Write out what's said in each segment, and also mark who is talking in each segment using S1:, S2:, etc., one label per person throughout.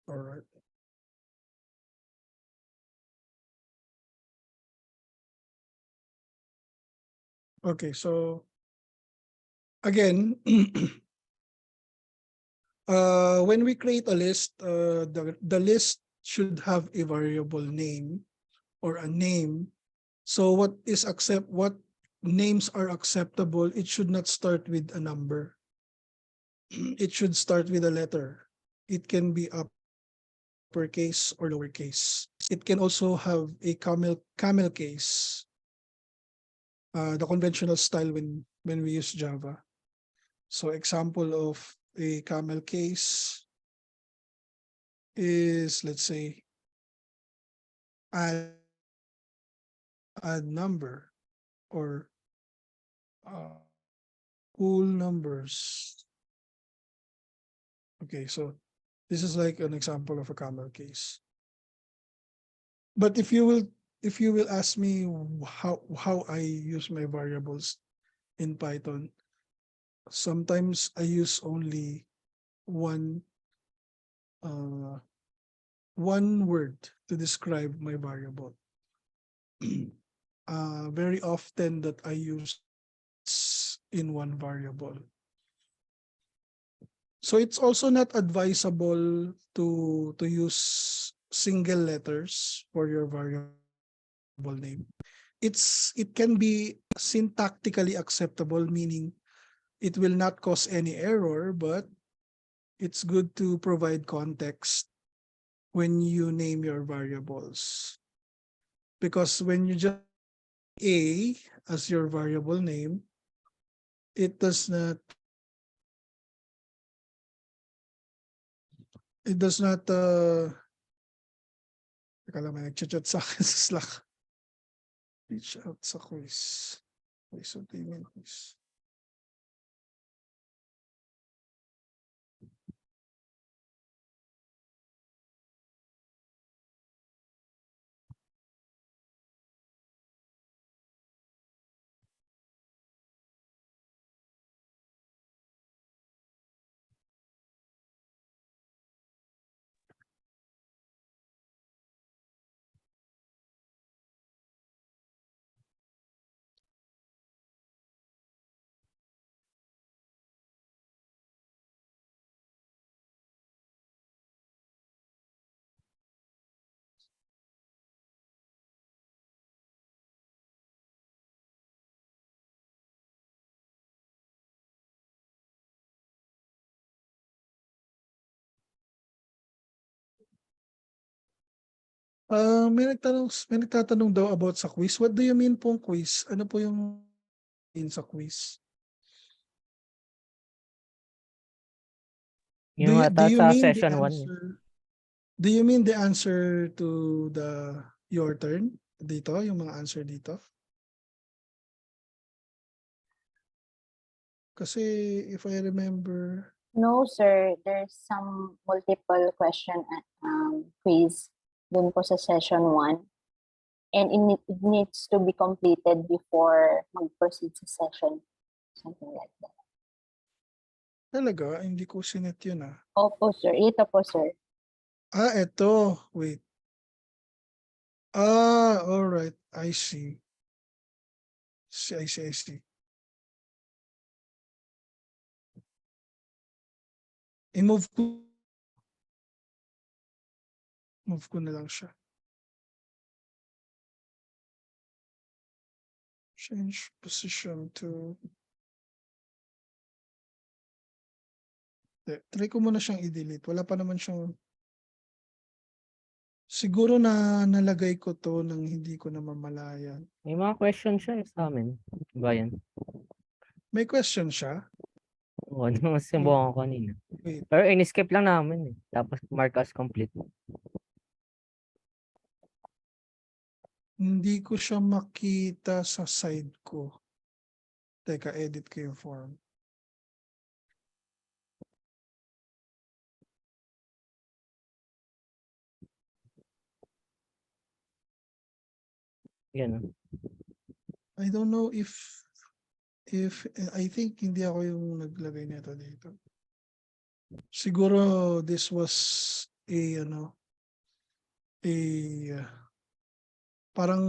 S1: All right. Okay, so again, when we create a list, the list should have a variable name or a name. So what names are acceptable, it should not start with a number. It should start with a letter. It can be uppercase or lowercase. It can also have a camel case, the conventional style when we use Java. So example of a camel case is, let's say, add number or uh, whole numbers. Okay, so this is like an example of a camel case. But if you will ask me how I use my variables in Python, sometimes I use only one uh, one word to describe my variable. Very often that I use in one variable. So it's also not advisable to use single letters for your variable name. It can be syntactically acceptable, meaning it will not cause any error, but it's good to provide context when you name your variables. Because when you just A as your variable name, it does not it does not teka lang, may nag-chat sa akin sa Slack. Reach out sa quiz. Quiz of payment quiz. May nagtatanong daw about sa quiz. What do you mean pong quiz? Ano po yung mean sa quiz?
S2: Yung
S1: Do
S2: ata
S1: you
S2: sa
S1: mean the
S2: session 1.
S1: answer? Do you mean the answer to your turn dito, yung mga answer dito? Kasi if I remember,
S3: No, sir. There's some multiple question quiz dun po sa session 1. And it needs to be completed before mag-proceed sa session. Something like that.
S1: talaga, hindi ko sinet yun ah.
S3: Opo, sir. Ito po, sir.
S1: Eto. Wait. All right. I see. I see. I-move ko na lang siya. Change position to... Try ko muna siyang i-delete. Wala pa naman siyang... Siguro na nalagay ko to nang hindi ko na mamalayan.
S2: May mga questions siya sa amin. Ba yan?
S1: May question siya?
S2: Oo, ano sinubukan ko kanina.
S1: Wait.
S2: Pero in-skip lang namin eh. Tapos mark as complete.
S1: Hindi ko siya makita sa side ko. Teka, edit ko yung form.
S2: Yan.
S1: I don't know if I think hindi ako yung naglagay nito dito. Siguro this was ano, parang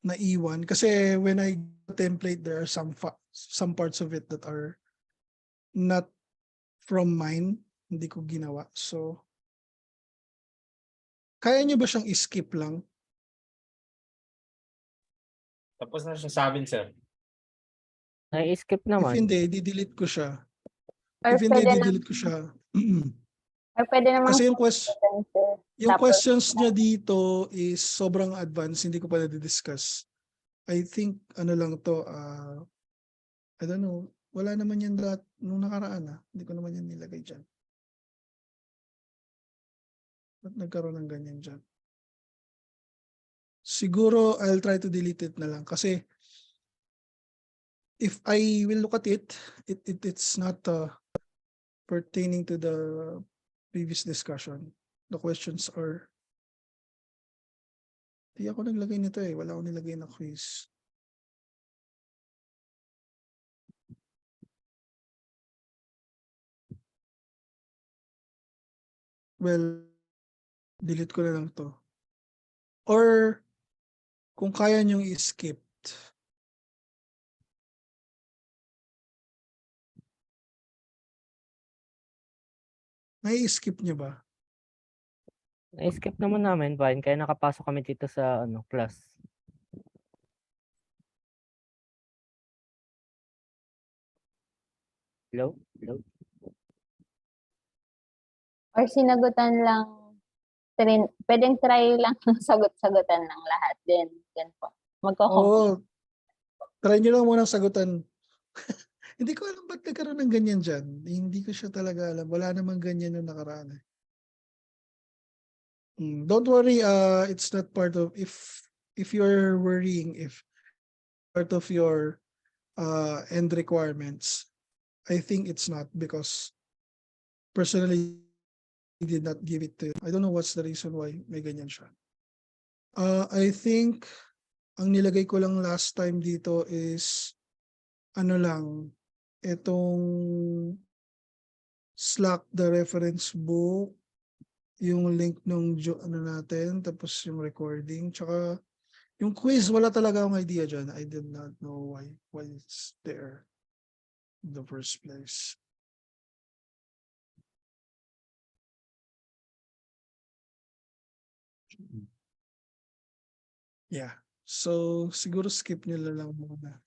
S1: naiwan kasi when I template there are some parts of it that are not from mine, hindi ko ginawa. So kaya nyo ba siyang skip lang?
S4: Tapos na siya sa amin, sir.
S2: Nai-skip
S1: If
S2: naman.
S1: hindi, di-delete ko siya.
S3: Or
S1: If hindi,
S3: pwede,
S1: di-delete ko siya.
S3: or pwede namang
S1: Kasi yung
S3: Tapos,
S1: questions niya dito is sobrang advanced, hindi ko pa na-discuss. I think ano lang to, I don't know, wala naman yan lahat nung nakaraan. Hindi ko naman yan nilagay dyan. Ba't nagkaroon ng ganyan dyan? Siguro I'll try to delete it na lang kasi if I will look at it, it's not pertaining to the previous discussion. The questions are, di ako naglagay nito eh. Wala akong nilagay na quiz. Well, delete ko na lang to. Or kung kaya niyong i-skip, nai-skip niyo ba?
S2: Na-skip naman namin, Vine, kaya nakapasok kami dito sa class. Hello? Hello?
S3: or sinagutan lang, pwedeng try lang sagot-sagutan ng lahat. Then po.
S1: Oo, try niyo lang munang sagutan. Hindi ko alam ba't nagkaroon ng ganyan dyan. Hindi ko siya talaga alam. Wala namang ganyan yung nakaraan eh. Don't worry, it's not part of, if you're worrying, if part of your end requirements, I think it's not because personally did not give it to you. I don't know what's the reason why may ganyan siya. I think ang nilagay ko lang last time dito is ano lang, itong Slack, the reference book, yung link nung ano natin, tapos yung recording, tsaka yung quiz, wala talaga akong idea dyan. I did not know why it's there in the first place. Yeah. So, siguro skip nila lang muna.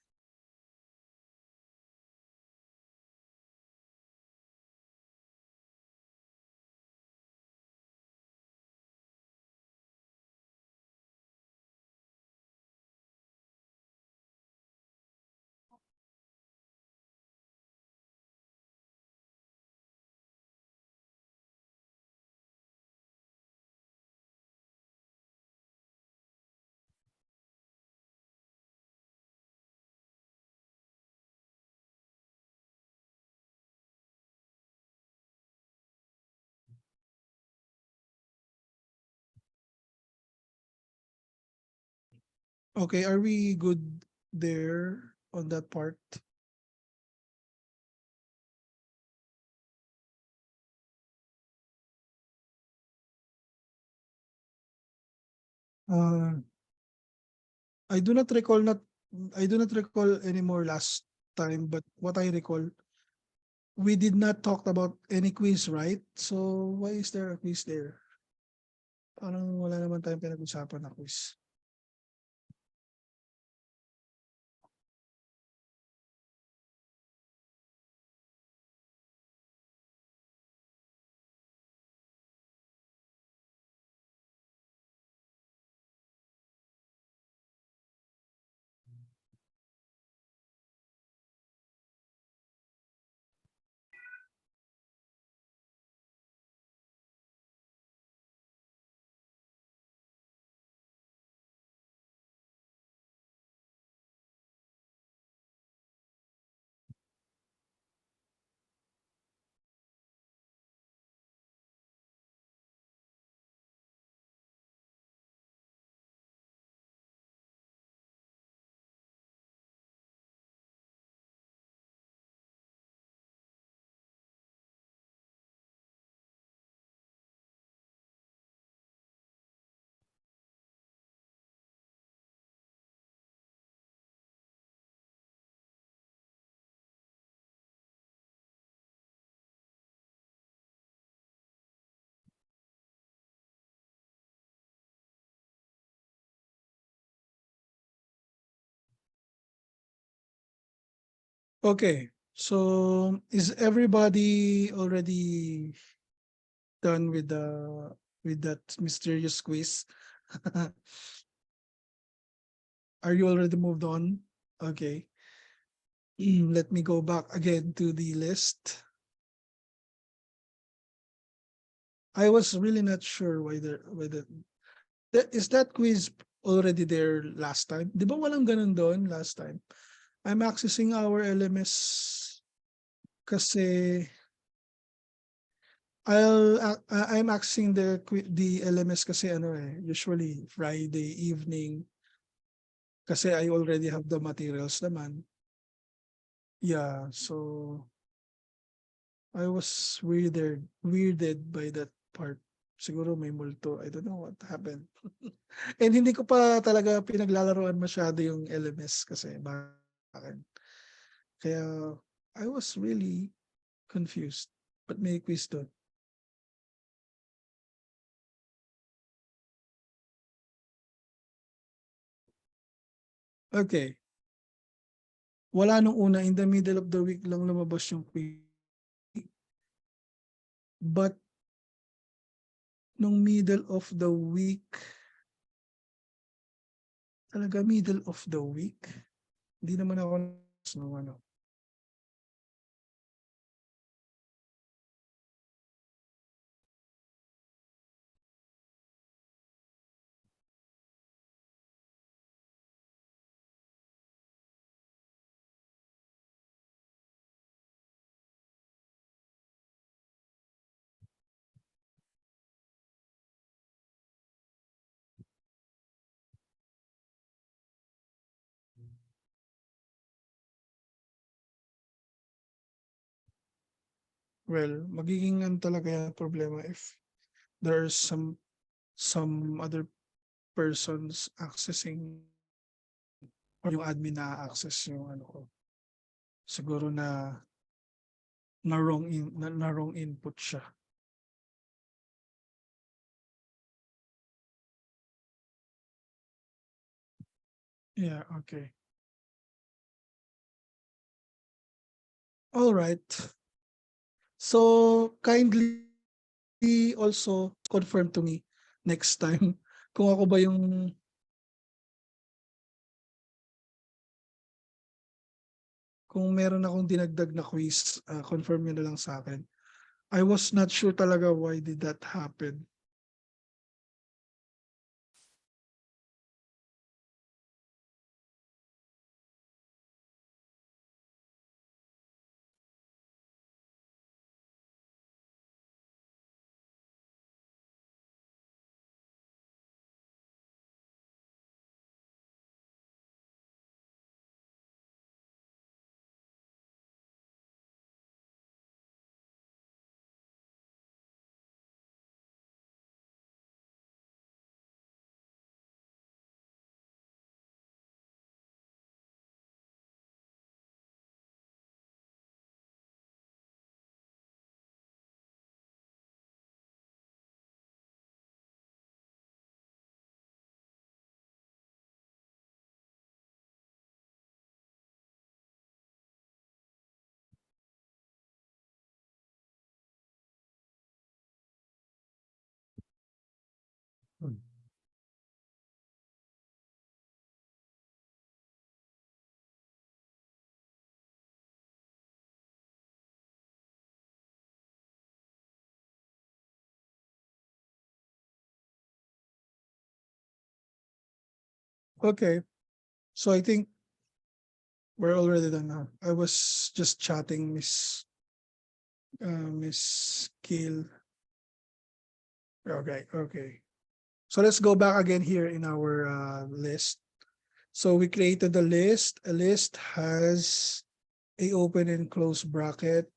S1: Okay, are we good there on that part? Uh, I do not recall anymore last time, but what I recall, we did not talk about any quiz, right? So why is there a quiz there? Parang wala naman tayong pinag-usapan na quiz. Okay, so is everybody already done with that mysterious quiz? Are you already moved on? Okay. Let me go back again to the list. I was really not sure whether is that quiz already there last time? Di ba walang ganun doon last time? I'm accessing our LMS kasi I'm accessing the LMS kasi usually Friday evening kasi I already have the materials naman. Yeah, so I was weirded by that part. Siguro may multo. I don't know what happened. And hindi ko pa talaga pinaglalaroan masyado yung LMS kasi bakit. Kaya I was really confused. But may quiz doon. Okay. Wala nung una, in the middle of the week lang lumabas yung quiz. But nung middle of the week, talaga middle of the week, hindi naman ako nung ano. Well, magiging talaga yung problema if there's some other persons accessing or yung admin na access yung ano ko. Siguro na wrong input siya. Yeah, okay. All right. So kindly also confirm to me next time kung ako ba yung kung meron akong dinagdag na quiz, confirm nyo na lang sa akin. I was not sure talaga why did that happen. Okay. So I think we're already done now. I was just chatting Miss Kill. Okay, okay. So let's go back again here in our list. So we created a list. A list has a open and close bracket.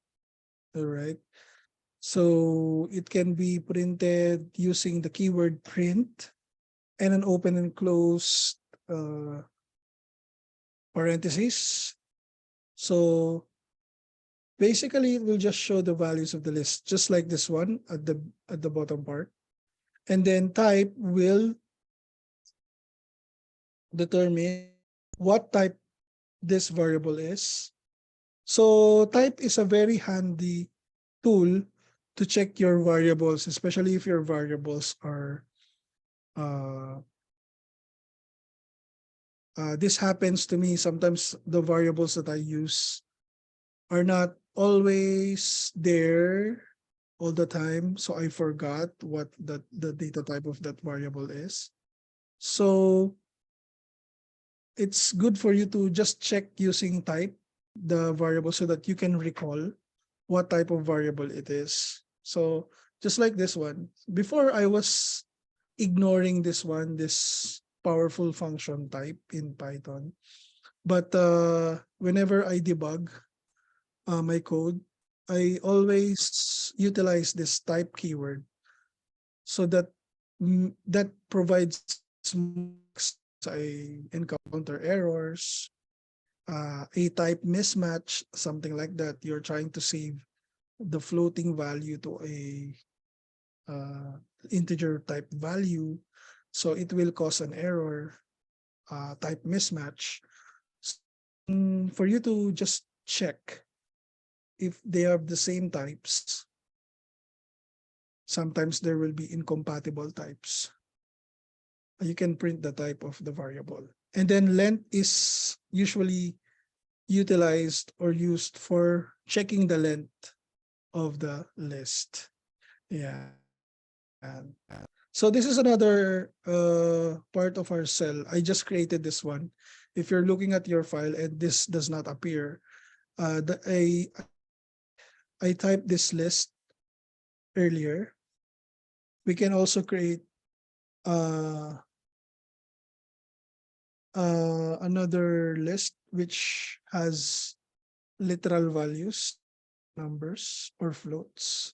S1: All right. So it can be printed using the keyword print and an open and closed parentheses. So basically it will just show the values of the list, just like this one at the bottom part. And then type will determine what type this variable is. So type is a very handy tool to check your variables, especially if your variables are uh, this happens to me. Sometimes the variables that I use are not always there all the time. So I forgot what the data type of that variable is. So it's good for you to just check using type the variable so that you can recall what type of variable it is. So just like this one, before I was ignoring this one, this powerful function type in Python. But whenever I debug my code, I always utilize this type keyword so that that provides I encounter errors, a type mismatch, something like that. You're trying to save the floating value to a integer type value, so it will cause an error, type mismatch. For you to just check if they have the same types, sometimes there will be incompatible types. You can print the type of the variable. And then length is usually utilized or used for checking the length of the list. Yeah. So this is another part of our cell. I just created this one. If you're looking at your file and this does not appear, I typed this list earlier. We can also create uh, another list which has literal values, numbers, or floats.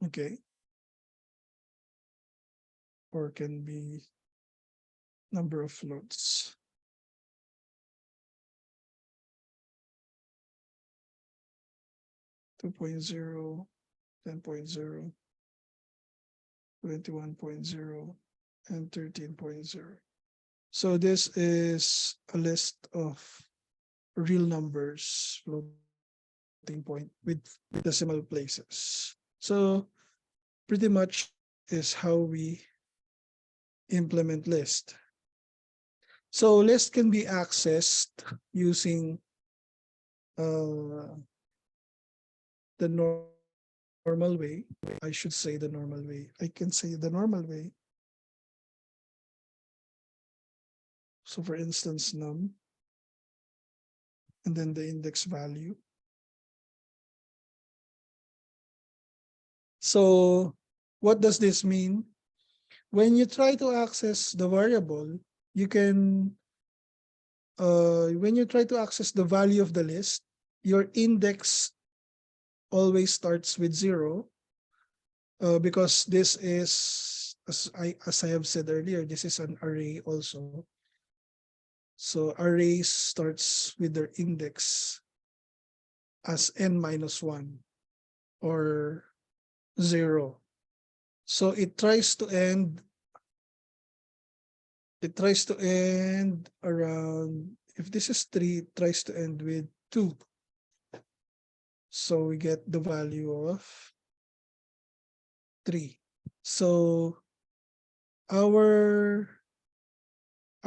S1: Okay. Or can be number of floats. Two 10.0, 21.0, and 13.0. So this is a list of real numbers floating point with decimal places. So pretty much is how we implement list. So list can be accessed using the normal way. I should say the normal way. I can say the normal way. So for instance, num, and then the index value. So what does this mean? When you try to access the variable, you can, when you try to access the value of the list, your index always starts with 0, because this is, as I have said earlier, this is an array also. So arrays starts with their index as n-1 or 0. So it tries to end around, if this is 3, it tries to end with 2. So we get the value of 3. So our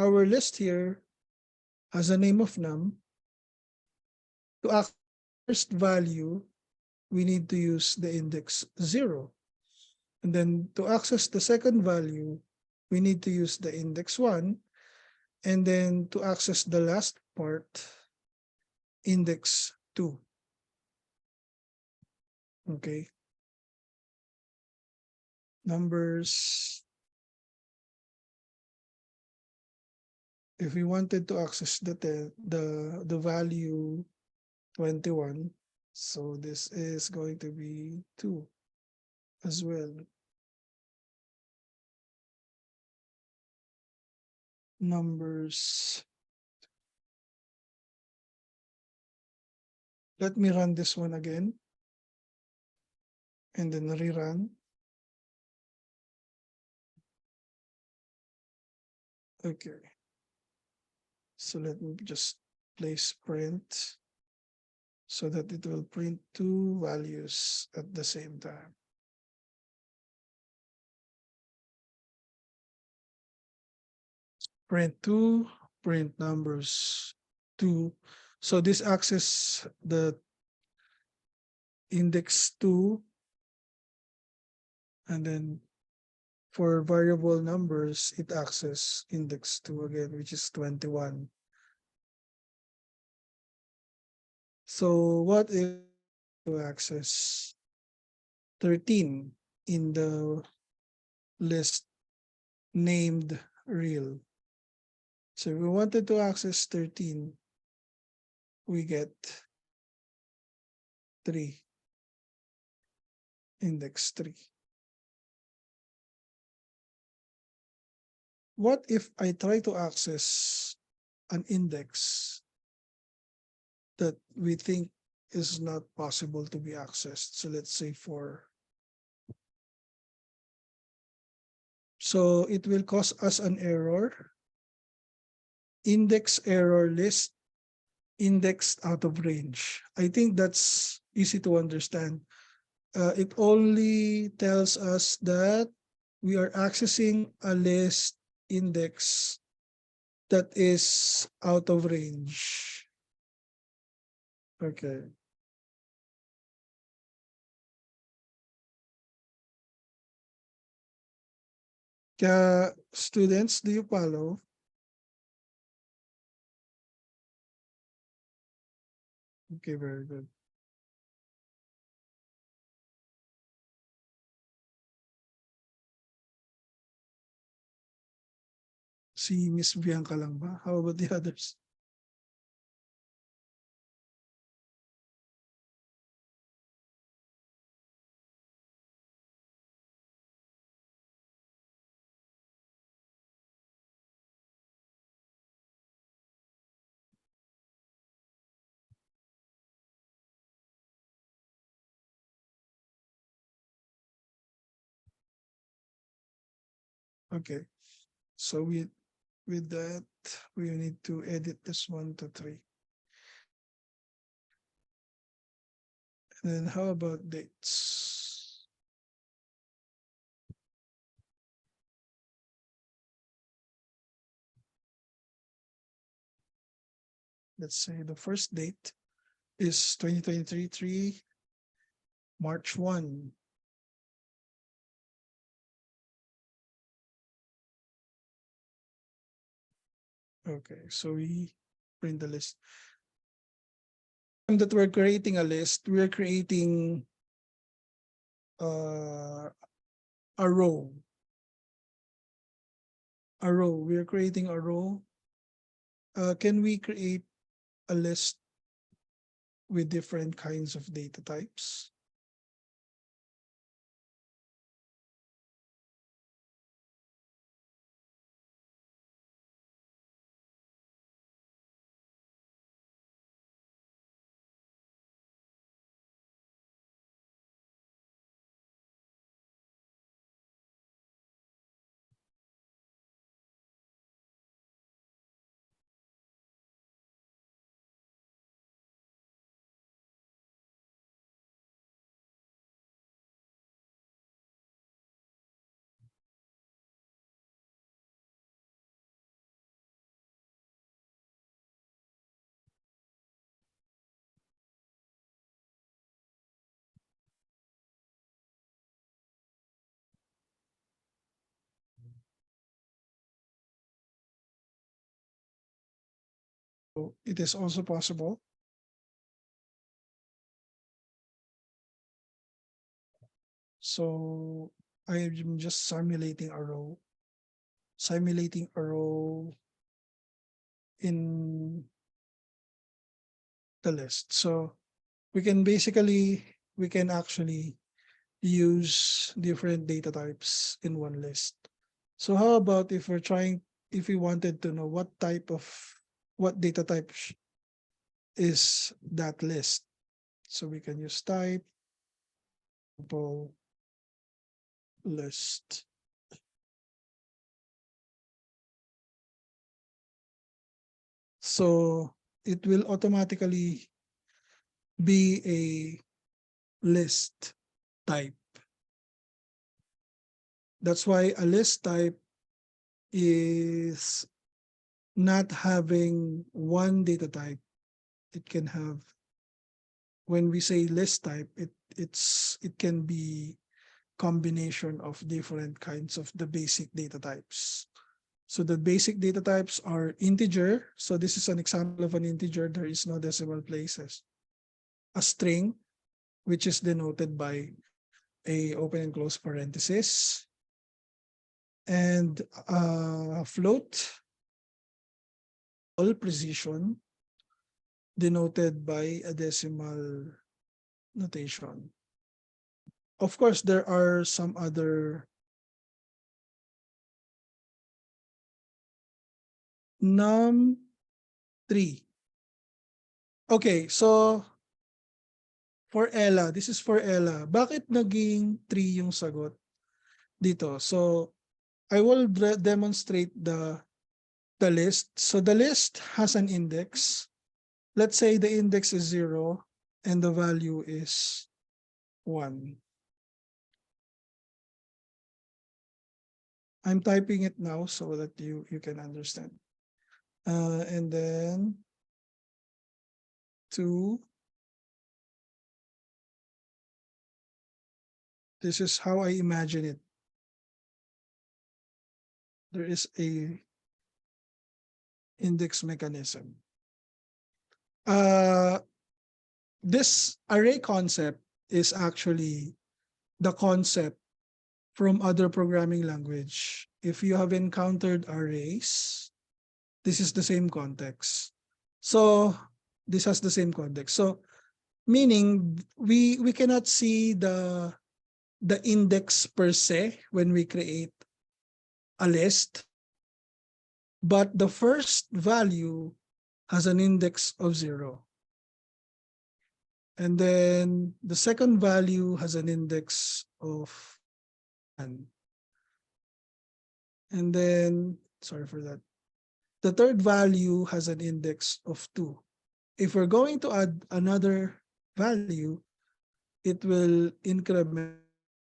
S1: list here has a name of num. To access first value, we need to use the index 0. And then to access the second value, we need to use the index 1. And then to access the last part, index 2. Okay. Numbers. If we wanted to access the value 21, so this is going to be 2 as well. Numbers. Let me run this one again and then rerun. Okay. So let me just place print so that it will print two values at the same time. Print two, print numbers two. So this access the index two, and then for variable numbers, it access index two again, which is 21. So what if to access 13 in the list named real? So if we wanted to access 13, we get 3, index 3. What if I try to access an index that we think is not possible to be accessed? So let's say 4. So it will cause us an error. Index error list indexed out of range. I think that's easy to understand. It only tells us that we are accessing a list index that is out of range. Okay. Kaya students, do you follow? Okay, very good. Si Miss Bianca lang ba? How about the others? Okay. So with that, we need to edit this 1 to 3. And then how about dates? Let's say the first date is 2023 3 March 1. Okay, so we print the list. And that we're creating a list, we're creating a row. A row. We're creating a row. Can we create a list with different kinds of data types? So it is also possible. So I am just simulating a row. Simulating a row in the list. So we can actually use different data types in one list. So how about if if we wanted to know what data type is that list? So we can use type sample list. So it will automatically be a list type. That's why a list type is not having one data type. It can have, when we say list type, it can be combination of different kinds of the basic data types. So the basic data types are integer. So this is an example of an integer. There is no decimal places. A string, which is denoted by a open and close parenthesis, and float, all precision, denoted by a decimal notation. Of course, there are some other num3. Okay, so for Ella, this is for Ella. Bakit naging 3 yung sagot dito? So I will demonstrate the list. So the list has an index. Let's say the index is 0 and the value is 1. I'm typing it now so that you can understand. And then 2. This is how I imagine it. There is a index mechanism. This array concept is actually the concept from other programming language. If you have encountered arrays, this is the same context. So this has the same context. So meaning we cannot see the index per se when we create a list, but the first value has an index of 0. And then the second value has an index of 1. And then, sorry for that. The third value has an index of 2. If we're going to add another value, it will increment.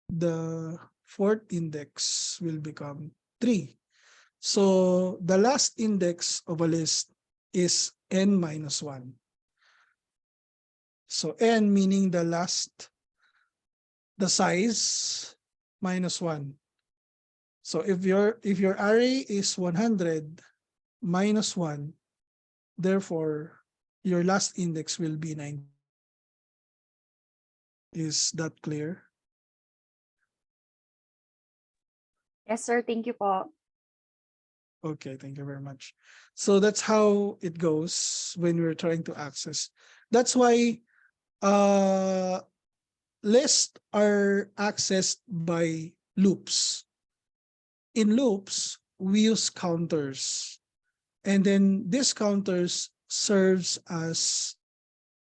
S1: The fourth index will become 3. So the last index of a list is n minus 1. So n meaning the size minus 1. So if your array is 100 minus 1, therefore your last index will be 9. Is that clear?
S5: Yes, sir. Thank you po.
S1: Okay, thank you very much. So that's how it goes when we're trying to access. That's why lists are accessed by loops. In loops, we use counters. And then this counters serves as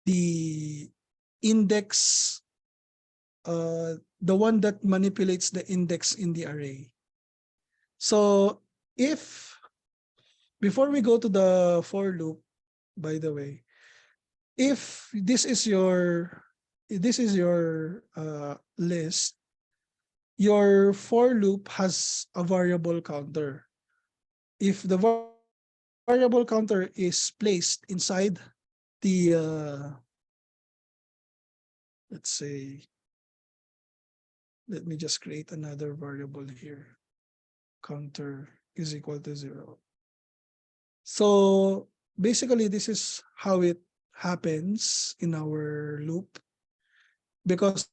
S1: the index, the one that manipulates the index in the array. So if, before we go to the for loop, by the way, if this is your list, your for loop has a variable counter. If the variable counter is placed inside the let's say, let me just create another variable here. Counter is equal to 0. So basically, this is how it happens in our loop, because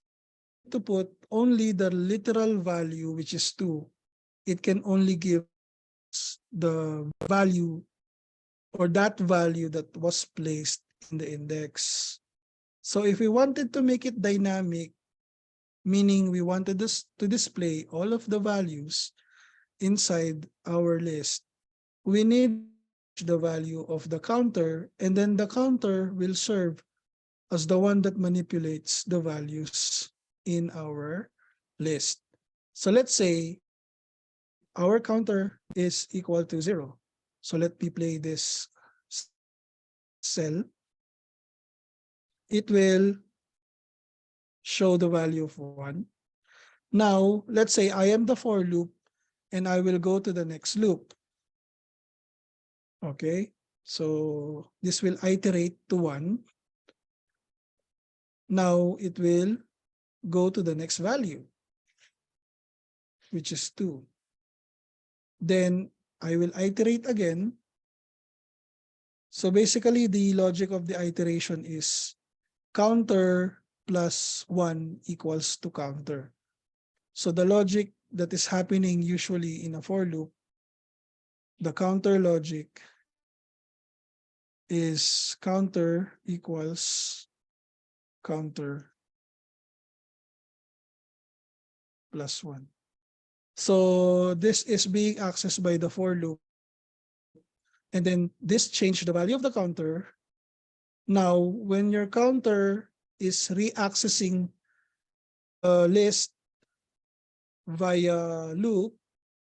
S1: to put only the literal value, which is 2, it can only give the value or that value that was placed in the index. So if we wanted to make it dynamic, meaning we wanted this to display all of the values inside our list, we need the value of the counter, and then the counter will serve as the one that manipulates the values in our list. So let's say our counter is equal to 0. So let me play this cell, it will show the value of 1. Now, let's say I am the for loop and I will go to the next loop. Okay, so this will iterate to 1. Now it will go to the next value, which is 2. Then I will iterate again. So basically the logic of the iteration is counter plus 1 equals to counter. So the logic that is happening usually in a for loop, the counter logic is counter equals counter plus 1. So this is being accessed by the for loop. And then this changed the value of the counter. Now, when your counter is reaccessing a list via loop,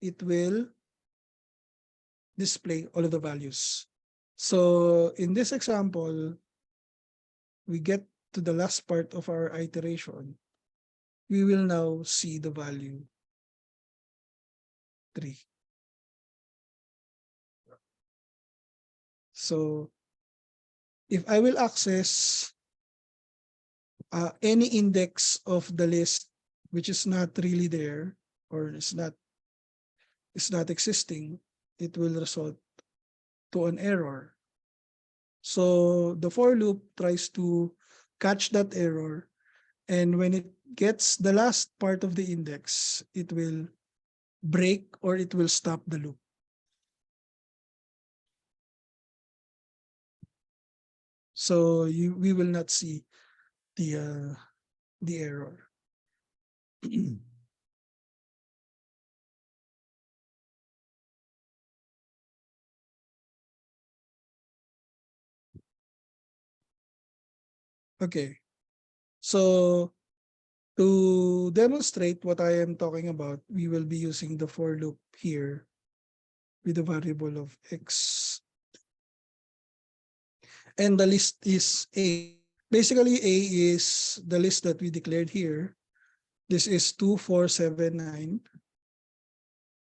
S1: it will display all of the values. So in this example, we get to the last part of our iteration. We will now see the value 3. So if I will access any index of the list which is not really there or is not existing, it will result to an error. So the for loop tries to catch that error, and when it gets the last part of the index, it will break or it will stop the loop. So we will not see the error. Okay, so to demonstrate what I am talking about, we will be using the for loop here with the variable of x. And the list is A. Basically, A is the list that we declared here. This is 2479.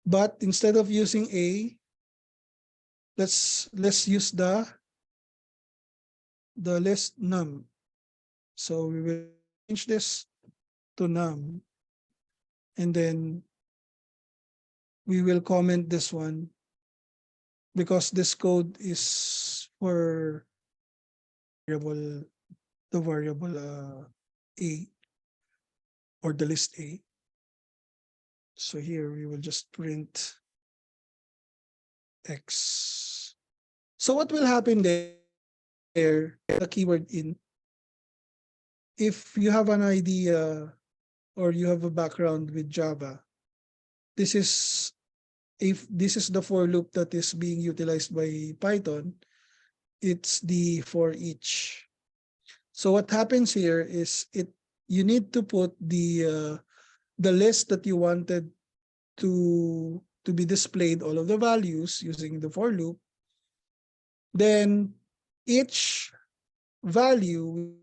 S1: But instead of using A, let's use the list num. So we will change this to num, and then we will comment this one because this code is for the variable A or the list A. So here we will just print X. So what will happen there, the keyword in, if you have an idea or you have a background with Java, this is the for loop that is being utilized by Python. It's the for each. So what happens here is you need to put the list that you wanted to be displayed, all of the values using the for loop. Then each value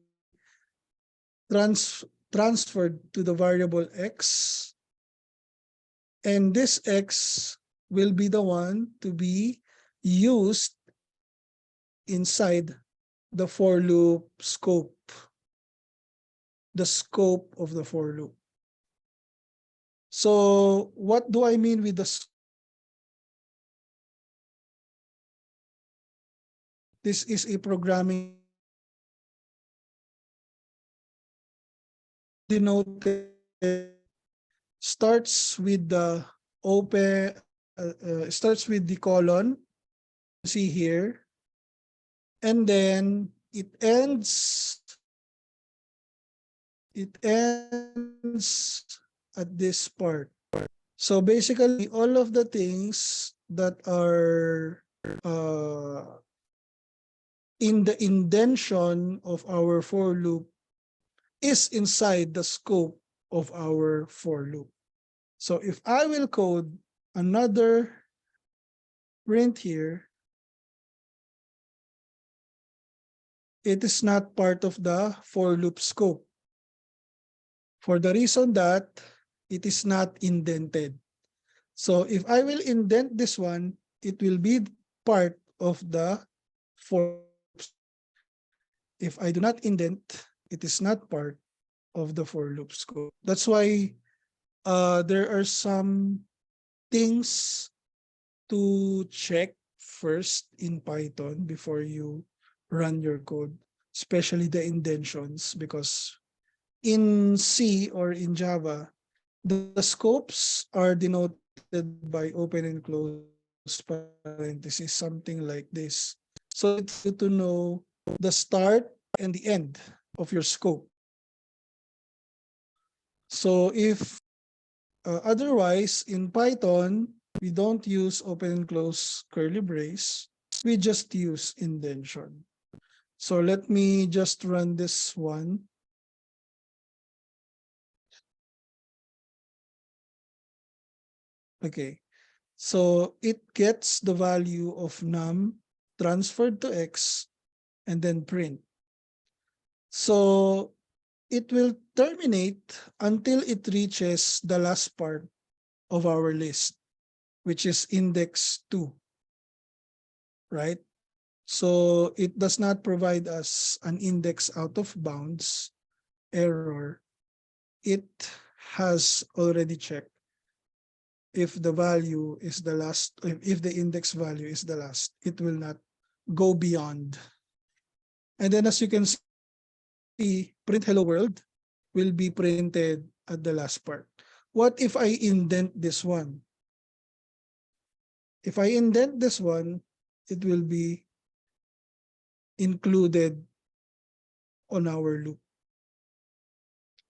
S1: transferred to the variable x, and this x will be the one to be used inside the for loop scope, the scope of the for loop. So what do I mean with this is a programming denoted, starts with the starts with the colon, see here, and then it ends at this part. So basically all of the things that are in the indentation of our for loop is inside the scope of our for loop. So if I will code another print here, it is not part of the for loop scope. For the reason that it is not indented. So if I will indent this one, it will be part of the for loops. If I do not indent, it is not part of the for loop scope. That's why there are some things to check first in Python before you run your code, especially the indentions, because in C or in Java, the scopes are denoted by open and close parentheses, something like this. So it's good to know the start and the end of your scope. So if otherwise in Python, we don't use open and close curly brace. We just use indentation. So let me just run this one. Okay. So it gets the value of num transferred to x and then print. So it will terminate until it reaches the last part of our list, which is index 2, right? So it does not provide us an index out of bounds error. It has already checked if the value is the last, if the index value is the last, it will not go beyond. And then as you can see, print hello world will be printed at the last part. What if I indent this one? If I indent this one, it will be included on our loop,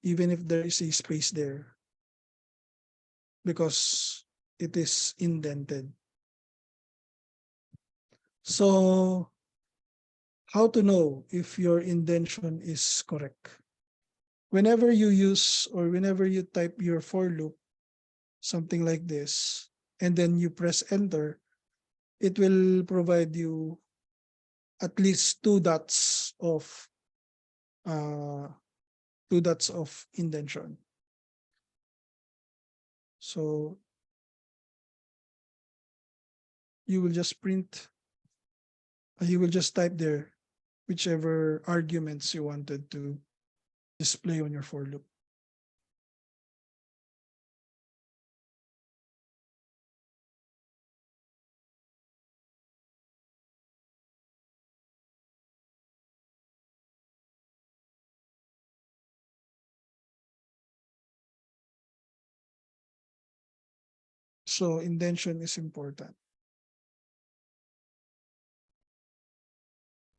S1: even if there is a space there, because it is indented. So how to know if your indentation is correct? Whenever you use or whenever you type your for loop, something like this, and then you press enter, it will provide you at least two dots of uh, indentation. So you will just print, you will just type there whichever arguments you wanted to display on your for loop. So indentation is important.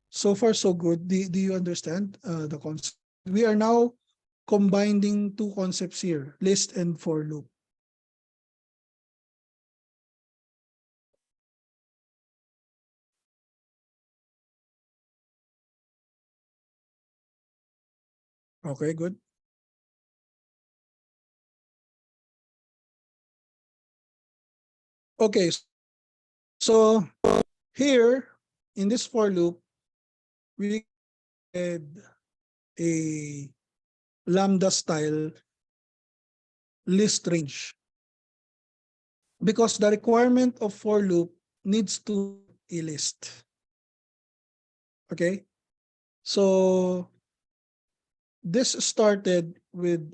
S1: So far, so good. Do you understand the concept? We are now combining two concepts here, list and for loop. Okay, good. Okay, so here in this for loop, we had a lambda style list range, because the requirement of for loop needs to be a list. Okay, so this started with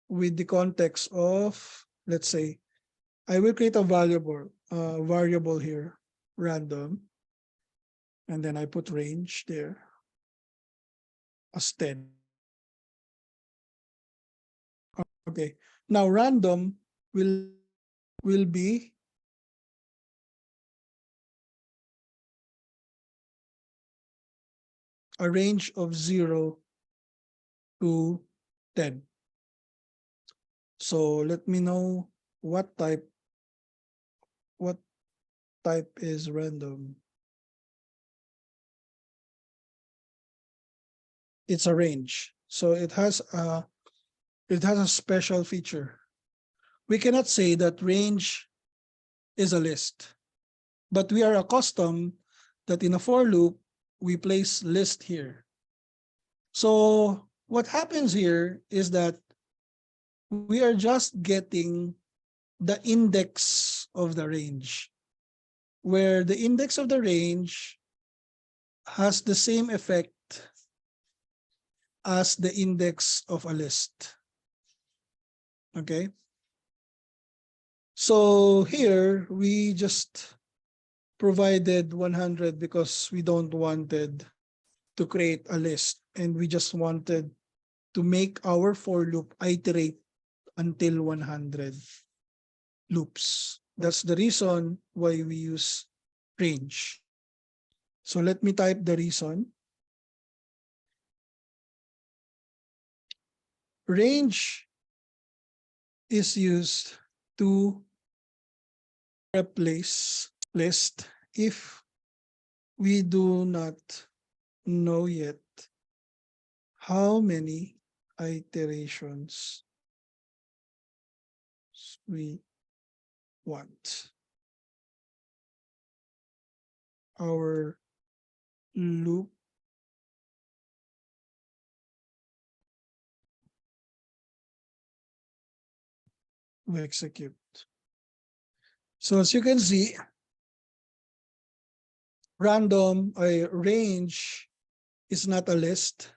S1: the context of, let's say, I will create a variable here, random, and then I put range there as 10. Okay, now random will be a range of 0 to 10. So let me know what type is random. It's a range. So it has a special feature. We cannot say that range is a list, but we are accustomed that in a for loop, we place list here. So what happens here is that we are just getting the index of the range, where the index of the range has the same effect as the index of a list. Okay. So here we just provided 100 because we don't wanted to create a list, and we just wanted to make our for loop iterate until 100 loops. That's the reason why we use range. So let me type the reason. Range is used to replace list if we do not know yet how many iterations we want our loop will execute. So as you can see, range is not a list.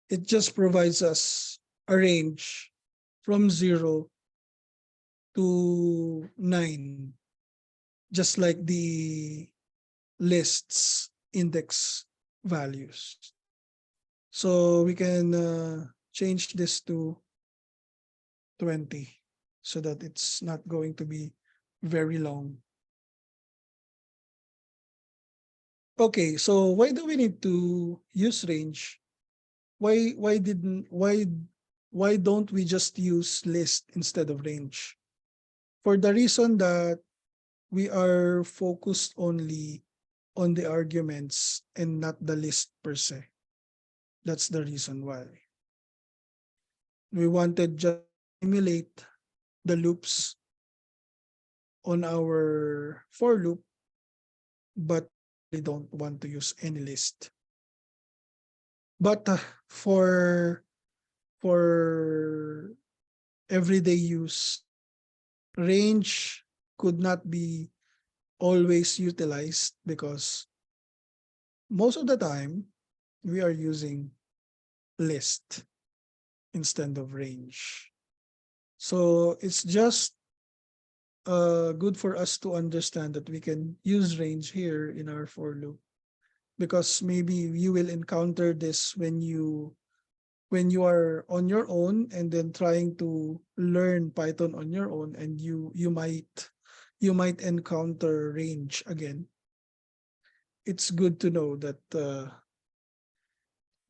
S1: It just provides us a range from 0 to 9, just like the lists index values. So we can change this to 20 so that it's not going to be very long. Okay, so why do we need to use range? Why don't we just use list instead of range? For the reason that we are focused only on the arguments and not the list per se. That's the reason why. We wanted just emulate the loops on our for loop, but we don't want to use any list. But for everyday use, range could not be always utilized because most of the time we are using list instead of range. So it's just good for us to understand that we can use range here in our for loop, because maybe you will encounter this when you are on your own and then trying to learn Python on your own, and you might encounter range again. It's good to know that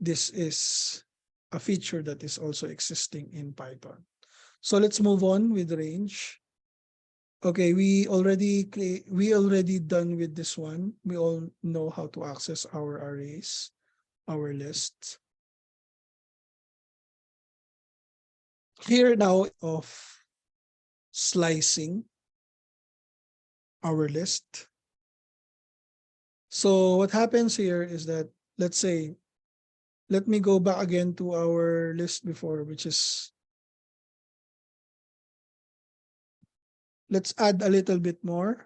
S1: this is a feature that is also existing in Python. So let's move on with range. Okay, we already done with this one. We all know how to access our arrays, our lists. Here now of slicing our list. So what happens here is that, let's say, let me go back again to our list before, which is, let's add a little bit more.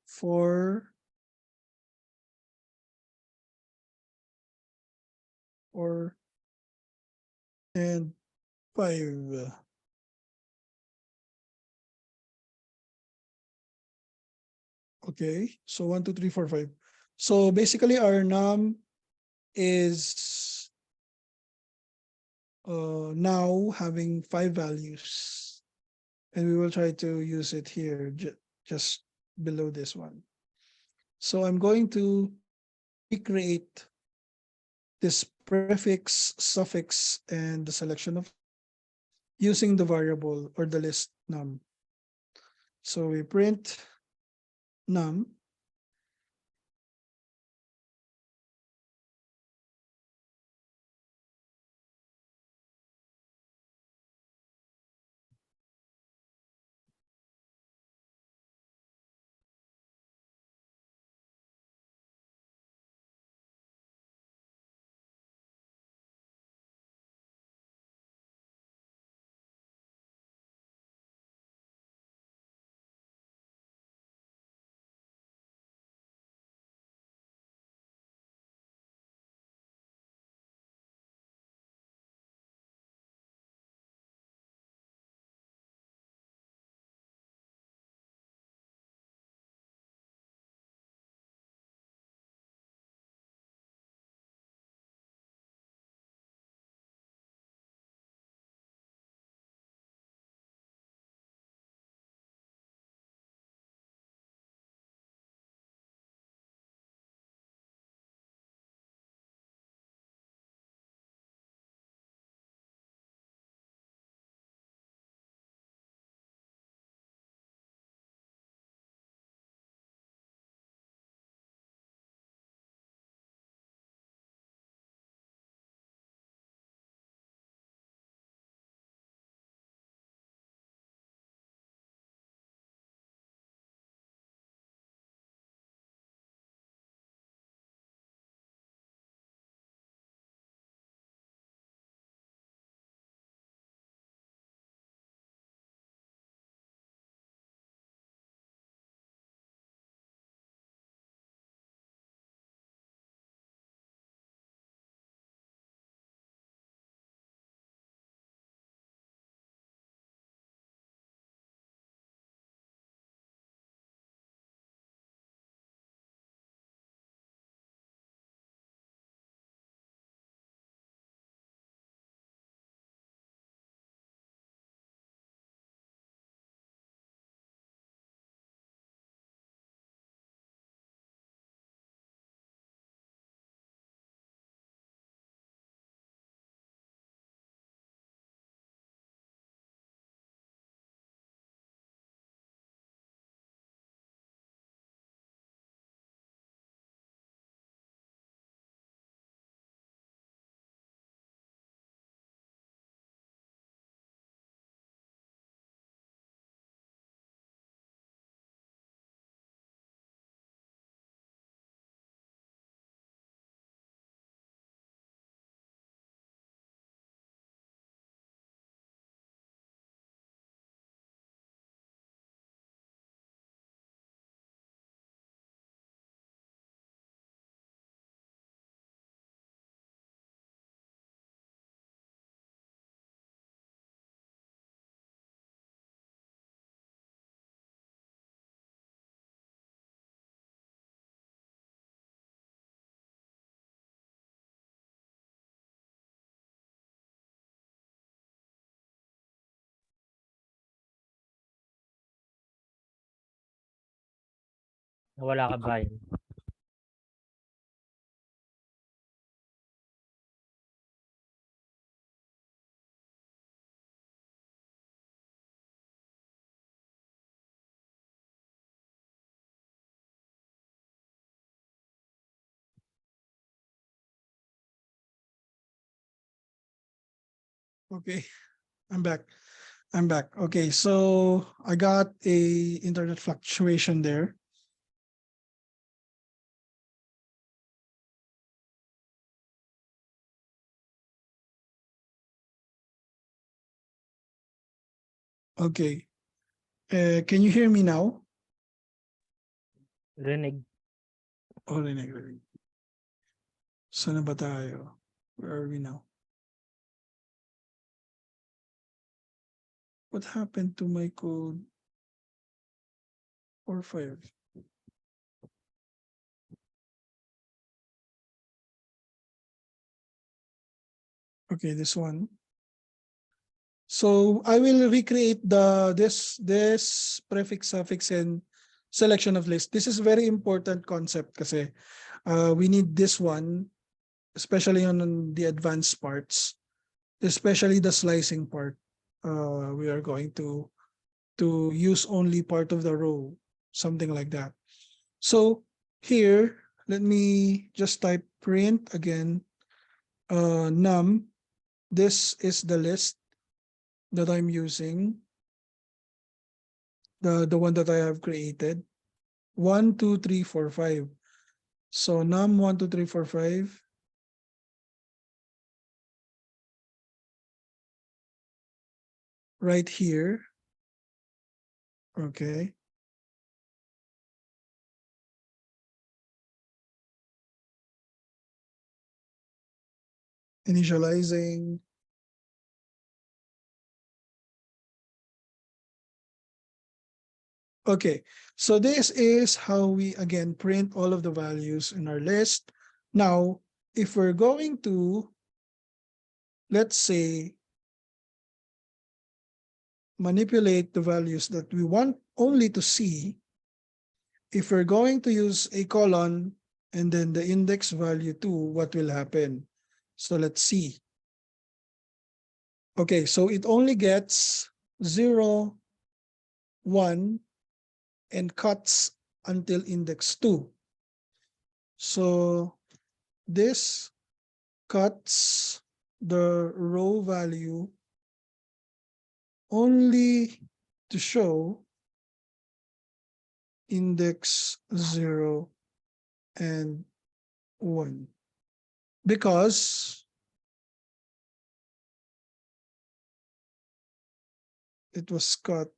S1: 4 and 5. Okay, so 1, 2, 3, 4, 5. So basically our num is now having 5 values, and we will try to use it here just below this one. So I'm going to recreate this prefix, suffix, and the selection of using the variable or the list num. So we print num.
S2: Wala ka Brian.
S1: Okay, I'm back. I'm back. Okay, so I got a internet fluctuation there. Okay. Can you hear me now?
S2: Rinig.
S1: Oh, rinig. Saan na ba tayo? Where are we now? What happened to my code? 4.5. Okay, this one. So I will recreate this prefix, suffix, and selection of list. This is very important concept kasi we need this one, especially on the advanced parts, especially the slicing part. We are going to use only part of the row, something like that. So here, let me just type print again, num. This is the list that I'm using, the one that I have created. 1, 2, 3, 4, 5. So num 1, 2, 3, 4, 5. Right here. Okay. Initializing. Okay, so this is how we again print all of the values in our list. Now, if we're going to, let's say, manipulate the values that we want only to see, if we're going to use a colon and then the index value 2, what will happen? So let's see. Okay, so it only gets 0, 1, and cuts until index 2. So this cuts the row value only to show index 0 and 1 because it was cut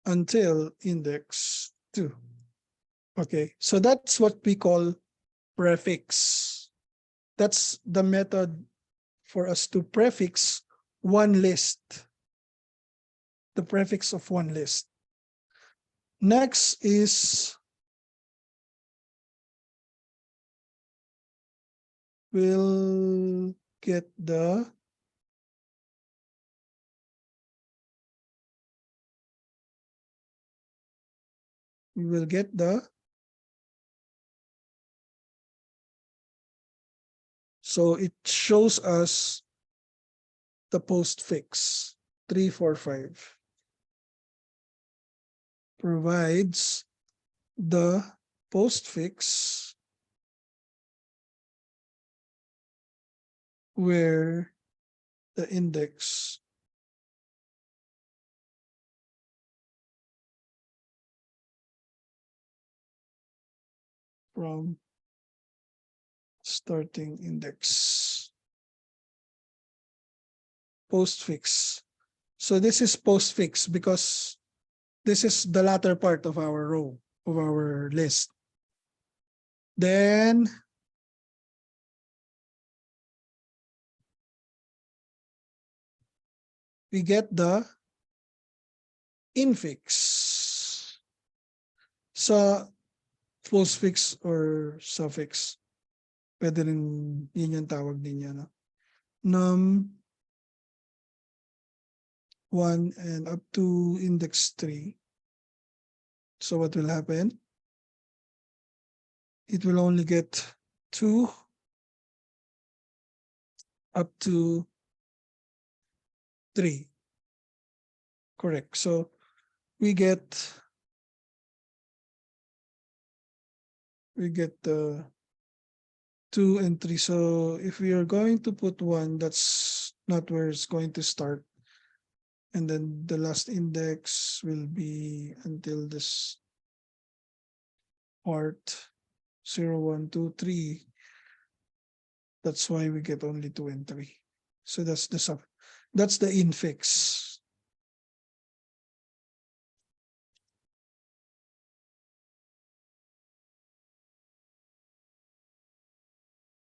S1: until index 2. Okay, so that's what we call prefix. That's the method for us to prefix one list, the prefix of one list. Next is we'll get the so it shows us the postfix 345 provides the postfix where the index from starting index postfix. So this is postfix because this is the latter part of our row of our list. Then we get the infix. So postfix or suffix. Pwede rin yun yung tawag ninyo, no? Num 1 and up to index 3. So what will happen? It will only get 2 up to 3. Correct. So we get 2 and 3. So if we are going to put 1, that's not where it's going to start. And then the last index will be until this part 0, 1, 2, 3. That's why we get only 2 and 3. So that's the infix.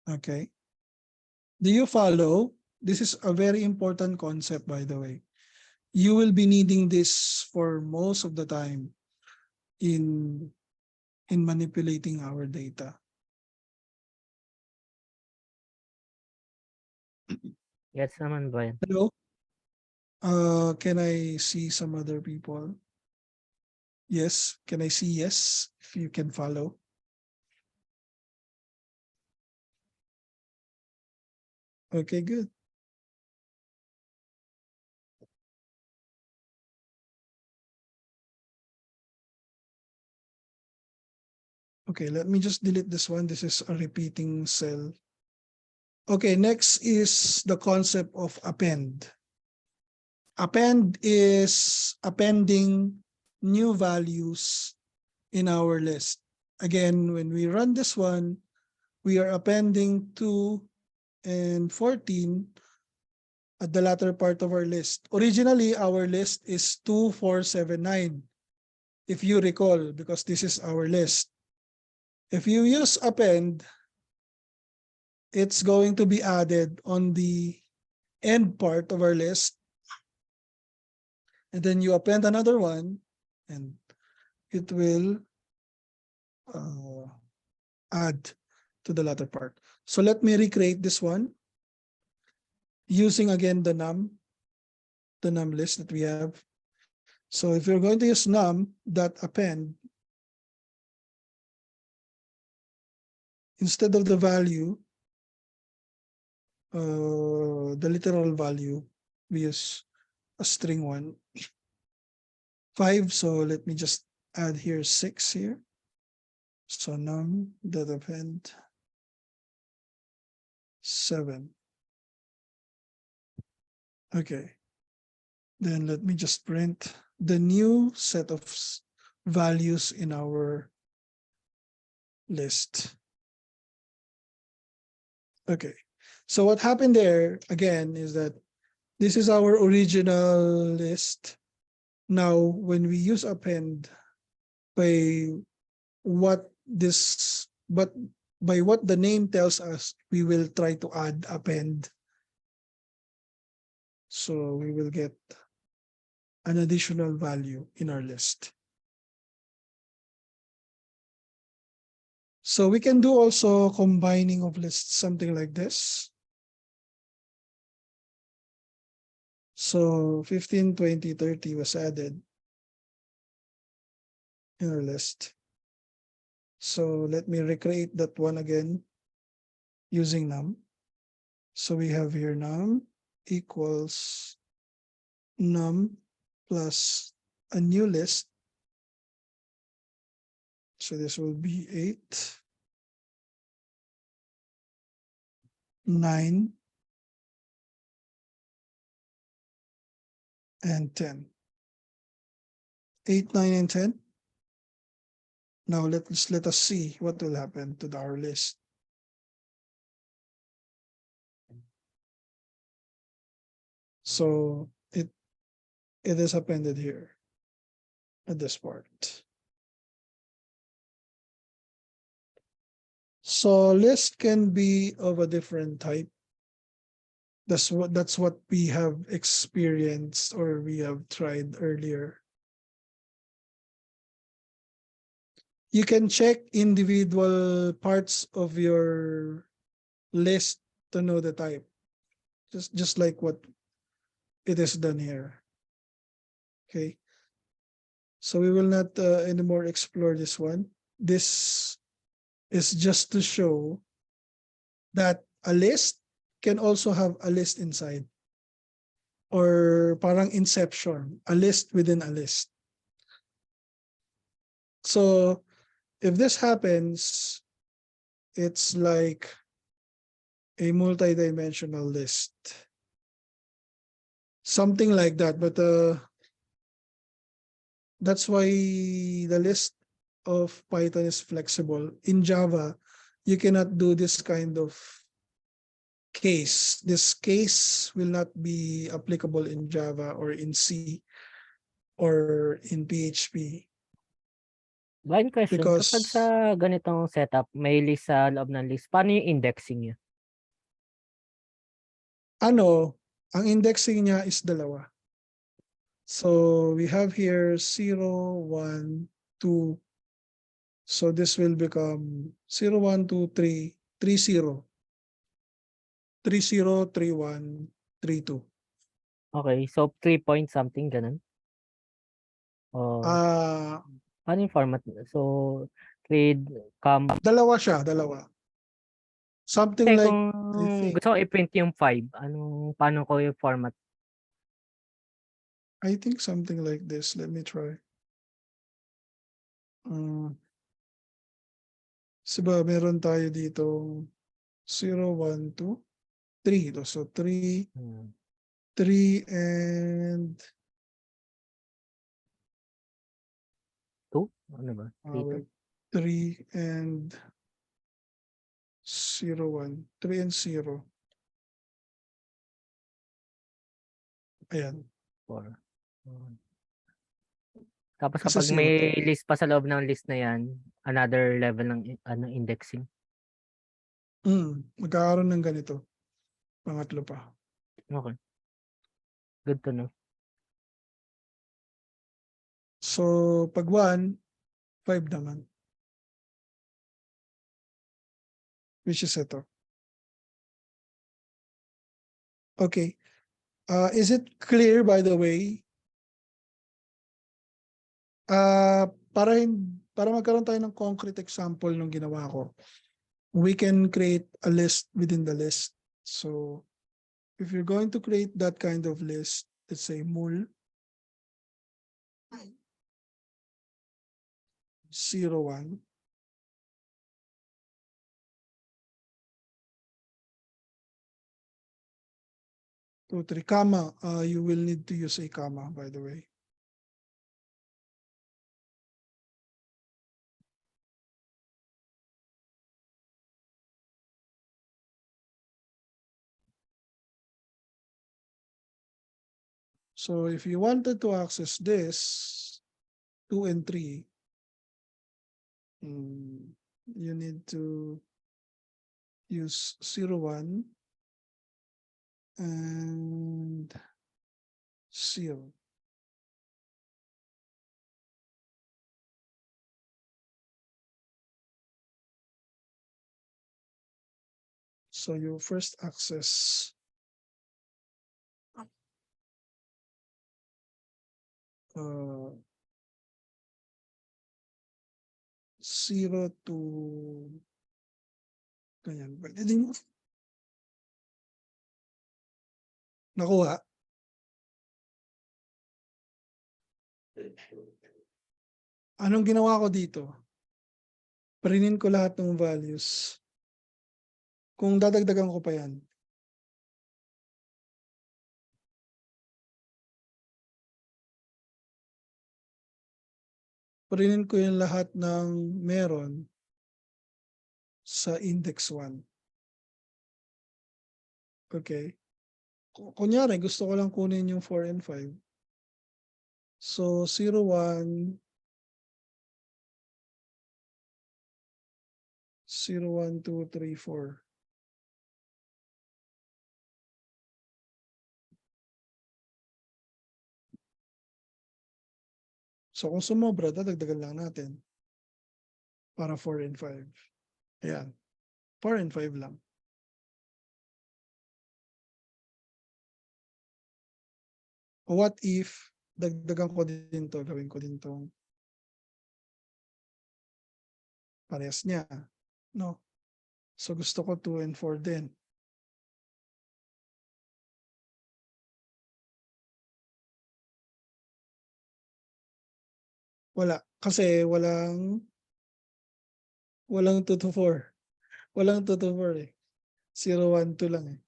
S1: Okay. Do you follow? This is a very important concept, by the way. You will be needing this for most of the time in manipulating our data.
S2: Gets naman ba yan?
S1: Hello? Can I see some other people? Yes. Can I see yes? If you can follow. Okay, good. Okay, let me just delete this one. This is a repeating cell. Okay, next is the concept of append. Append is appending new values in our list. Again, when we run this one, we are appending 2 and 14 at the latter part of our list. Originally, our list is 2, 4, 7, 9. If you recall, because this is our list. If you use append, it's going to be added on the end part of our list. And then you append another one and it will add to the latter part. So let me recreate this one using again the num list that we have. So if you're going to use num.append, instead of the value, the literal value, we use a string one. 5, so let me just add here 6 here. So num.append 7. Okay. Then let me just print the new set of values in our list. Okay. So what happened there again is that this is our original list. Now, when we use append, by what the name tells us, we will try to add append. So we will get an additional value in our list. So we can do also combining of lists, something like this. So 15, 20, 30 was added in our list. So let me recreate that one again using num. So we have here num equals num plus a new list. So this will be 8, 9, and 10. 8, 9, and 10. Now let us see what will happen to our list. So it is appended here at this part. So list can be of a different type. That's what we have experienced or we have tried earlier. You can check individual parts of your list to know the type. Just like what it is done here. Okay. So we will not anymore explore this one. This is just to show that a list can also have a list inside. Or parang inception, a list within a list. So if this happens, it's like a multi-dimensional list. Something like that, but that's why the list of Python is flexible. In Java, you cannot do this kind of case. This case will not be applicable in Java or in C or in PHP.
S2: Blind question, kapag sa
S1: Because
S2: ganitong setup, may list sa loob ng list, paano yung indexing niya?
S1: ang indexing niya is dalawa. So we have here 0, 1, 2. So this will become 0, 1, 2, 3, 3, 0. 3, 0, 3, 1, 3, 2.
S2: Okay, so 3 point something, ganun? O, paano yung format? So, trade,
S1: Dalawa siya, dalawa. Something
S2: Kasi
S1: like,
S2: kung
S1: I think,
S2: gusto ko i-print yung 5, paano ko yung format?
S1: something like this. Let me try. Siba, meron tayo dito 0, 1, 2, 3. So 3, 3, and
S2: 2? Ano ba? 3,
S1: 3 and 0, 1. 3 and 0. Ayan.
S2: 4. Tapos
S1: Kasi
S2: kapag
S1: 0
S2: may
S1: to.
S2: list pa sa loob ng list na yan, another level ng indexing.
S1: Magkakaroon ng ganito. Pangatlo pa.
S2: Okay. Good to know.
S1: So, pag 1, 5 naman. Which is ito. Okay. Is it clear, by the way? Para magkaroon tayo ng concrete example nung ginawa ko, we can create a list within the list. So, if you're going to create that kind of list, let's say mul 0, 1. Two, 3, comma. You will need to use a comma, by the way. So if you wanted to access this, 2 and 3, you need to use 0, 1 and 0. So you first access 0 to ganyan. Pwede din nakuha. Anong ginawa ko dito? Prinin ko lahat ng values. Kung dadagdagan ko pa yan, prinin ko yung lahat ng meron sa index 1. Okay. Kunyari, gusto ko lang kunin yung 4 and 5. So 0, 1, 0, 1, 2, 3, 4. So kung sumobra, dadagdagan lang natin para 4 and 5. Ayan. 4 and 5 lang. What if, dagdagan ko din to, gawin ko din tong parehas niya. No? So gusto ko 2 and 4 din. Wala. Kasi walang 2 to 4. Walang 2 to 4 eh. 0, 1, 2 lang eh.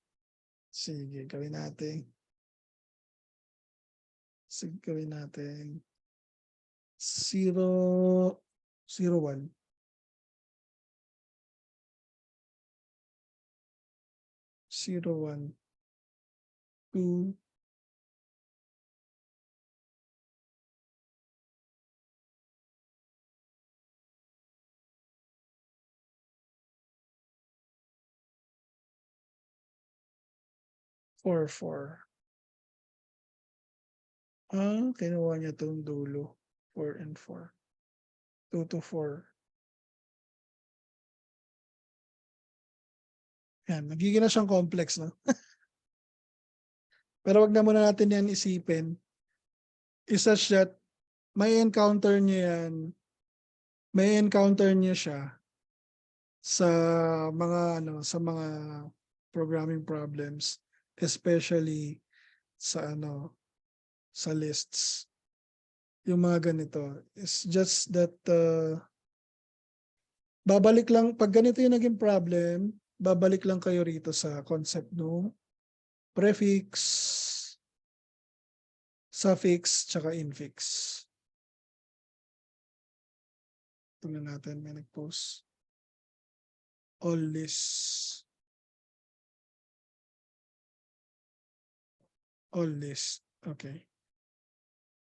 S1: Sige, gawin natin. Sige, gawin natin. 0, 0, 1. 0, 1, 2, 4, 4. Kinuha niya itong dulo. 4 and 4. 2 to 4. Yan, magiging na siyang complex, no? Pero wag na muna natin yan isipin. Is such that may encounter niya yan. May encounter niya siya sa sa mga programming problems, especially sa sa lists. Yung mga ganito. It's just that babalik lang, pag ganito yung naging problem, babalik lang kayo rito sa concept no prefix, suffix, tsaka infix. Tingnan natin, may nag-post. All lists. All list. Okay.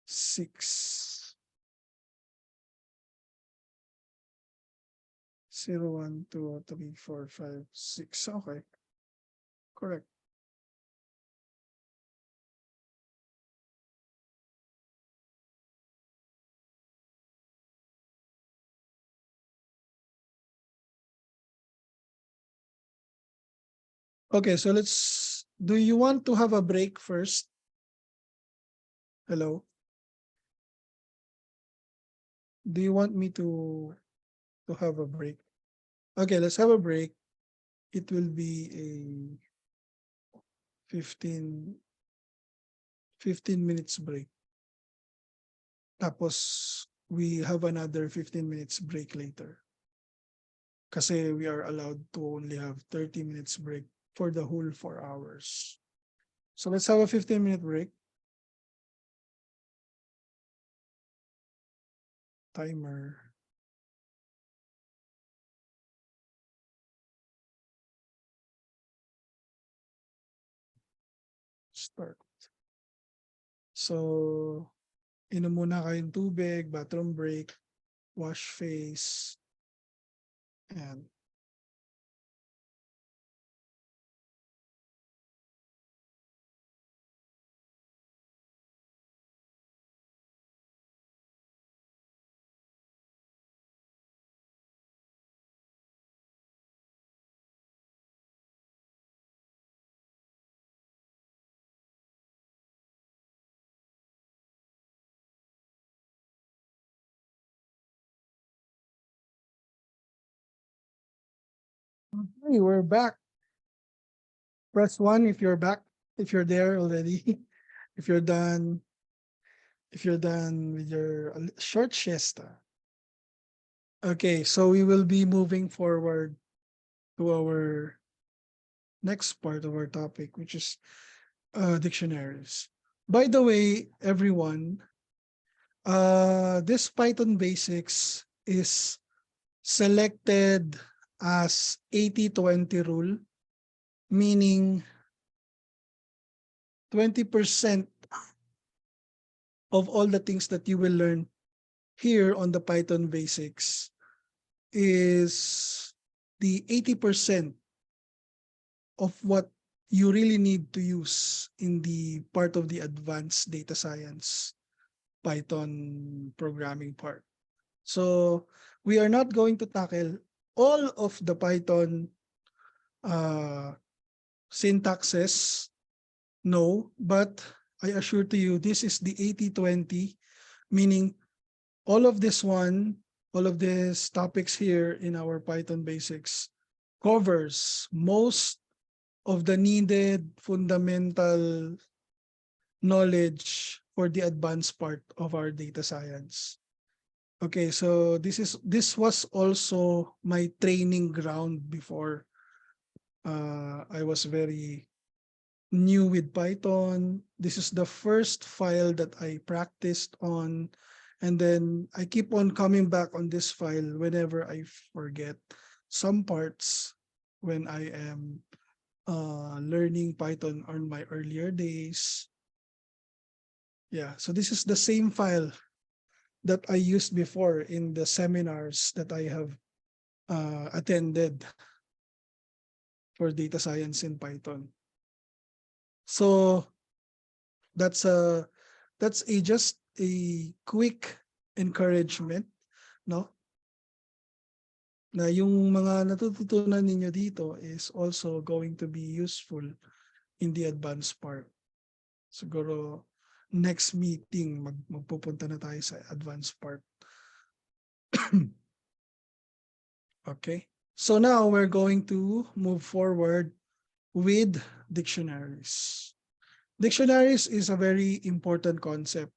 S1: 6. 0, 1, 2, 3, 4, 5, 6. Okay. Correct. Okay, so do you want to have a break first? Hello? Do you want me to have a break? Okay, let's have a break. It will be a 15 minutes break. Tapos we have another 15 minutes break later. Kasi we are allowed to only have 30 minutes break for the whole 4 hours. So let's have a 15-minute break. Timer. Start. So, inom muna kayong tubig, bathroom break, wash face, and hey, we're back. Press 1 if you're back, if you're there already. If you're done with your short siesta. Okay, so we will be moving forward to our next part of our topic, which is dictionaries. By the way, everyone, this Python basics is selected as 80-20 rule, meaning 20% of all the things that you will learn here on the Python basics is the 80% of what you really need to use in the part of the advanced data science Python programming part. So we are not going to tackle all of the Python syntaxes, no, but I assure to you, this is the 80-20, meaning all of this one, all of these topics here in our Python basics covers most of the needed fundamental knowledge for the advanced part of our data science. Okay, so this was also my training ground before. I was very new with Python. This is the first file that I practiced on. And then I keep on coming back on this file whenever I forget some parts when I am learning Python on my earlier days. Yeah, so this is the same file that I used before in the seminars that I have attended for data science in Python. So that's just a quick encouragement, no? Na yung mga natututunan ninyo dito is also going to be useful in the advanced part. Siguro next meeting magpupunta na tayo sa advanced part. Okay. So now we're going to move forward with dictionaries. Dictionaries is a very important concept.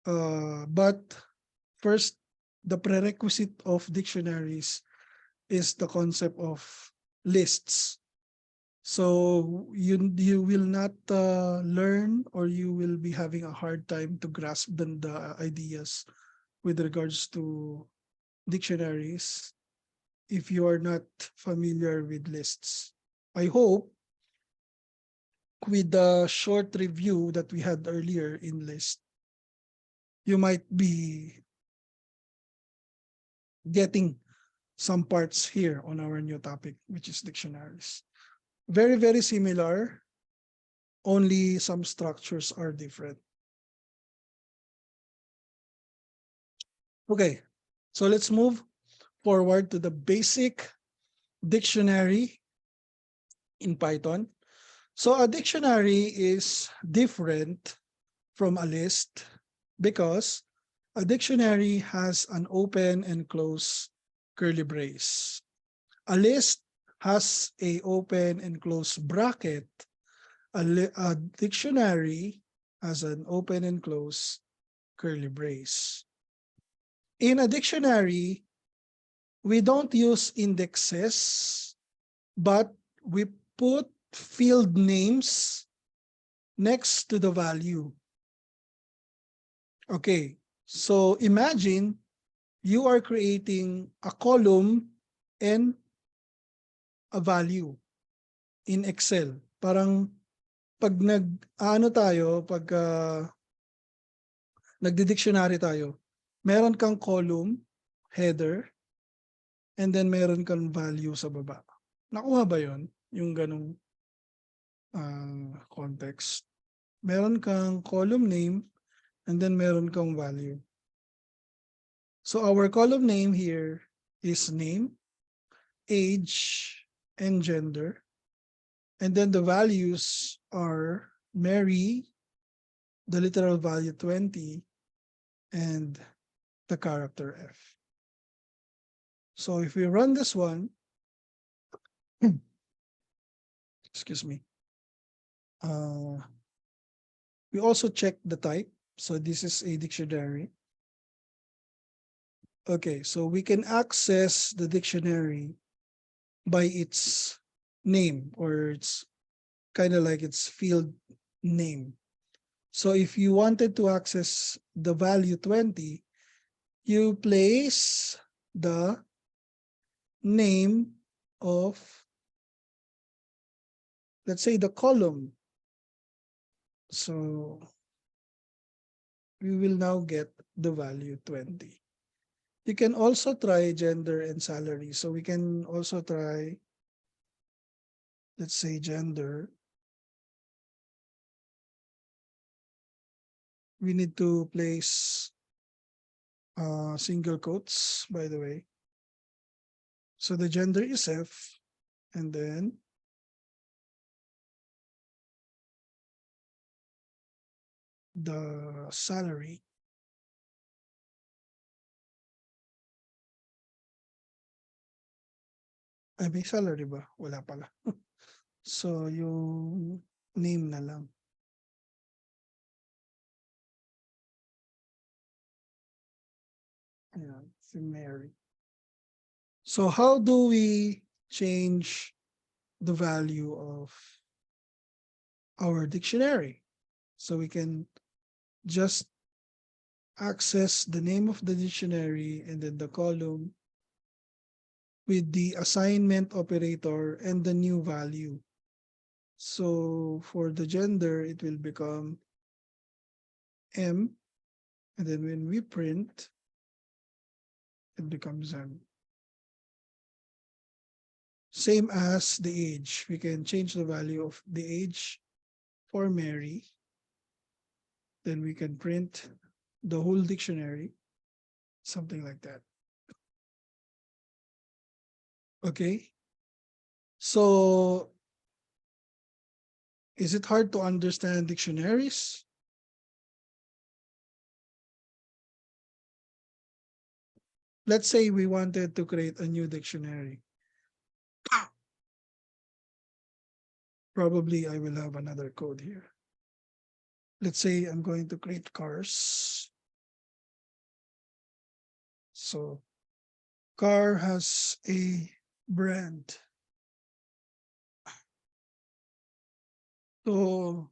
S1: But first, the prerequisite of dictionaries is the concept of lists. So you will not learn, or you will be having a hard time to grasp the ideas with regards to dictionaries if you are not familiar with lists. I hope with the short review that we had earlier in list, you might be getting some parts here on our new topic, which is dictionaries. Very, very similar, only some structures are different. Okay, so let's move forward to the basic dictionary in Python. So a dictionary is different from a list because a dictionary has an open and close curly brace. A list has a open and close bracket. A dictionary has an open and close curly brace. In a dictionary, we don't use indexes, but we put field names next to the value. Okay, so imagine you are creating a column and a value in Excel. Parang pag nagdi-dictionary tayo, meron kang column, header, and then meron kang value sa baba. Nakuha ba yon? Yung ganong context. Meron kang column name, and then meron kang value. So our column name here is name, age, and gender. And then the values are Mary, the literal value 20, and the character F. So if we run this one, excuse me, we also check the type. So this is a dictionary. Okay, so we can access the dictionary by its name, or it's kind of like its field name. So if you wanted to access the value 20, you place the name of, let's say, the column. So we will now get the value 20. You can also try gender and salary. So we can also try, let's say, gender. We need to place single quotes, by the way. So the gender is F, and then the salary. Ay, may salary ba? Wala pala. So, yung name na lang. Ayan, si Mary. So, how do we change the value of our dictionary? So, we can just access the name of the dictionary and then the column with the assignment operator and the new value. So for the gender, it will become M. And then when we print, it becomes M. Same as the age. We can change the value of the age for Mary. Then we can print the whole dictionary, something like that. Okay. So is it hard to understand dictionaries? Let's say we wanted to create a new dictionary. Probably I will have another code here. Let's say I'm going to create cars. So car has a brand. Toyota.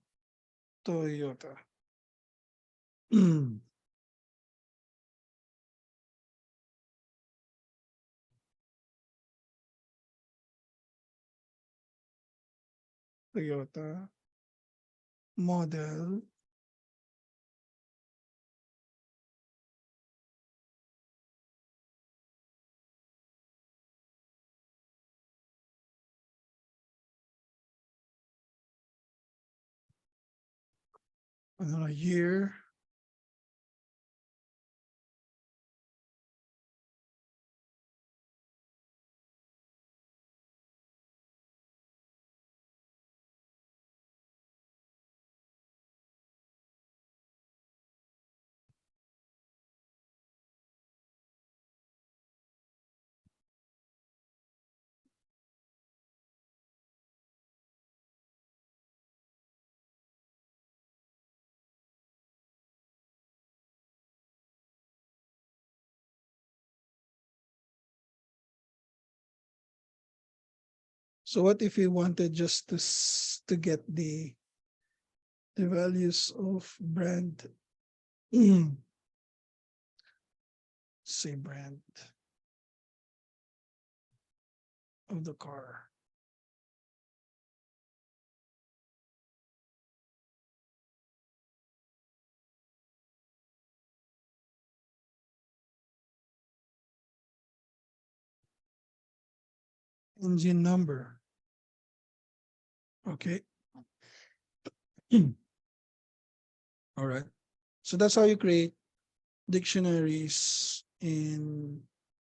S1: Toyota model year. So what if we wanted just to get the values of brand? Say brand of the car. Engine number. Okay. All right. So that's how you create dictionaries in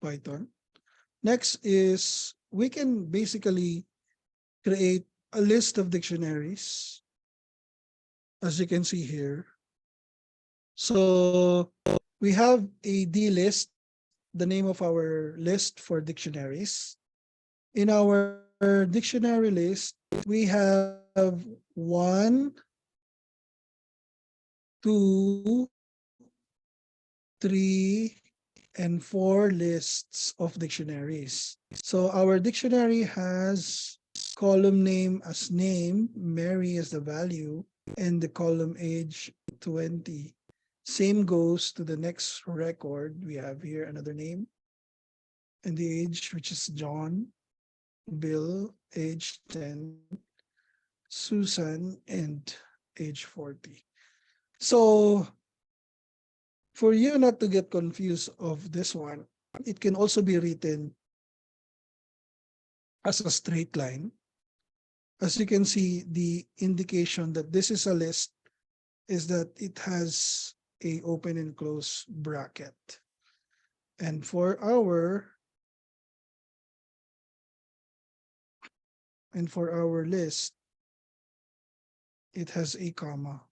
S1: Python. Next is we can basically create a list of dictionaries, as you can see here. So we have a D list, the name of our list for dictionaries. In our dictionary list, we have 1, 2, 3, and 4 lists of dictionaries. So our dictionary has column name as name, Mary as the value, and the column age 20. Same goes to the next record. We have here another name and the age, which is John, Bill, age 10, Susan, and age 40. So for you not to get confused of this one, it can also be written as a straight line. As you can see, the indication that this is a list is that it has a open and close bracket. And for our list, it has a comma.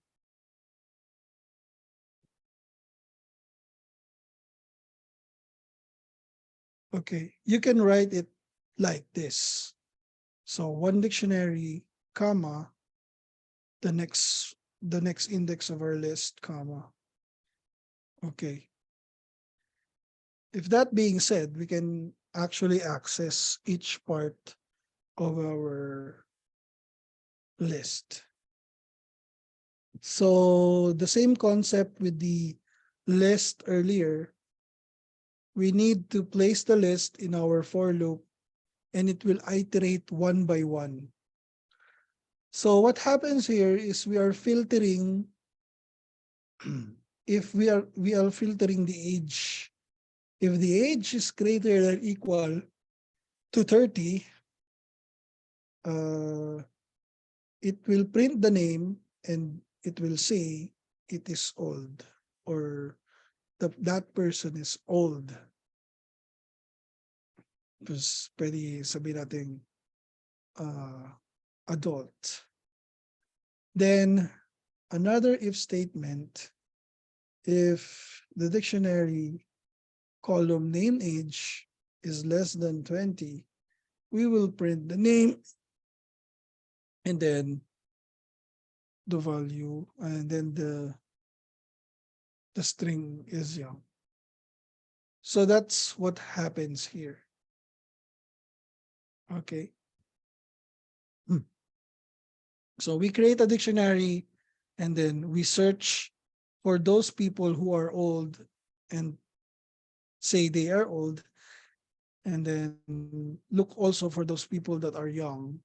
S1: Okay, you can write it like this. So one dictionary, comma, the next index of our list, comma. Okay. If that being said, we can actually access each part of our list. So the same concept with the list earlier, we need to place the list in our for loop and it will iterate one by one. So what happens here is we are filtering if we are filtering the age. If the age is greater than equal to 30, it will print the name and it will say it is old or that person is old. Tapos pwede sabihin natin adult. Then another if statement, if the dictionary column name age is less than 20, we will print the name and then the value and then the string is young. So that's what happens here. Okay. So we create a dictionary and then we search for those people who are old and say they are old, and then look also for those people that are young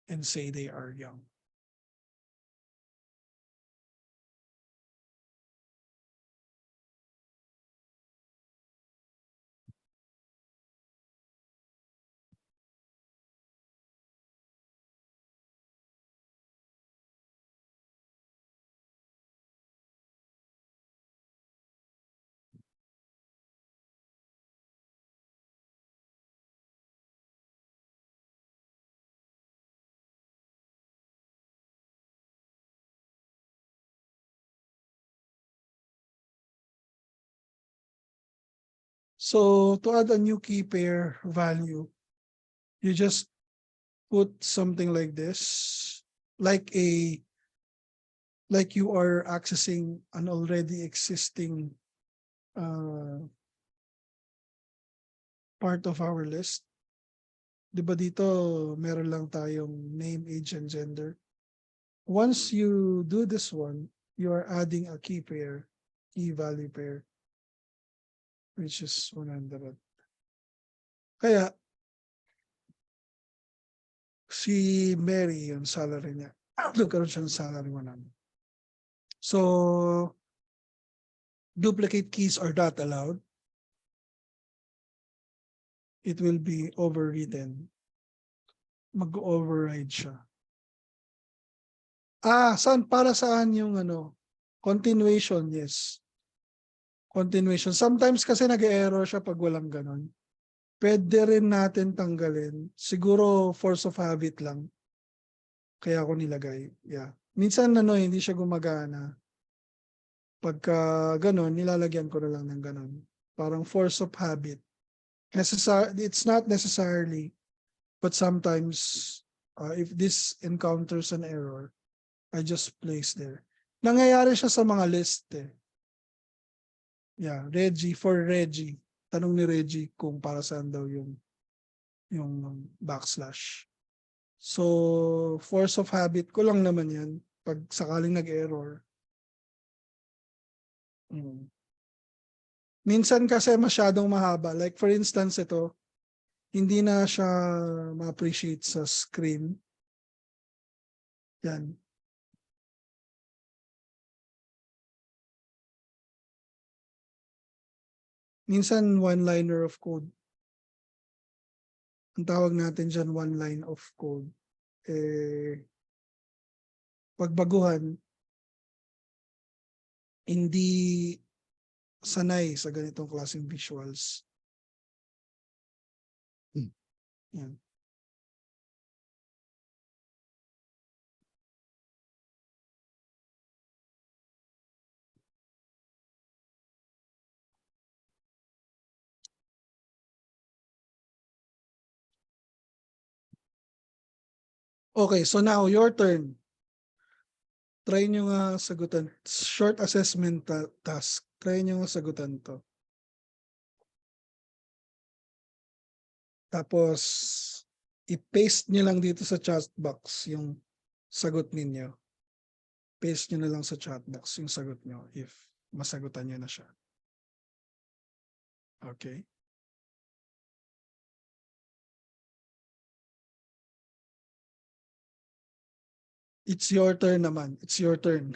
S1: and say they are young. So to add a new key pair value, you just put something like this, like you are accessing an already existing part of our list. Di ba dito meron lang tayong name, age, and gender. Once you do this one, you are adding a key pair, key value pair, which is 100. Kaya si Mary, yung salary niya, nagkaroon siya ng salary 100. So duplicate keys are not allowed. It will be overwritten. Mag-override siya. Para saan yung continuation, yes. Continuation. Sometimes kasi nag-error siya pag walang ganon. Pwede rin natin tanggalin. Siguro force of habit lang. Kaya ako nilagay. Yeah. Minsan hindi siya gumagana. Pagka ganon, nilalagyan ko na lang ng ganon. Parang force of habit. It's not necessarily, but sometimes if this encounters an error, I just place there. Nangyayari siya sa mga list eh. Yeah, for Reggie. Tanong ni Reggie kung para saan daw yung backslash. So, force of habit ko lang naman yan pag sakaling nag-error. Minsan kasi masyadong mahaba. Like for instance ito, hindi na siya ma-appreciate sa screen. Yan. Minsan one-liner of code. Ang tawag natin dyan one line of code. Pagbaguhan, hindi sanay sa ganitong klaseng visuals. Yan. Okay, so now your turn. Try nyo nga sagutan. Short assessment task. Try nyo nga sagutan to. Tapos, i-paste nyo lang dito sa chat box yung sagot ninyo. Paste nyo na lang sa chat box yung sagot nyo if masagutan nyo na siya. Okay. It's your turn naman. It's your turn.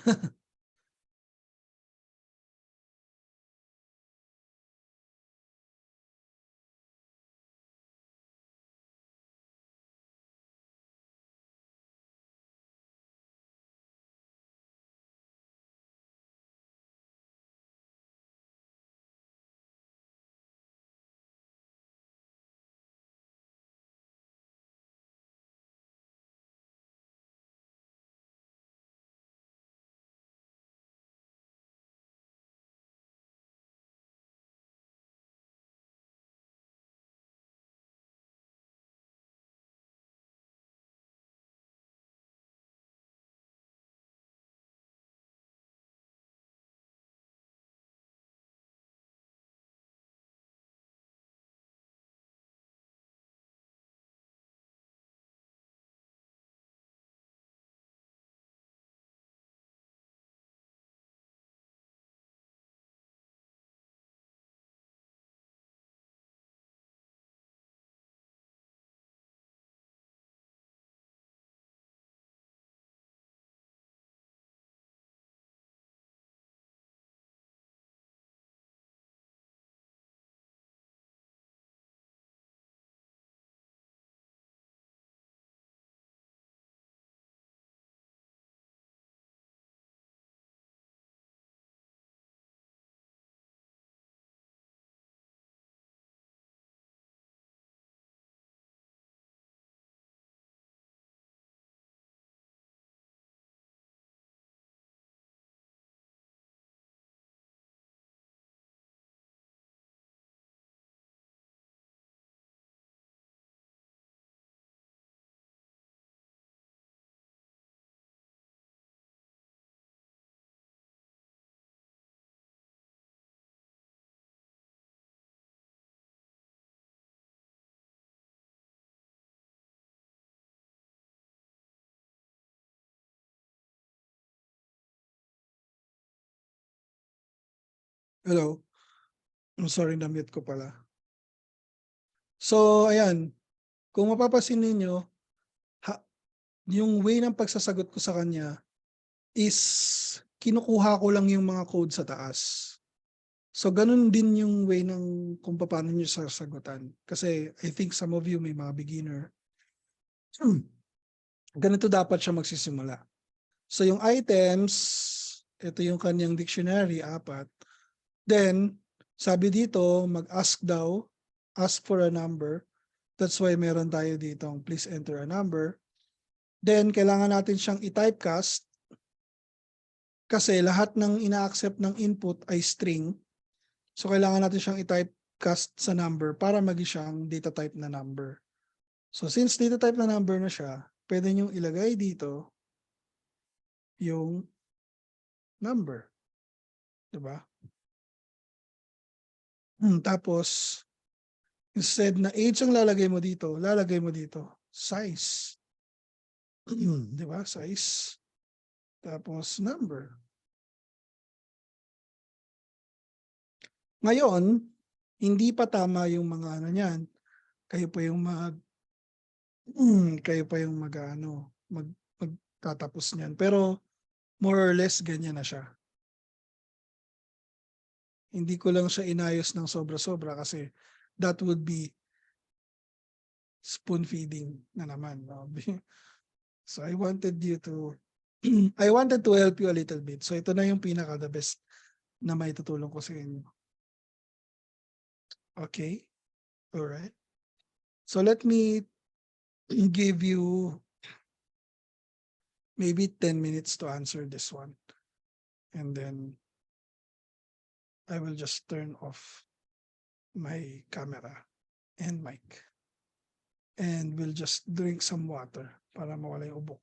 S1: Hello. I'm sorry, na-mute ko pala. So, ayan. Kung mapapasin ninyo, yung way ng pagsasagot ko sa kanya is kinukuha ko lang yung mga code sa taas. So, ganun din yung way ng kung paano nyo sasagutan. Kasi I think some of you may mga beginner. Ganito dapat siya magsisimula. So, yung items, ito yung kanyang dictionary, 4. Then, sabi dito, mag-ask daw, ask for a number. That's why meron tayo dito, please enter a number. Then, kailangan natin siyang i-typecast kasi lahat ng ina-accept ng input ay string. So, kailangan natin siyang i-typecast sa number para maging siyang data type na number. So, since data type na number na siya, pwede nyo ilagay dito yung number. Diba? Tapos, instead na age ang lalagay mo dito size. Diba? Size. Tapos, number. Ngayon, hindi pa tama yung mga ano niyan. Kayo pa yung magtatapos niyan. Pero, more or less, ganyan na siya. Hindi ko lang siya inayos ng sobra-sobra kasi that would be spoon feeding na naman. No? So I wanted you to I wanted to help you a little bit. So ito na yung pinaka the best na may tutulong ko sa inyo. Okay? All right. So let me give you maybe 10 minutes to answer this one. And then I will just turn off my camera and mic. and we'll just drink some water para mawala yung ubo.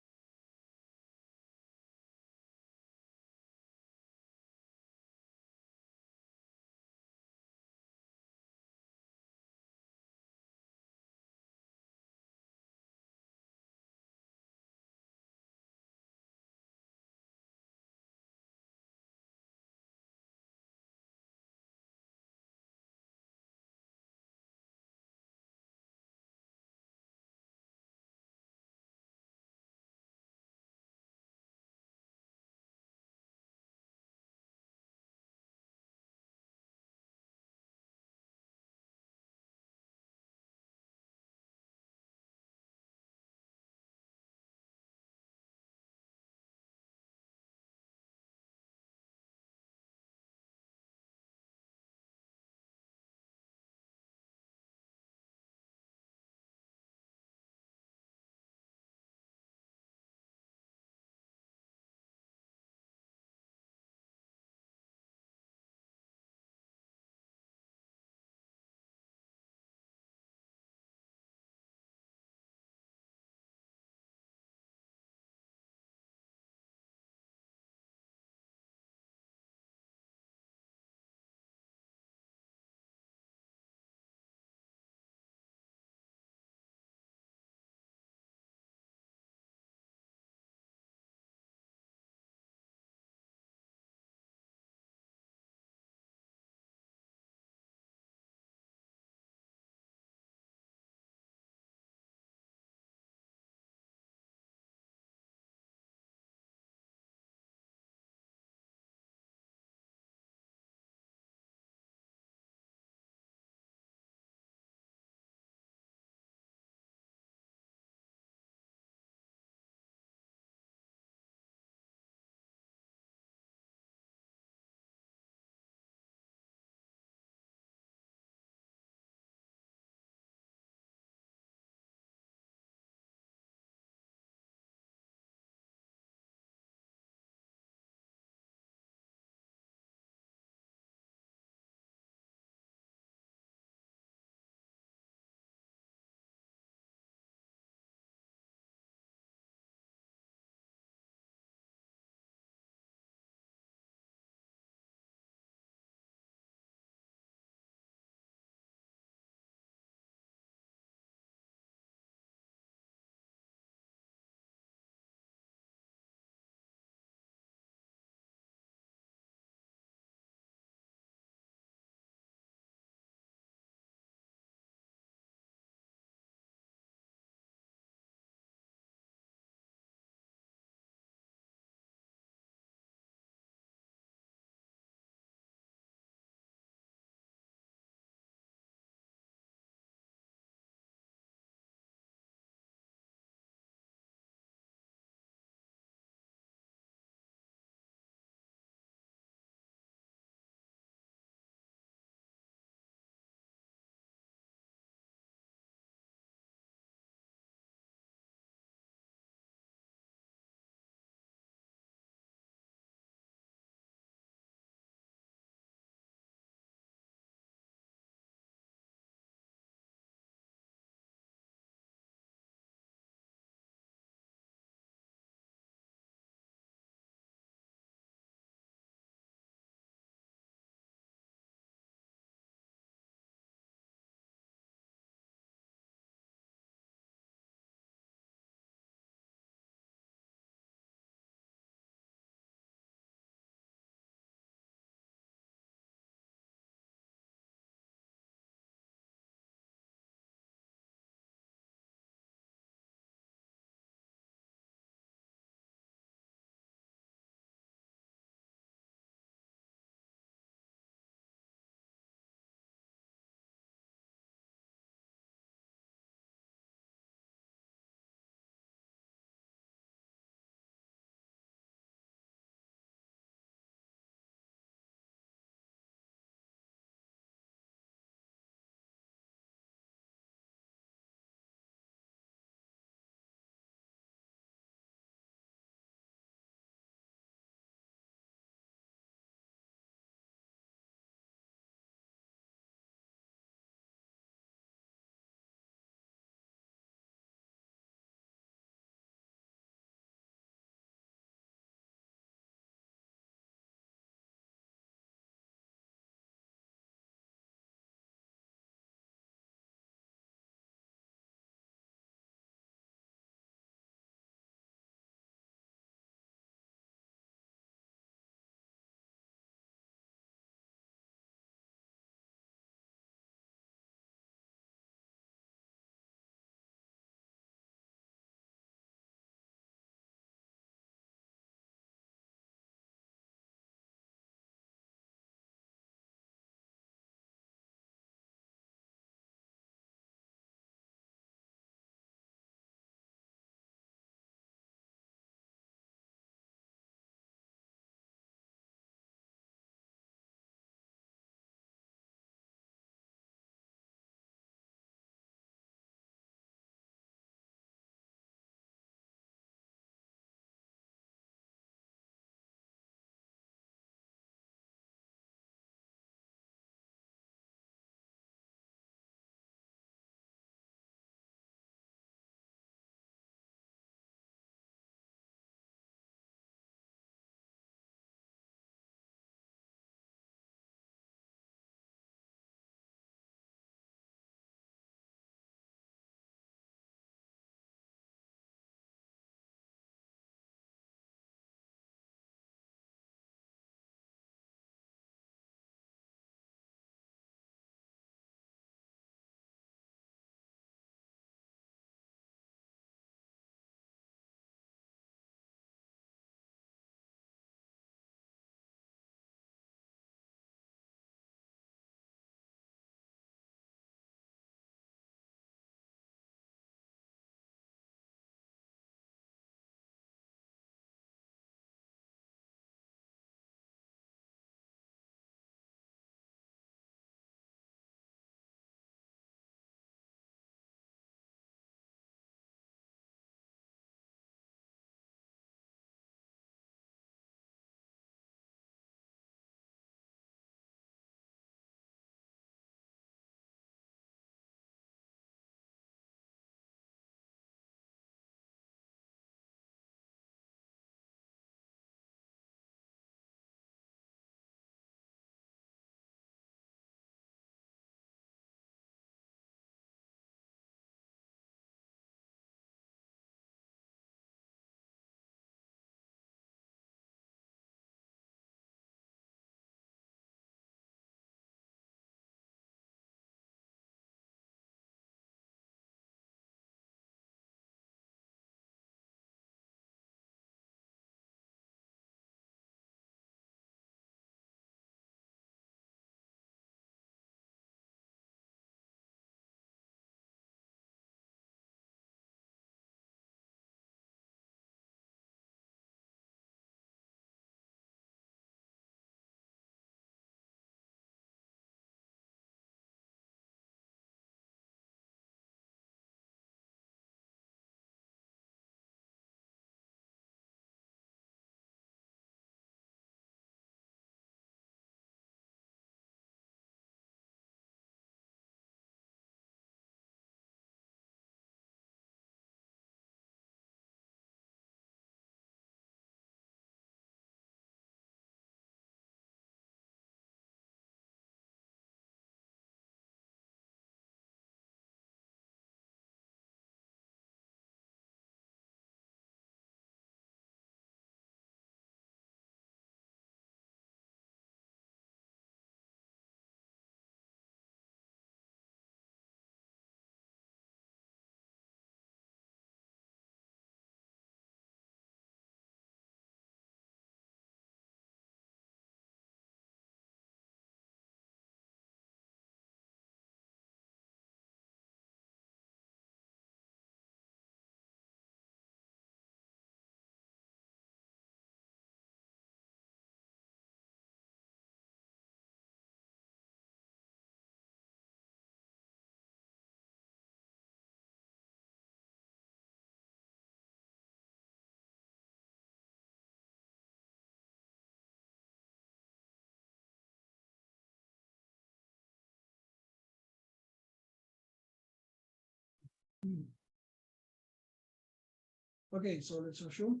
S1: Okay, so let's assume.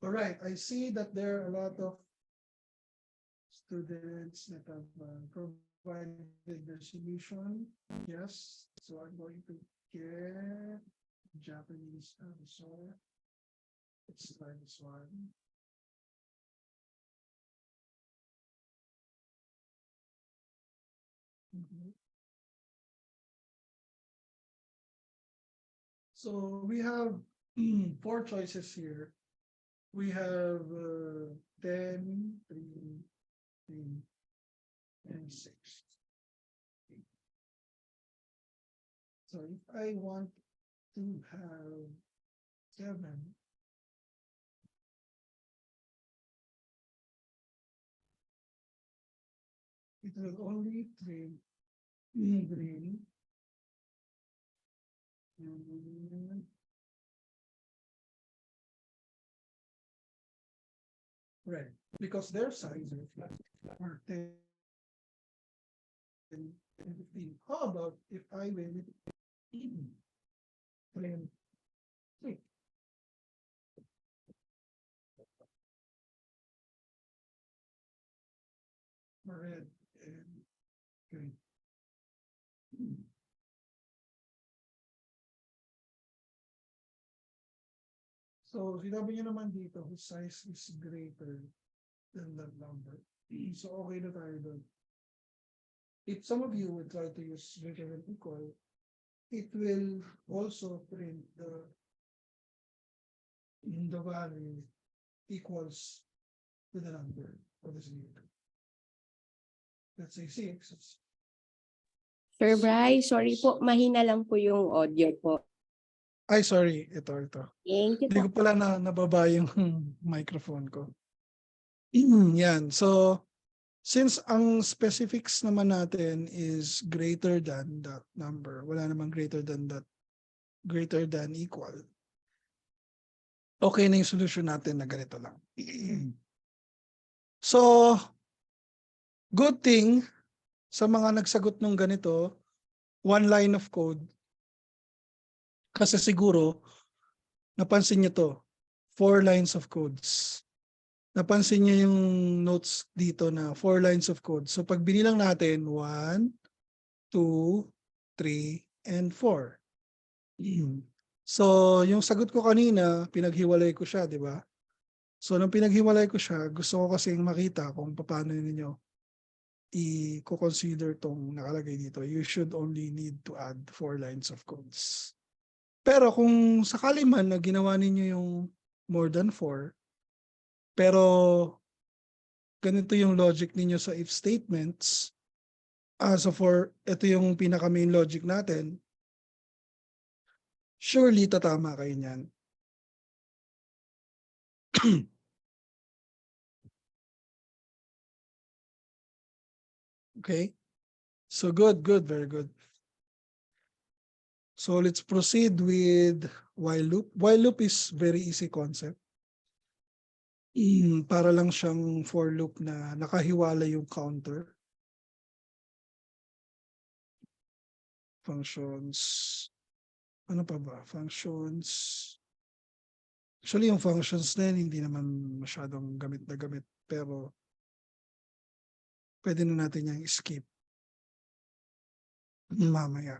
S1: All right, I see that there are a lot of students that have provided their solution. Yes, so I'm going to get Japanese answer. Let's try this one. Mhm. So we have four choices here. We have 10, 3, 3, and 6. So if I want to have 7, it will only print in green and red because their sizes are 10 and 15. How about if I will print 3? Red and green. So sinabi niyo naman dito whose size is greater than that number. So okay na tayo doon. If some of you would try to use greater than equal, it will also print the value equals to the number. What is it? Let's say 6.
S6: Sir Bry, sorry po, mahina lang po yung audio po.
S1: Ay, sorry. Ito.
S6: Thank you
S1: Hindi
S6: po.
S1: ko pala nababa yung microphone ko. Yan. So, since ang specifics naman natin is greater than that number, wala namang greater than that, greater than equal, okay na yung solution natin na ganito lang. So, good thing sa mga nagsagot ng ganito, one line of code. Kasi siguro, napansin nyo to, 4 lines of codes. Napansin nyo yung notes dito na 4 lines of code. So pag binilang natin, 1, 2, 3, and 4. So yung sagot ko kanina, pinaghiwalay ko siya, di ba? So nung pinaghiwalay ko siya, gusto ko kasing makita kung paano ninyo i-consider tong nakalagay dito. You should only need to add 4 lines of codes. Pero kung sakali man na ginawa ninyo yung more than 4, pero ganito yung logic ninyo sa if statements, so for ito yung pinaka main logic natin, surely tatama kayo niyan. Okay? So good, very good. So let's proceed with while loop. While loop is very easy concept. Para lang siyang for loop na nakahiwala yung counter. Functions. Ano pa ba? Functions. Actually, yung functions na yun, hindi naman masyadong gamit na gamit. Pero, pwede na natin yung skip. Mamaya.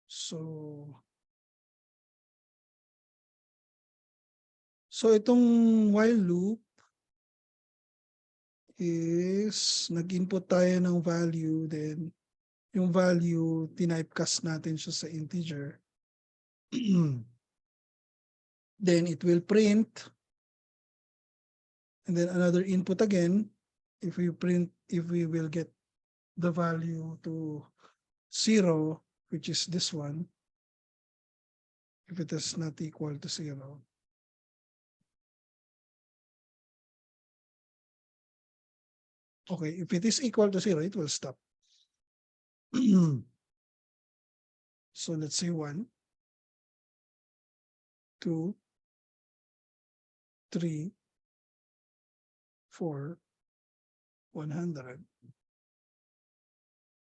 S1: So itong while loop is nag-input tayo ng value, then yung value, tinipecast natin siya sa integer. Then it will print, and then another input again. If we will get the value to 0, which is this one, if it is not equal to 0. Okay, if it is equal to 0, it will stop. So let's say 1, 2, 3, 4, 100.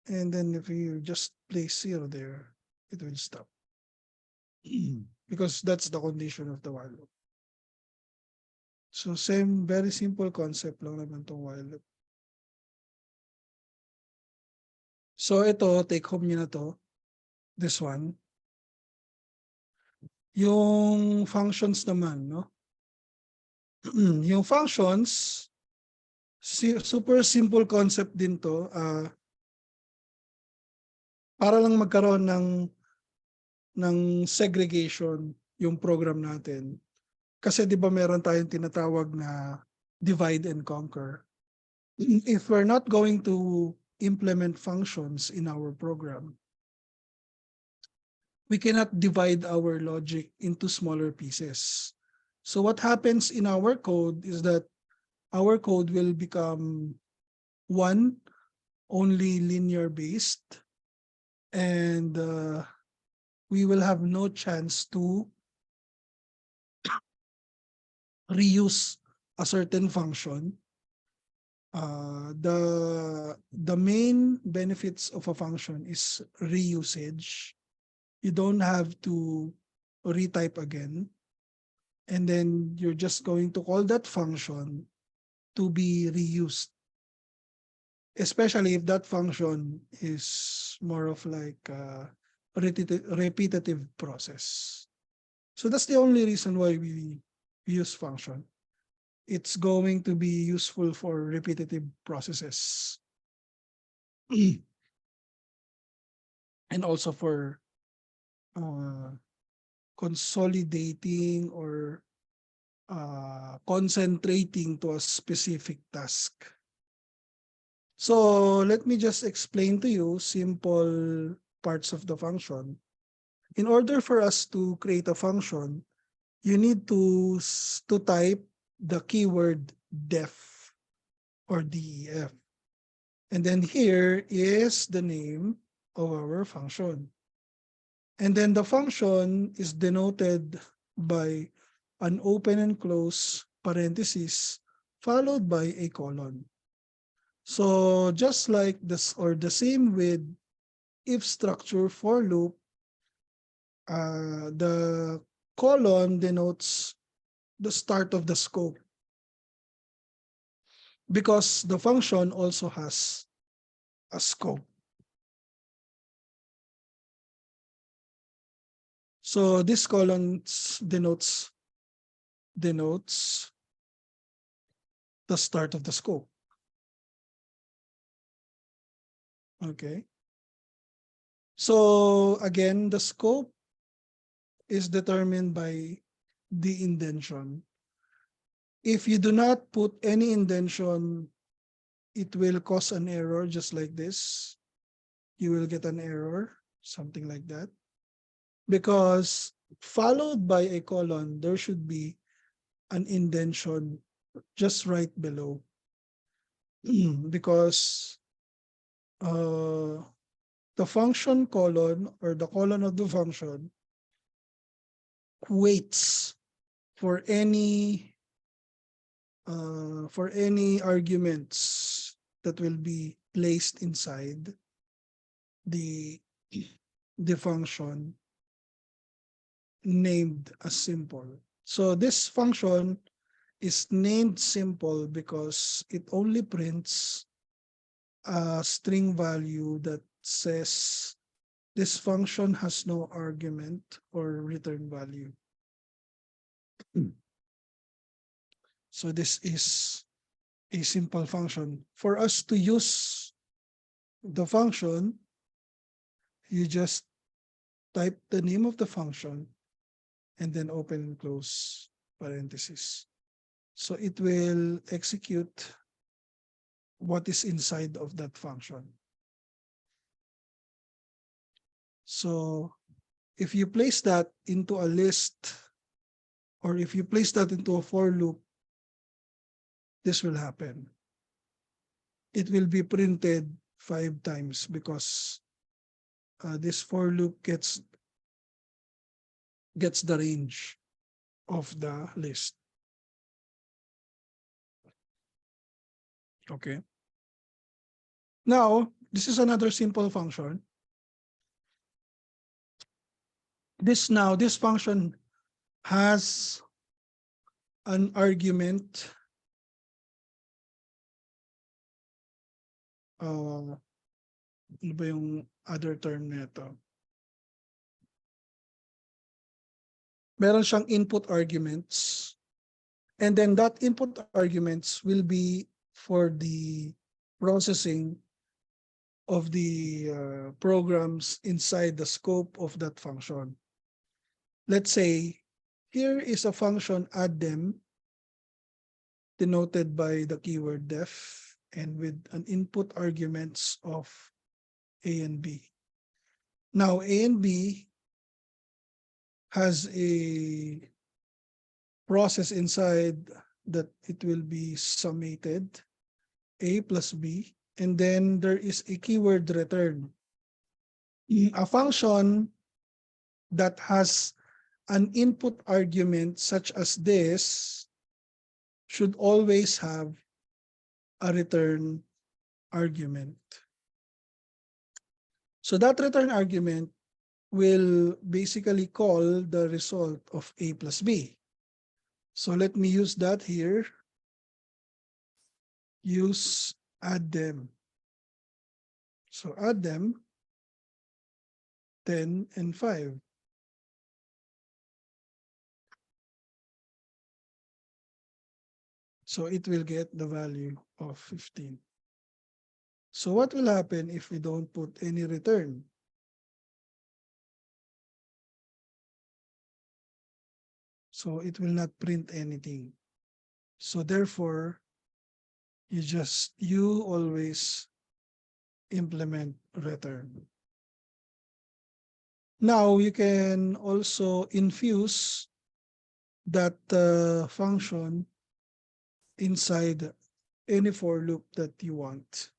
S1: And then if you just place 0 there, it will stop. Because that's the condition of the while loop. So same, very simple concept lang naman tong while loop. So ito, take home nyo na to. This one. Yung functions naman, no? Yung functions, super simple concept din to. Para lang magkaroon ng segregation yung program natin. Kasi di ba meron tayong tinatawag na divide and conquer. If we're not going to implement functions in our program, we cannot divide our logic into smaller pieces. So what happens in our code is that our code will become one, only linear based, and we will have no chance to reuse a certain function. The main benefits of a function is reusage. You don't have to retype again. And then you're just going to call that function to be reused. Especially if that function is more of like a repetitive process. So that's the only reason why we use function. It's going to be useful for repetitive processes. And also for consolidating or concentrating to a specific task. So let me just explain to you simple parts of the function. In order for us to create a function, you need to type the keyword def or def. And then here is the name of our function. And then the function is denoted by an open and close parenthesis followed by a colon. So just like this, or the same with if structure for loop, the colon denotes the start of the scope because the function also has a scope. So this colon denotes the start of the scope. Okay. So again, the scope is determined by the indentation. If you do not put any indentation, it will cause an error just like this. You will get an error, something like that. Because followed by a colon, there should be an indentation just right below. Because the function colon or the colon of the function waits for any arguments that will be placed inside the function named as simple. So this function is named simple because it only prints a string value that says this function has no argument or return value. So this is a simple function. For us to use the function, you just type the name of the function and then open and close parentheses. So it will execute what is inside of that function. So if you place that into a list, or if you place that into a for loop, this will happen. It will be printed 5 times because this for loop gets the range of the list. Okay. Now, This is another simple function. This function has an argument. Ano ba yung other term nito? Meron siyang input arguments. And then that input arguments will be for the processing of the programs inside the scope of that function. Let's say here is a function add them denoted by the keyword def and with an input arguments of A and B. Now A and B has a process inside that it will be summated A plus B, and then there is a keyword return. A function that has an input argument such as this should always have a return argument. So that return argument will basically call the result of A plus B. So let me use that here. Use add them. So add them 10 and 5. So it will get the value of 15. So what will happen if we don't put any return? So it will not print anything. So therefore, you always implement return. Now you can also infuse that function inside any for loop that you want.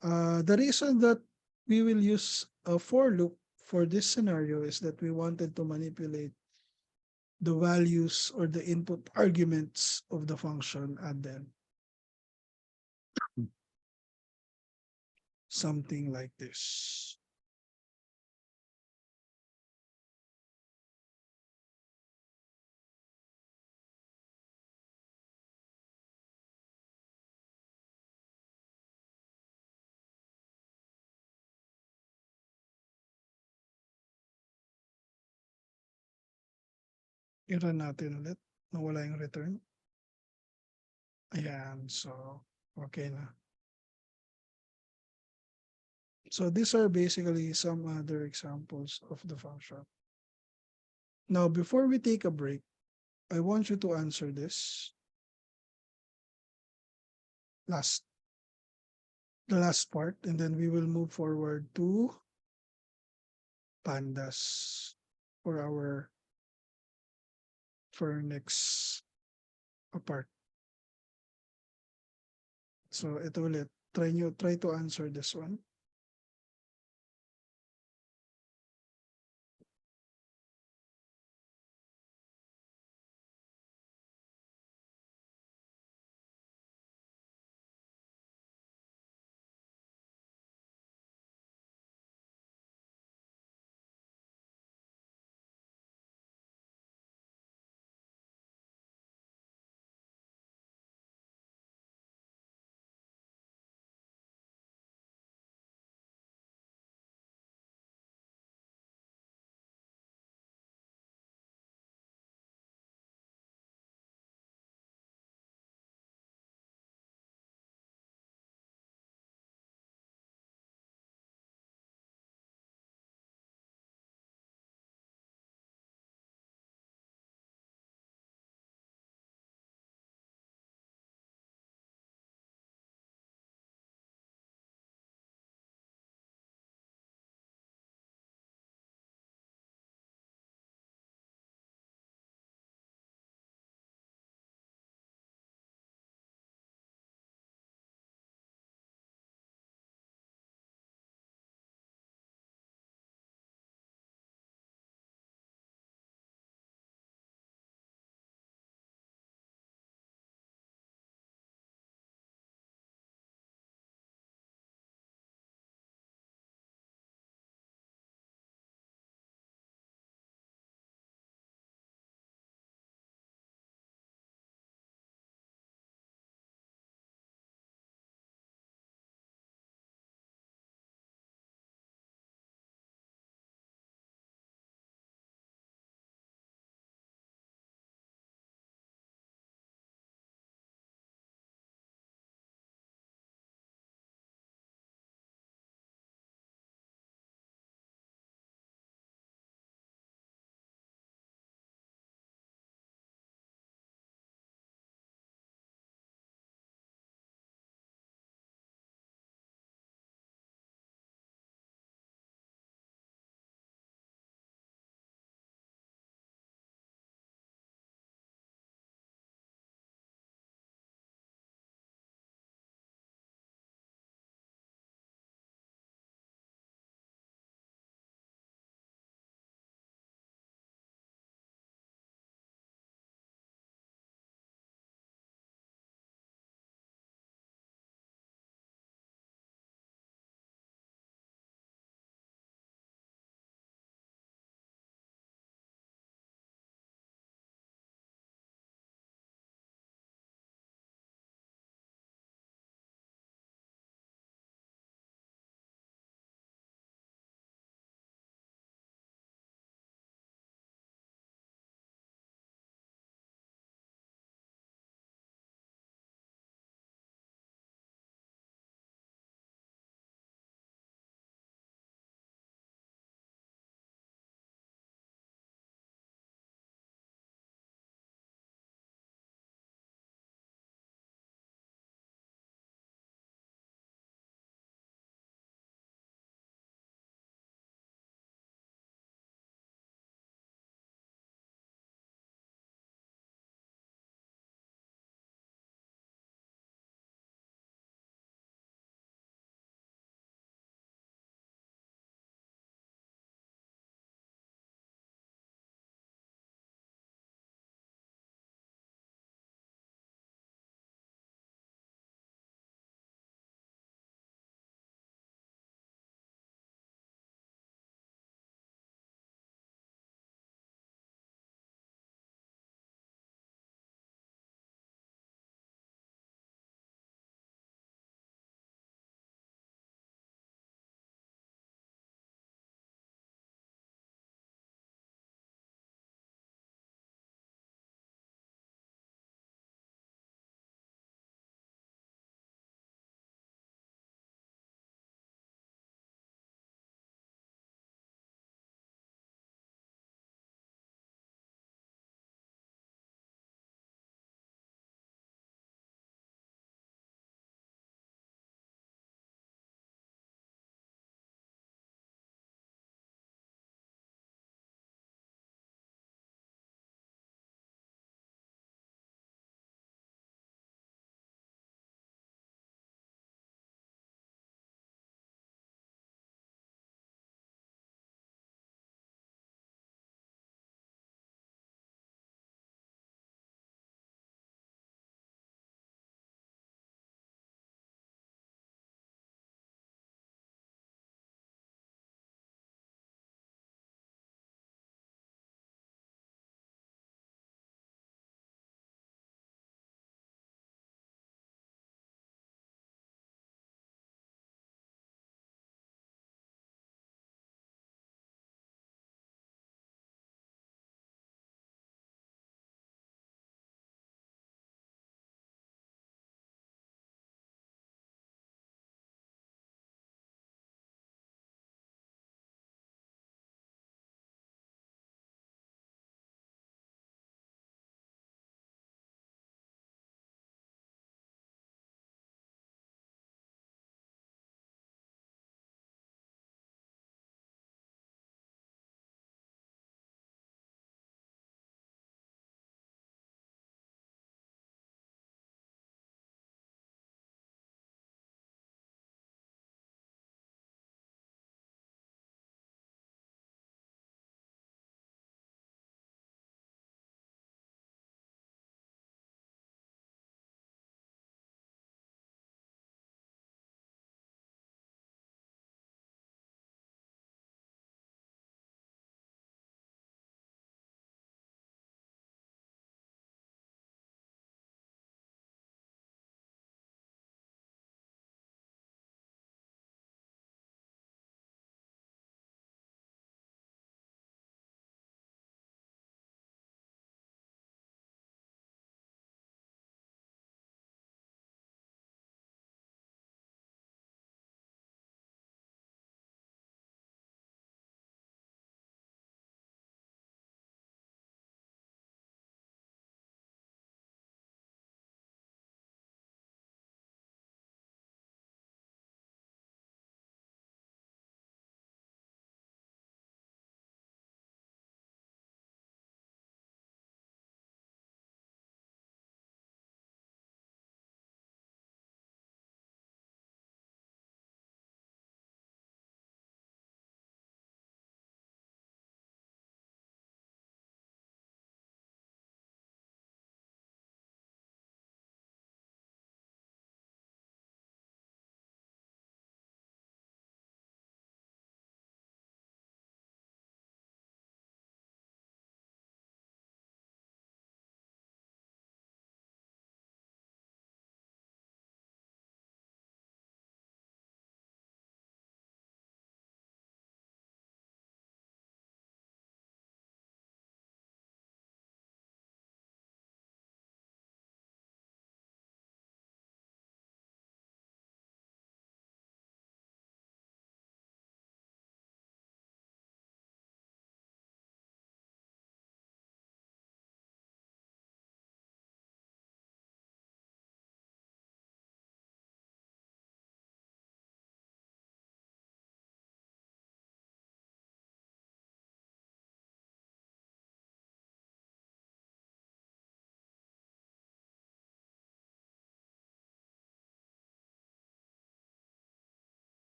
S1: The reason that we will use a for loop for this scenario is that we wanted to manipulate the values or the input arguments of the function add them. Something like this. I-run natin ulit. Nawala yung return. Ayan, so okay na. So these are basically some other examples of the function. Now, before we take a break, I want you to answer this. The last part, and then we will move forward to Pandas for our next part. So ito ulit, try to answer this one.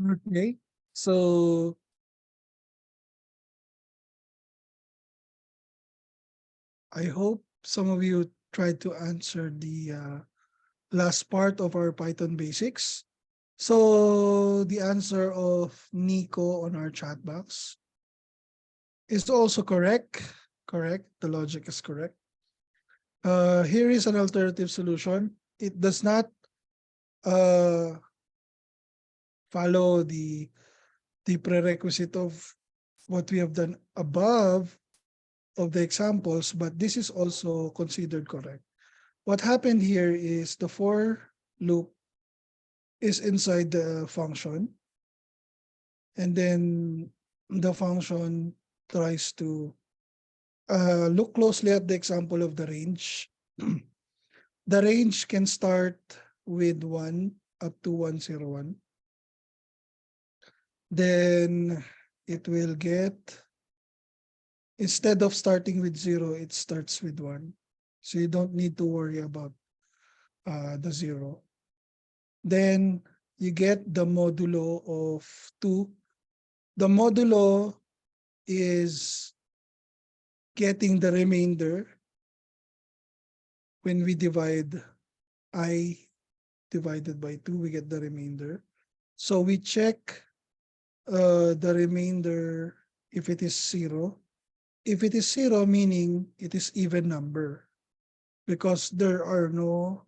S1: Okay. So I hope some of you tried to answer the last part of our Python basics. So the answer of Nico on our chat box is also correct. Correct. The logic is correct. Here is an alternative solution. It does not uh, follow the prerequisite of what we have done above of the examples, but this is also considered correct. What happened here is the for loop is inside the function, and then the function tries to look closely at the example of the range. The range can start with 1 up to 101. Then it will get, instead of starting with 0, it starts with 1. So you don't need to worry about the 0. Then you get the modulo of 2. The modulo is getting the remainder when we divide I divided by 2, we get the remainder. So we check the remainder if it is 0. If it is 0, meaning it is even number, because there are no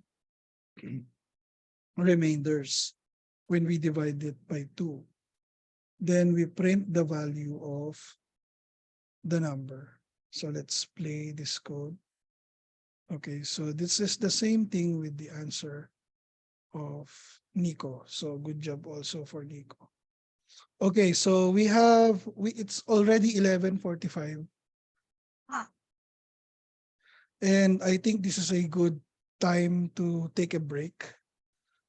S1: remainders when we divide it by 2. Then we print the value of the number. So let's play this code. Okay, so this is the same thing with the answer of Nico. So good job also for Nico. Okay, so it's already 11:45. And I think this is a good time to take a break.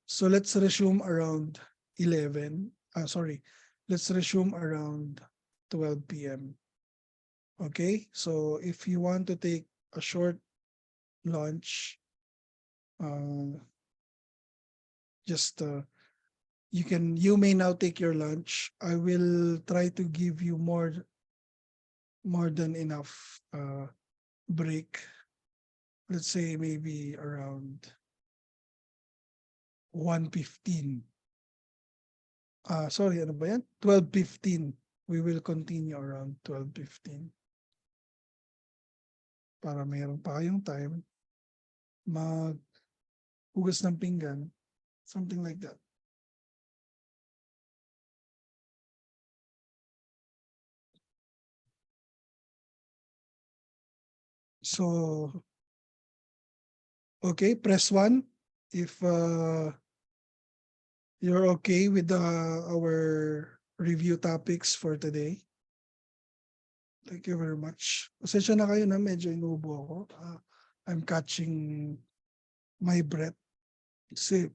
S1: So let's resume around 11. Let's resume around 12 p.m. Okay, so if you want to take a short lunch, uh, just you may now take your lunch. I will try to give you more than enough break. Let's say maybe around 1:15. Sorry, ano ba yan? 12:15. We will continue around 12:15. Para mayroon pa kayong time maghugas ng pinggan, something like that. So, okay, press 1 if you're okay with our review topics for today. Thank you very much. Pasensya na kayo na medyo inubo ako. I'm catching my breath kasi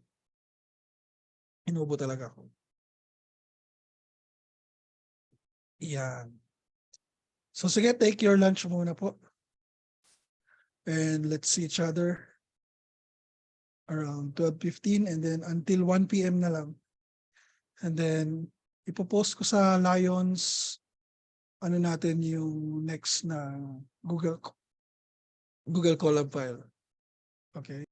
S1: inubo talaga ako. Yan. So sige, take your lunch muna po. And let's see each other around 12:15 and then until 1 p.m. na lang. And then ipopost ko sa Lions natin yung next na Google Colab file. Okay.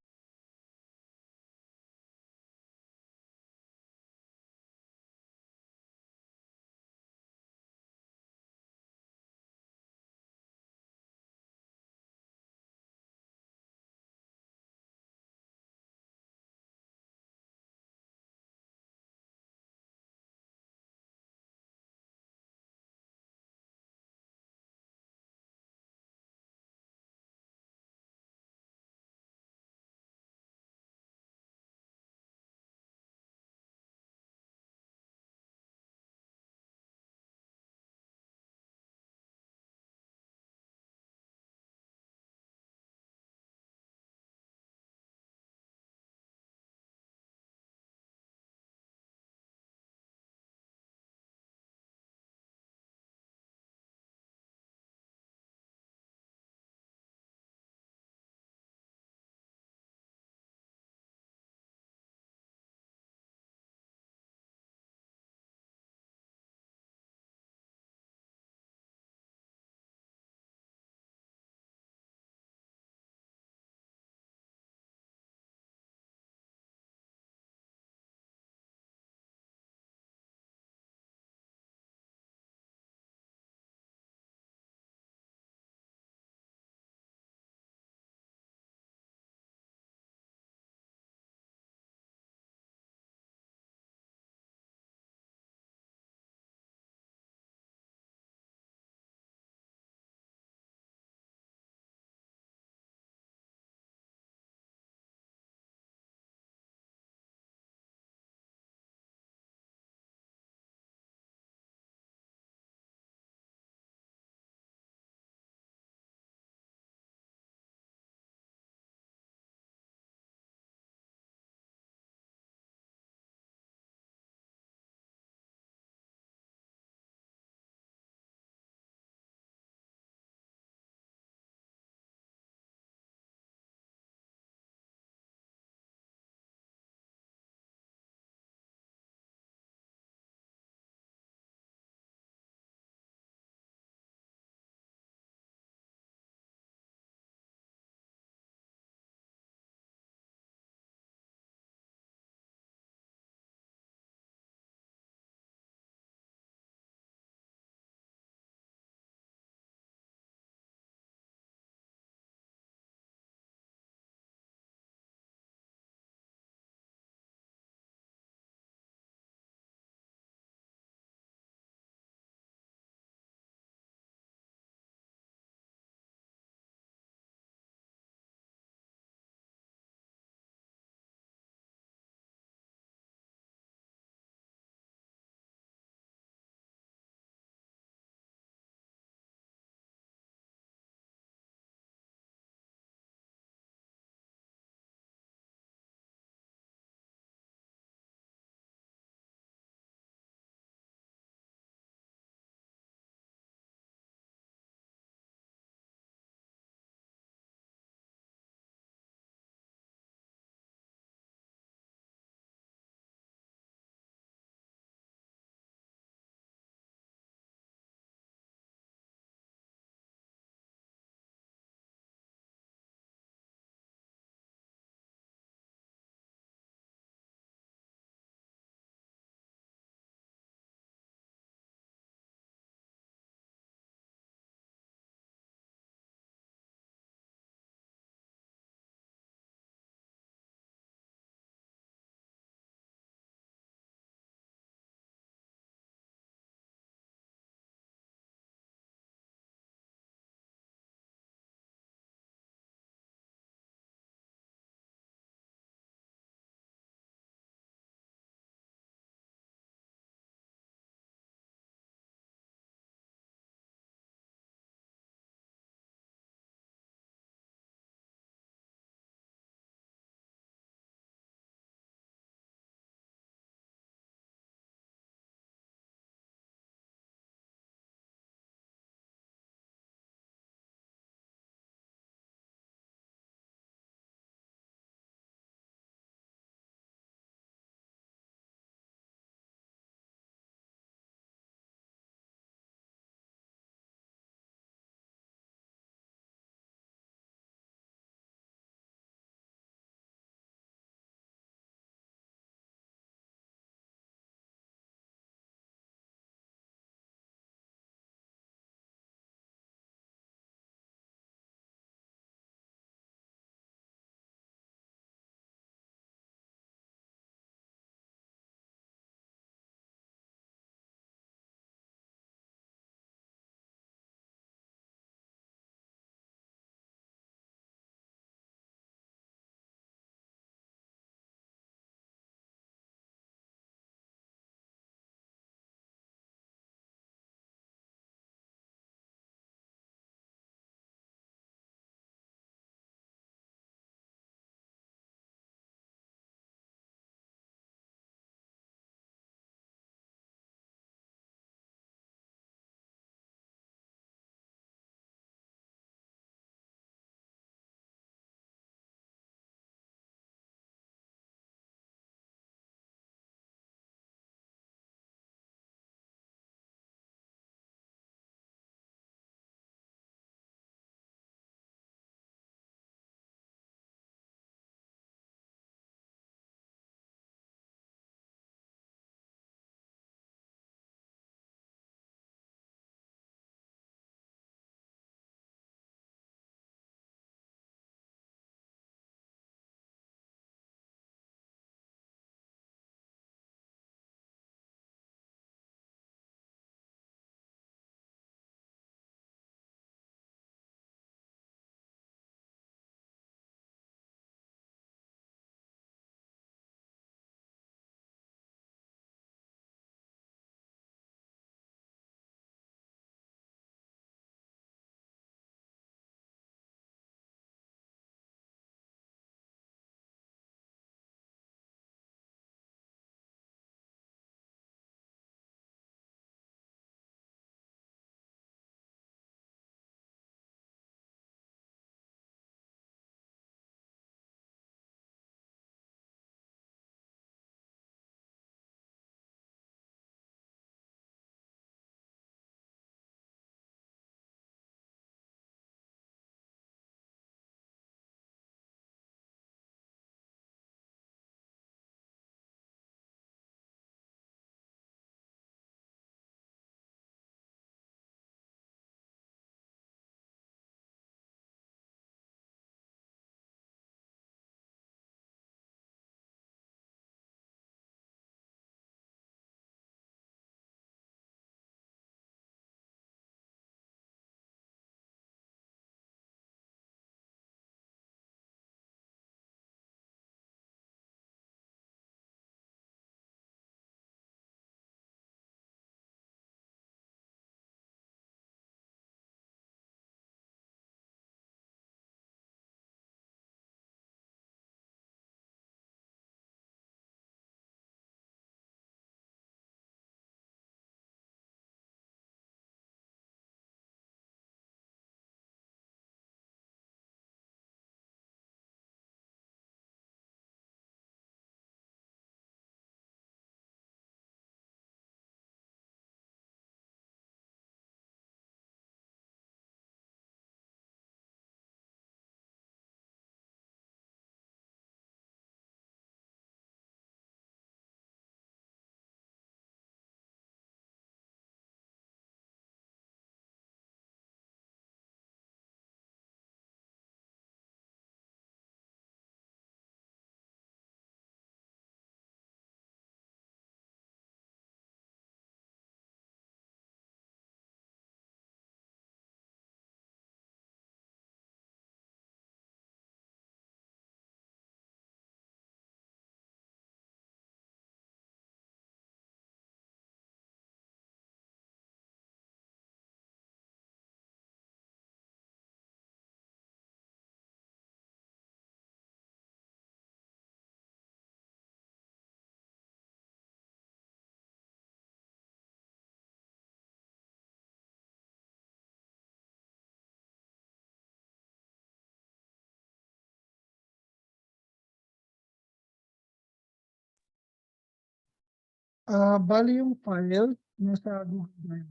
S1: Bali yung file nasa Google Drive.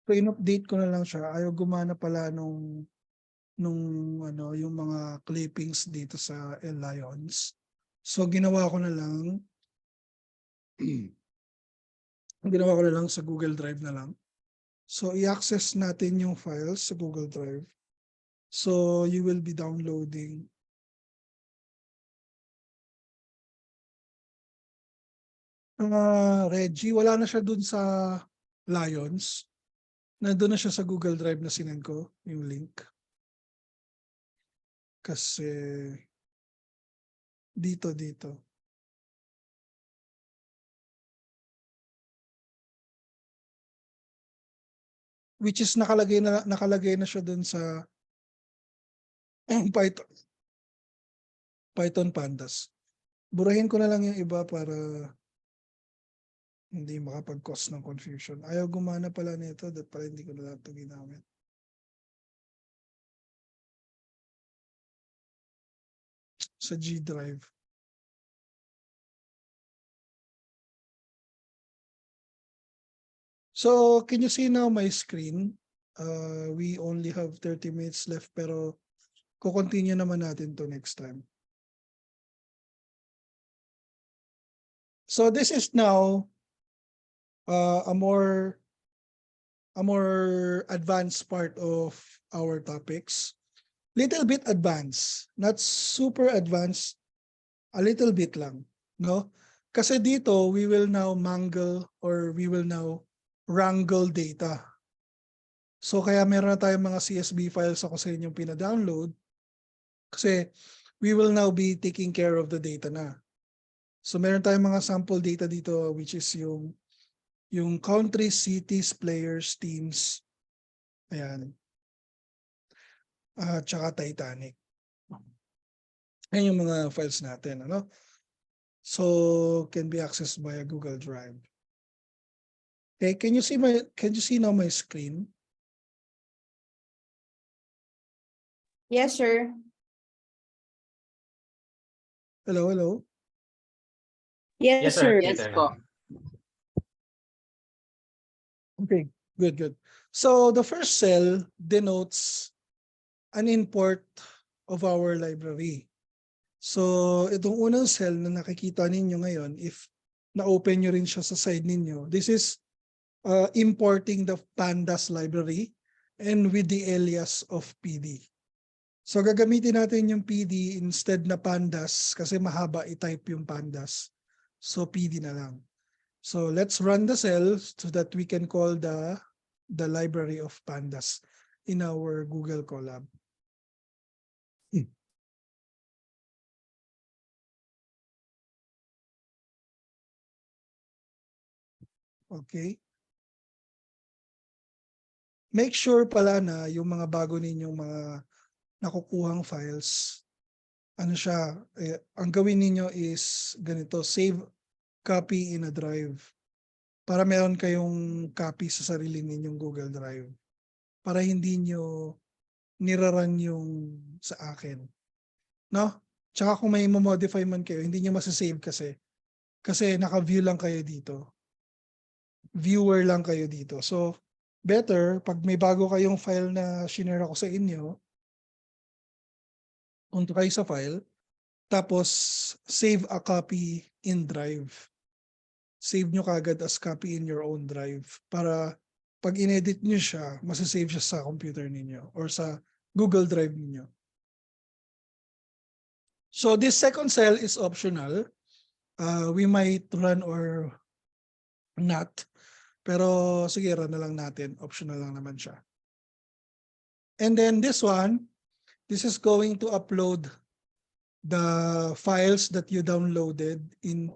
S1: So in-update ko na lang siya. Ayaw gumana pala nung ano, yung mga clippings dito sa Lions. So ginawa ko na lang sa Google Drive na lang. So i-access natin yung files sa Google Drive. So you will be downloading Reggie, wala na siya dun sa Lions. Nandun na siya sa Google Drive na sinend ko, yung link. Kasi dito. Which is nakalagay na siya dun sa Python Pandas. Burahin ko na lang yung iba para hindi makapag-cause ng confusion. Ayaw gumana pala nito, that pala hindi ko na lang ito ginamit. Sa G Drive. So, can you see now my screen? We only have 30 minutes left pero ko-continue naman natin to next time. So this is now a more advanced part of our topics. Little bit advanced, not super advanced, a little bit lang, no? Kasi dito we will now wrangle data. So kaya meron na tayong mga CSV files ako sa inyong pina-download kasi we will now be taking care of the data na. So meron tayong mga sample data dito which is yung countries, cities, players, teams. Ayan. Tsaka Titanic. Ayan yung mga files natin, ano? So can be accessed via Google Drive. Okay, can you see now my screen?
S6: Yes, sir.
S1: Hello?
S6: Yes,
S4: Yes, sir.
S6: sir.
S4: Yes, sir.
S1: Okay, good. So the first cell denotes an import of our library. So itong unang cell na nakikita ninyo ngayon, if na-open nyo rin siya sa side ninyo, this is importing the Pandas library and with the alias of PD. So gagamitin natin yung PD instead na Pandas kasi mahaba i-type yung Pandas. So PD na lang. So let's run the cell so that we can call the library of Pandas in our Google Colab. Okay. Make sure pala na yung mga bago ninyong mga nakukuhang files, ano siya, ang gawin ninyo is ganito, save copy in a drive. Para meron kayong copy sa sarili ninyong Google Drive. Para hindi nyo niraran yung sa akin. No? Tsaka kung may modify man kayo, hindi nyo masasave kasi. Kasi naka-view lang kayo dito. Viewer lang kayo dito. So, better, pag may bago kayong file na shinare ako sa inyo, punta kayo sa file, tapos save a copy in Drive. Save nyo kagad as copy in your own Drive para pag inedit nyo siya, masasave siya sa computer ninyo or sa Google Drive ninyo. So this second cell is optional. We might run or not. Pero sige, run na lang natin. Optional lang naman siya. And then this one, this is going to upload the files that you downloaded in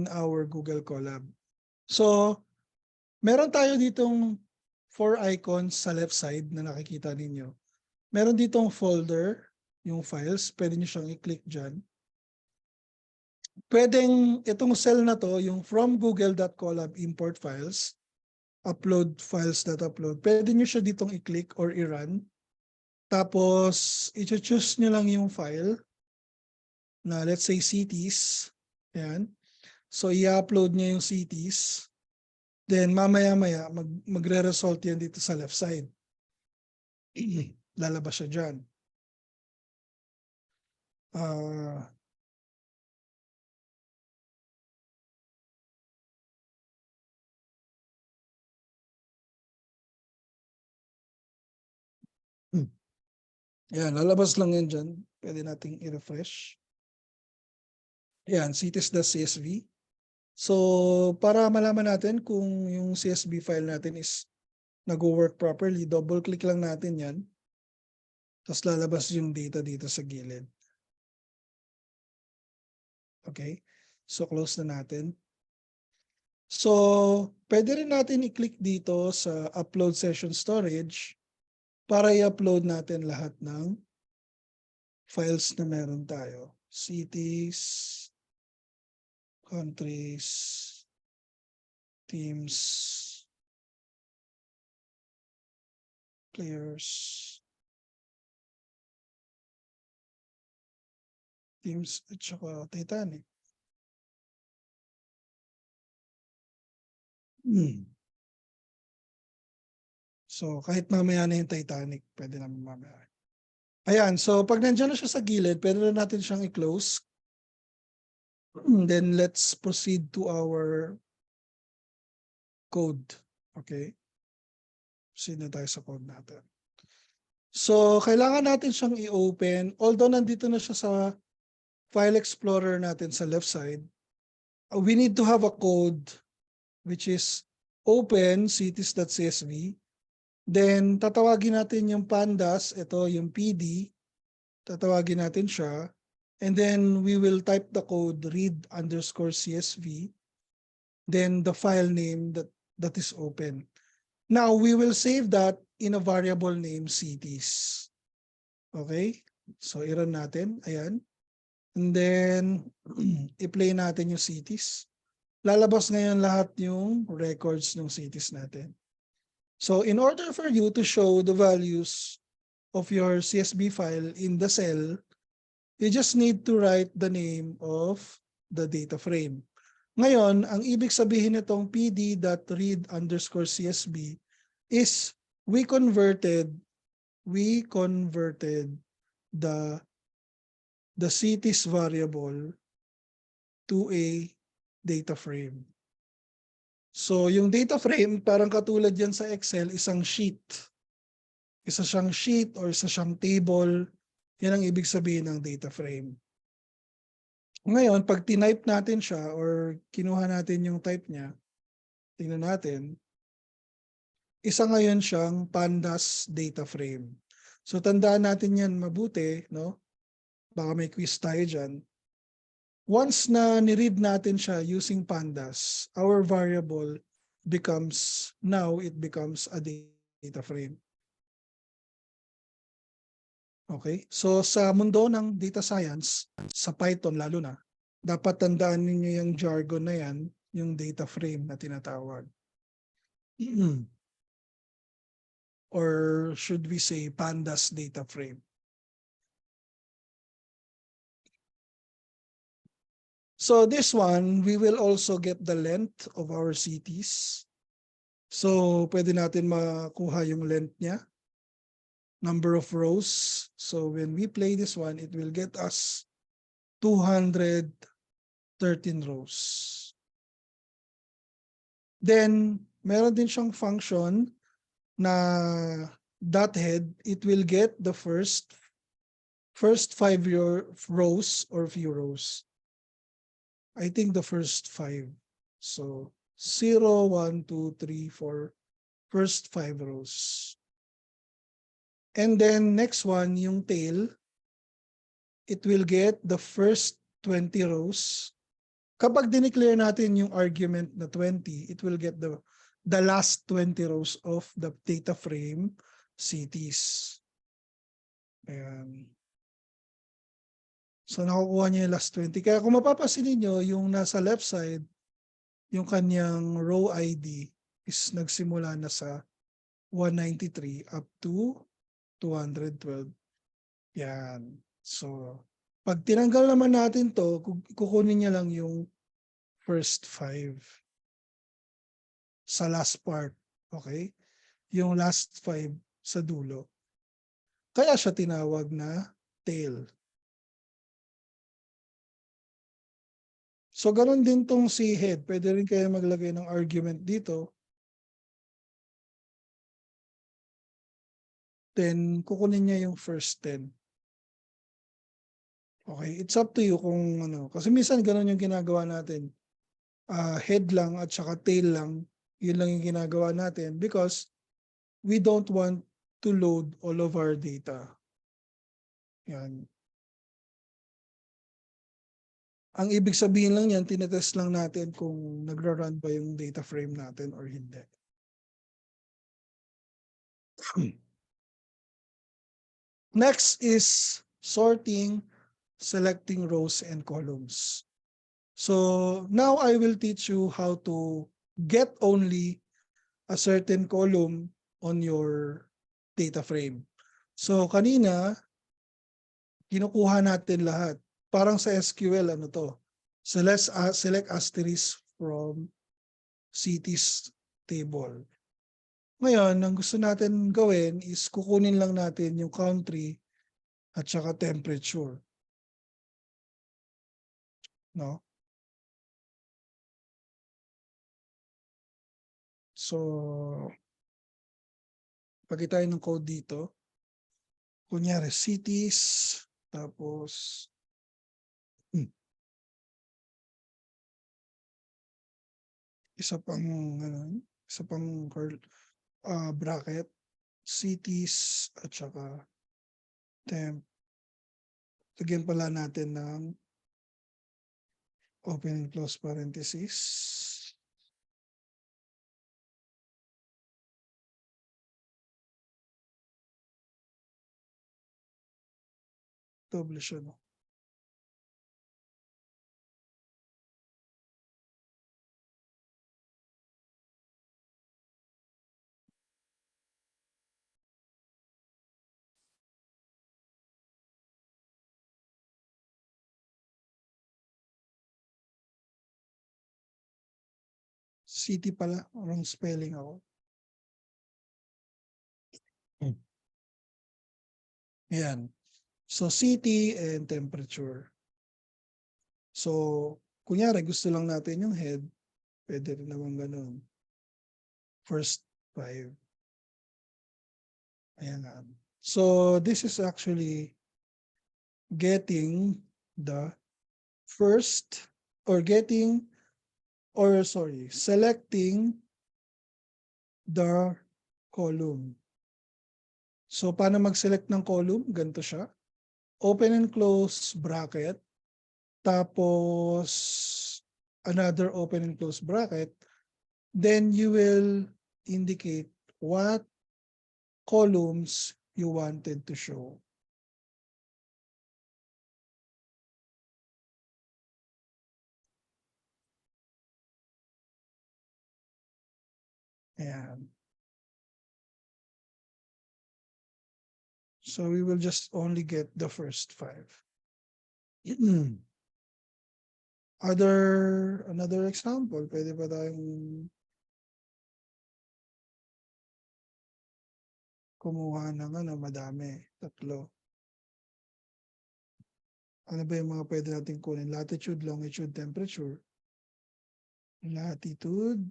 S1: our Google Colab. So, meron tayo ditong 4 icons sa left side na nakikita ninyo. Meron ditong folder, yung files. Pwede nyo siyang i-click dyan. Pwedeng itong cell na to, yung from google.colab import files, upload files.upload. Pwede nyo siya ditong i-click or i-run. Tapos, i-choose nyo lang yung file na let's say cities. Ayan. So i-upload niya yung cities. Then mamaya-maya magre-result yan dito sa left side. Lalabas siya dyan. Ah, Yan, lalabas lang yan dyan. Pwede nating i-refresh. Yan, cities.csv. So, para malaman natin kung yung CSV file natin is nag-work properly, double-click lang natin yan. Tapos lalabas yung data dito sa gilid. Okay? So, close na natin. So, pwede rin natin i-click dito sa Upload Session Storage para i-upload natin lahat ng files na meron tayo. Cities, countries, teams, players, teams, at saka Titanic. So, kahit mamaya na yung Titanic, pwede naman mamaya. Ayan, so pag nandiyan na siya sa gilid, pwede na natin siyang i-close. Then let's proceed to our code. Okay? Proceed na tayo sa code natin. So, kailangan natin siyang i-open. Although nandito na siya sa file explorer natin sa left side, we need to have a code which is open cities.csv. Then, tatawagin natin yung pandas. Ito, yung PD. Tatawagin natin siya. And then, we will type the code read_csv. Then, the file name that is open. Now, we will save that in a variable name cities. Okay? So, i-run natin. Ayan. And then, i-play natin yung cities. Lalabas ngayon lahat yung records ng cities natin. So, in order for you to show the values of your CSV file in the cell, you just need to write the name of the data frame. Ngayon, ang ibig sabihin nitong pd.read_csv is we converted the cities variable to a data frame. So, yung data frame, parang katulad yan sa Excel, isang sheet. Isa siyang sheet or isa siyang table. Yan ang ibig sabihin ng data frame. Ngayon, pag tinype natin siya or kinuha natin yung type niya, tingnan natin, isa ngayon siyang pandas data frame. So, tandaan natin yan mabuti, no? Baka may quiz tayo dyan. Once na ni-read natin siya using pandas, our variable becomes a data frame. Okay? So sa mundo ng data science, sa Python lalo na, dapat tandaan niyo yung jargon na yan, yung data frame na tinatawag. Or should we say pandas data frame. So this one, we will also get the length of our cities. So pwede natin makuha yung length niya. Number of rows. So when we play this one, it will get us 213 rows. Then, meron din siyang function na dot head. It will get the first 5 rows or few rows. I think the first 5. So 0, 1, 2, 3, 4. First 5 rows. And then next one, yung tail, it will get the first 20 rows. Kapag dineclare natin yung argument na 20, it will get the last 20 rows of the data frame cities. Ayan. So nakukuha niya yung last 20. Kaya kung mapapansin niyo yung nasa left side, yung kanyang row ID is nagsimula na sa 193 up to 212. Yan. So, pag tinanggal naman natin to, kukunin niya lang yung first 5 sa last part. Okay? Yung last 5 sa dulo. Kaya siya tinawag na tail. So, ganun din tong si head. Pwede rin kayo maglagay ng argument dito. Then, kukunin niya yung first 10. Okay? It's up to you kung ano. Kasi minsan ganun yung ginagawa natin. Head lang at saka tail lang. Yun lang yung ginagawa natin because we don't want to load all of our data. Yan. Ang ibig sabihin lang yan, tinetest lang natin kung nagra-run ba yung data frame natin or hindi. Next is sorting, selecting rows and columns. So now I will teach you how to get only a certain column on your data frame. So kanina, kinukuha natin lahat. Parang sa SQL, ano to? Select asterisk from cities table. Ngayon, ang gusto natin gawin is kukunin lang natin yung country at saka temperature. No? So, pagkita tayo ng code dito. Kunyari, cities, tapos isa pang bracket, cities at saka temp. Lagyan pala natin ng open and close parenthesis. Double siya, no? City pala, wrong spelling ako. Ayan. So, city and temperature. So, kunyari gusto lang natin yung head, pwede rin naman ganun. First 5. Ayan nga. So, this is actually getting the first or selecting the column. So, paano mag-select ng column? Ganito siya. Open and close bracket. Tapos, another open and close bracket. Then, you will indicate what columns you wanted to show. Ayan. So we will just only get the first 5. Another example, pwede ba tayong kumuha ng madami, 3. Ano ba yung mga pwede natin kunin? Latitude, longitude, temperature. Latitude,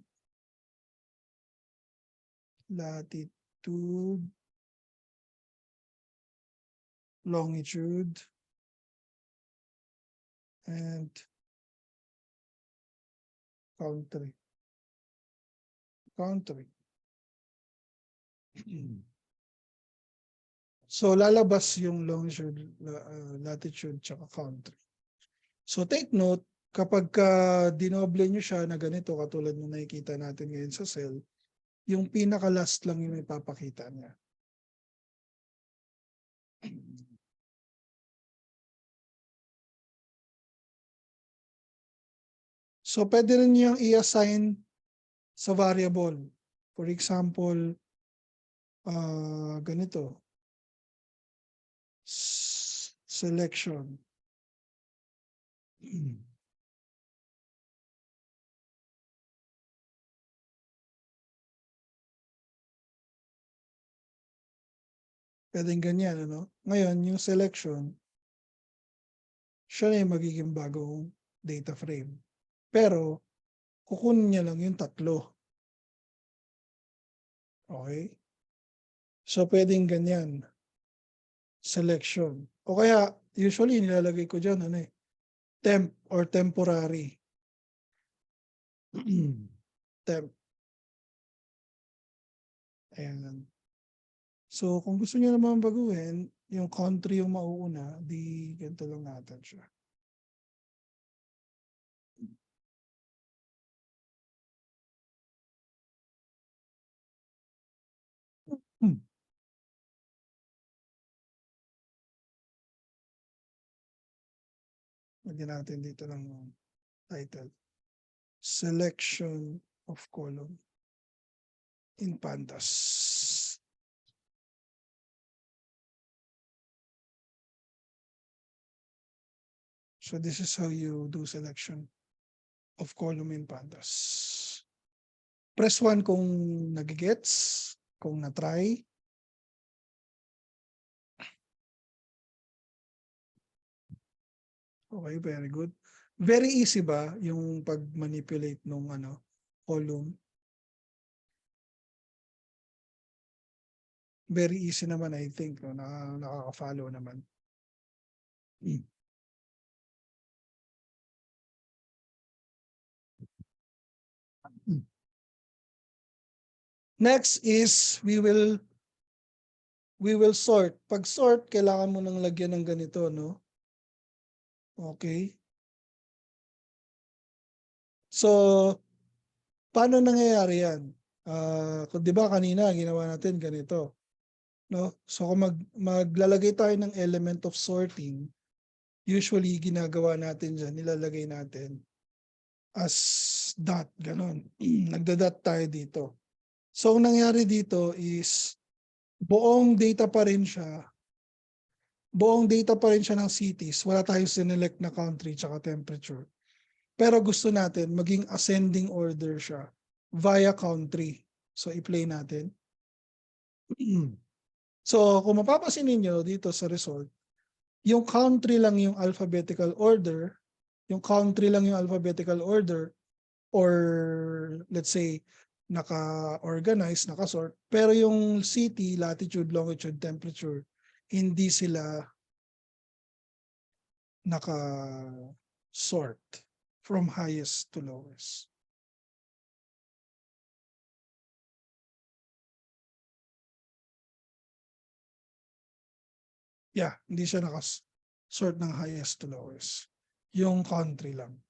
S1: longitude, and country. So lalabas yung longitude, latitude, tsaka country. So take note, kapag dinoble nyo siya na ganito, katulad ng nakikita natin ngayon sa cell, yung pinaka-last lang yung ipapakita niya. So pwede rin niyang i-assign sa variable. For example, ganito. Selection. Pwedeng ganyan, ano? Ngayon, yung selection, siya na yung magiging bagong data frame. Pero, kukunin niya lang yung tatlo. Okay? So, pwedeng ganyan. Selection. O kaya, usually, nilalagay ko dyan, ano eh, temp or temporary. Temp. Ayan. So, kung gusto niyo naman baguhin, yung country yung mauuna, di ganito lang natin siya. Hmm. Lagyan natin dito ng title. Selection of column in Pandas. So this is how you do selection of column in Pandas. Press 1 kung nagigets, kung na-try. Okay, very good. Very easy ba yung pag-manipulate nung column? Very easy naman, I think. No? Nakaka-follow naman. Next is we will sort. Pag sort, kailangan mo nang lagyan ng ganito, no? Okay. So, paano nangyayari yan? Di ba kanina ginawa natin ganito, no? So kung maglalagay tayo ng element of sorting, usually ginagawa natin dyan, nilalagay natin as dot, ganon. Nagda-dot tayo dito. So ang nangyari dito is buong data pa rin siya ng cities. Wala tayong sinelect na country tsaka temperature. Pero gusto natin maging ascending order siya via country. So i-play natin. So kung mapapansin ninyo dito sa result, yung country lang yung alphabetical order, or let's say naka-organize, naka-sort, pero yung city, latitude, longitude, temperature, hindi sila naka-sort from highest to lowest. Yeah, hindi siya naka-sort ng highest to lowest. Yung country lang.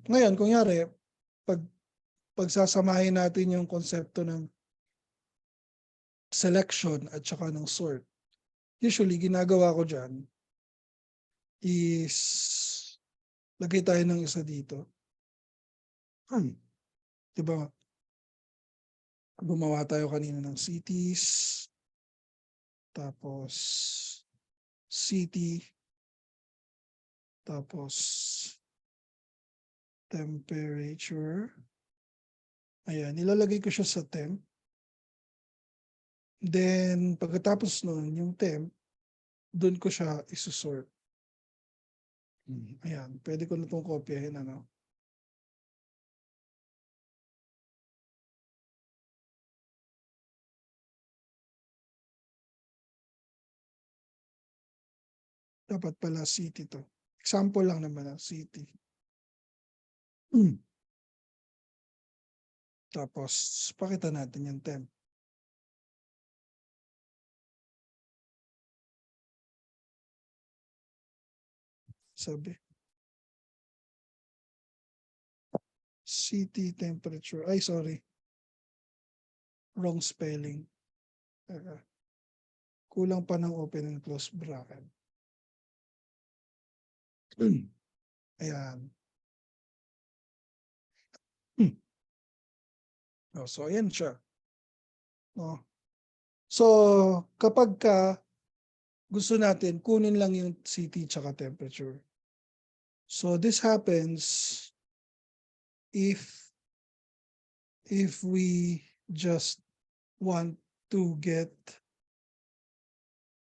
S1: Ngayon, kunyari, pagsasamahin natin yung konsepto ng selection at saka ng sort, usually ginagawa ko dyan is lagay tayo ng isa dito. Diba? Gumawa tayo kanina ng cities, tapos city, tapos temperature. Ayan, nilalagay ko siya sa temp. Then, pagkatapos nun, yung temp, doon ko siya isusort. Ayan, pwede ko na itong kopyahin, ano? Dapat pala city to. Example lang naman ng city. Tapos, pakita natin yung temp. Sabi. City temperature. Ay, sorry. Wrong spelling. Kulang pa ng open and close bracket. Ayan. Oh, so, ayan siya. Oh. So, kapag gusto natin, kunin lang yung city tsaka temperature. So, this happens if we just want to get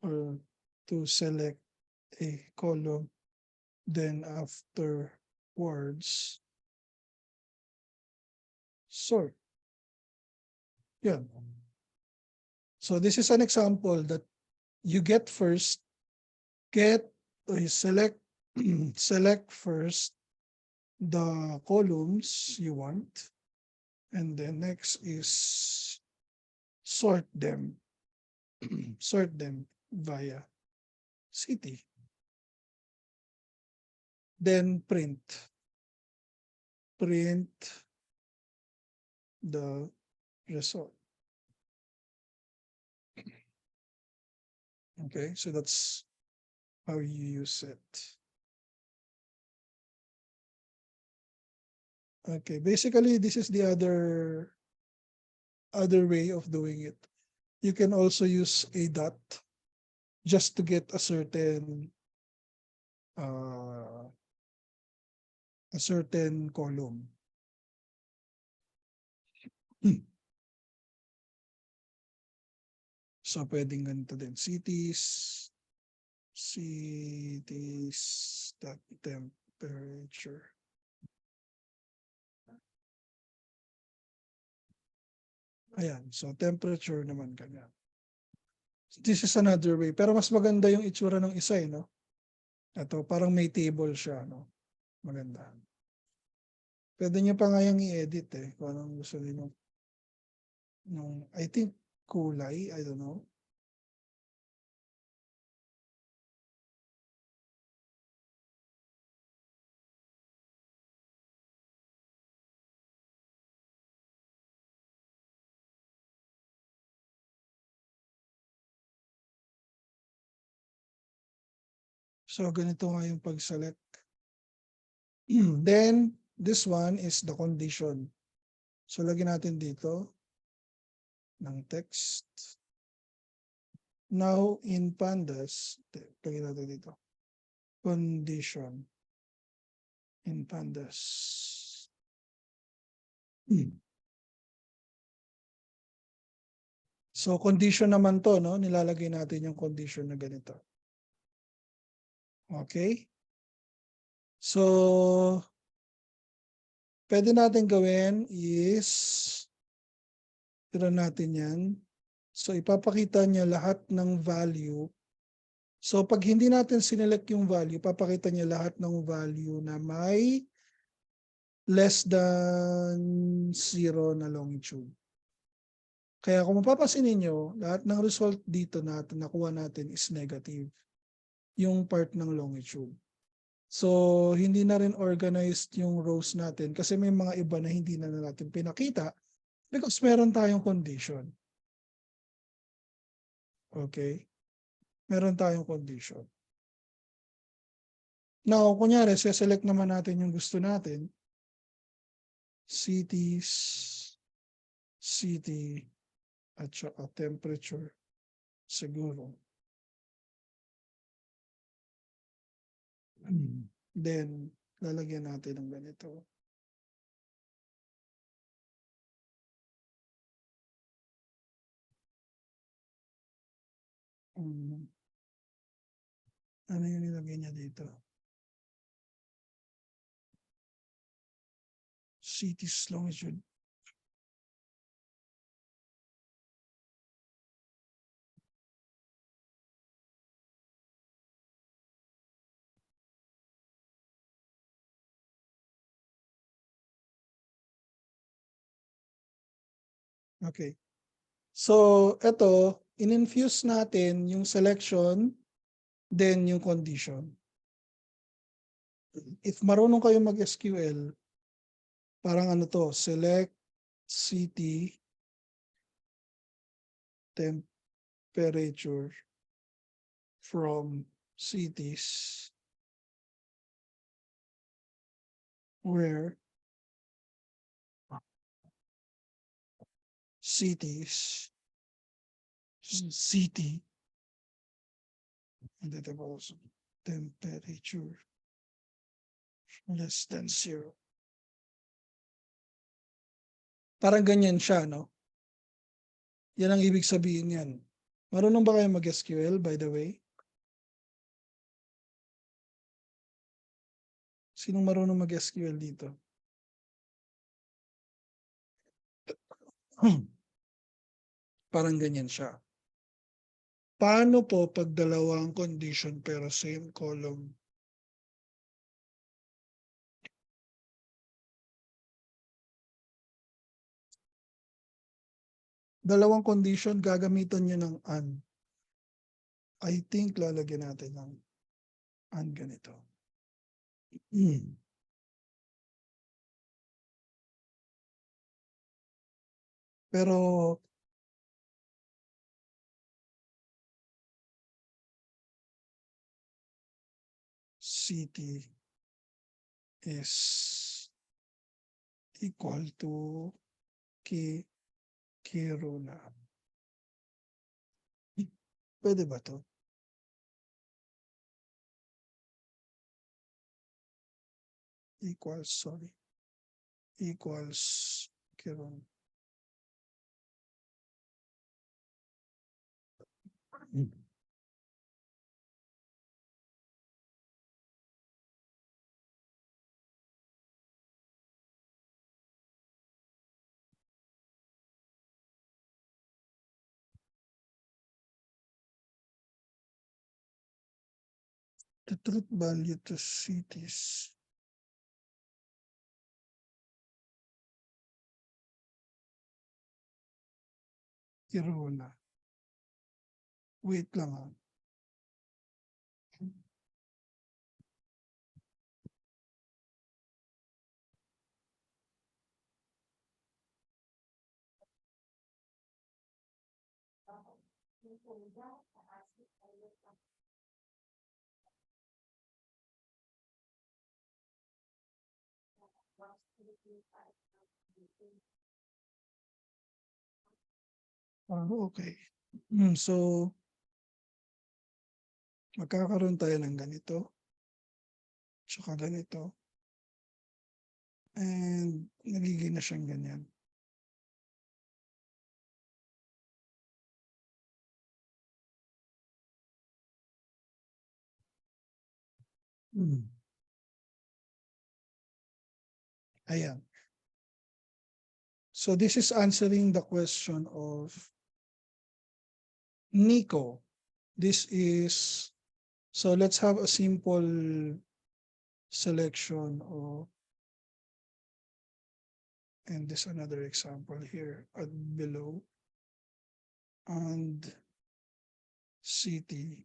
S1: or to select a column, then afterwards sort. Yeah. So this is an example that you get first, select select first the columns you want, and then next is sort them sort them via city, then print the result. Okay, so that's how you use it. Okay, basically this is the other way of doing it. You can also use a dot just to get uh, a certain column. So pwedeng ganito din. Cities dot temperature. Ayan, so temperature naman kanya. This is another way. Pero mas maganda yung itsura ng isa, no? Ito, parang may table siya, no? Maganda. Pwede nyo pa nga yung i-edit kung anong gusto niyo. I think kulay, I don't know. So ganito nga yung pag-select. Then this one is the condition. So lagyan natin dito ng text. Now in Pandas, lagyan natin dito. Condition in Pandas. So condition naman to, no? Nilalagay natin yung condition na ganito. Okay? So pwede natin gawin is tira natin yan. So ipapakita niya lahat ng value. So pag hindi natin sinelect yung value, papakita niya lahat ng value na may less than 0 na longitude. Kaya kung mapapansin niyo, lahat ng result dito natin nakuha natin is negative. Yung part ng longitude. So hindi na rin organized yung rows natin kasi may mga iba na hindi na natin pinakita because meron tayong condition. Okay? Meron tayong condition. Now, kunyari, select naman natin yung gusto natin. Cities, city, at saka temperature. Siguro. Then, lalagyan natin ng ganito. Ano yung nilagay niya dito? Cities longitude. Okay. So, ito, in-infuse natin yung selection, then yung condition. If marunong kayo mag-SQL, parang ano to, select city temperature from cities where city and then also temperature less than 0. Parang ganyan siya, no? Yan ang ibig sabihin yan. Marunong ba kayo mag-SQL, by the way? Sinong marunong mag-SQL dito? Parang ganyan siya. Paano po pag dalawang condition pero same column? Dalawang condition, gagamitan nyo ng and. I think lalagyan natin ng and ganito. Pero city is equal to Kiruna. Pwede ba to? Equals, sorry. Equals Kiruna. The truth value to cities. Kiruna. Wait lang ha. Okay. So, magkakaroon tayo ng ganito. Tsaka ganito. And nagiging na siyang ganyan. Ayan. So this is answering the question of Nico. This is, so let's have a simple selection of, and this another example here at below, and city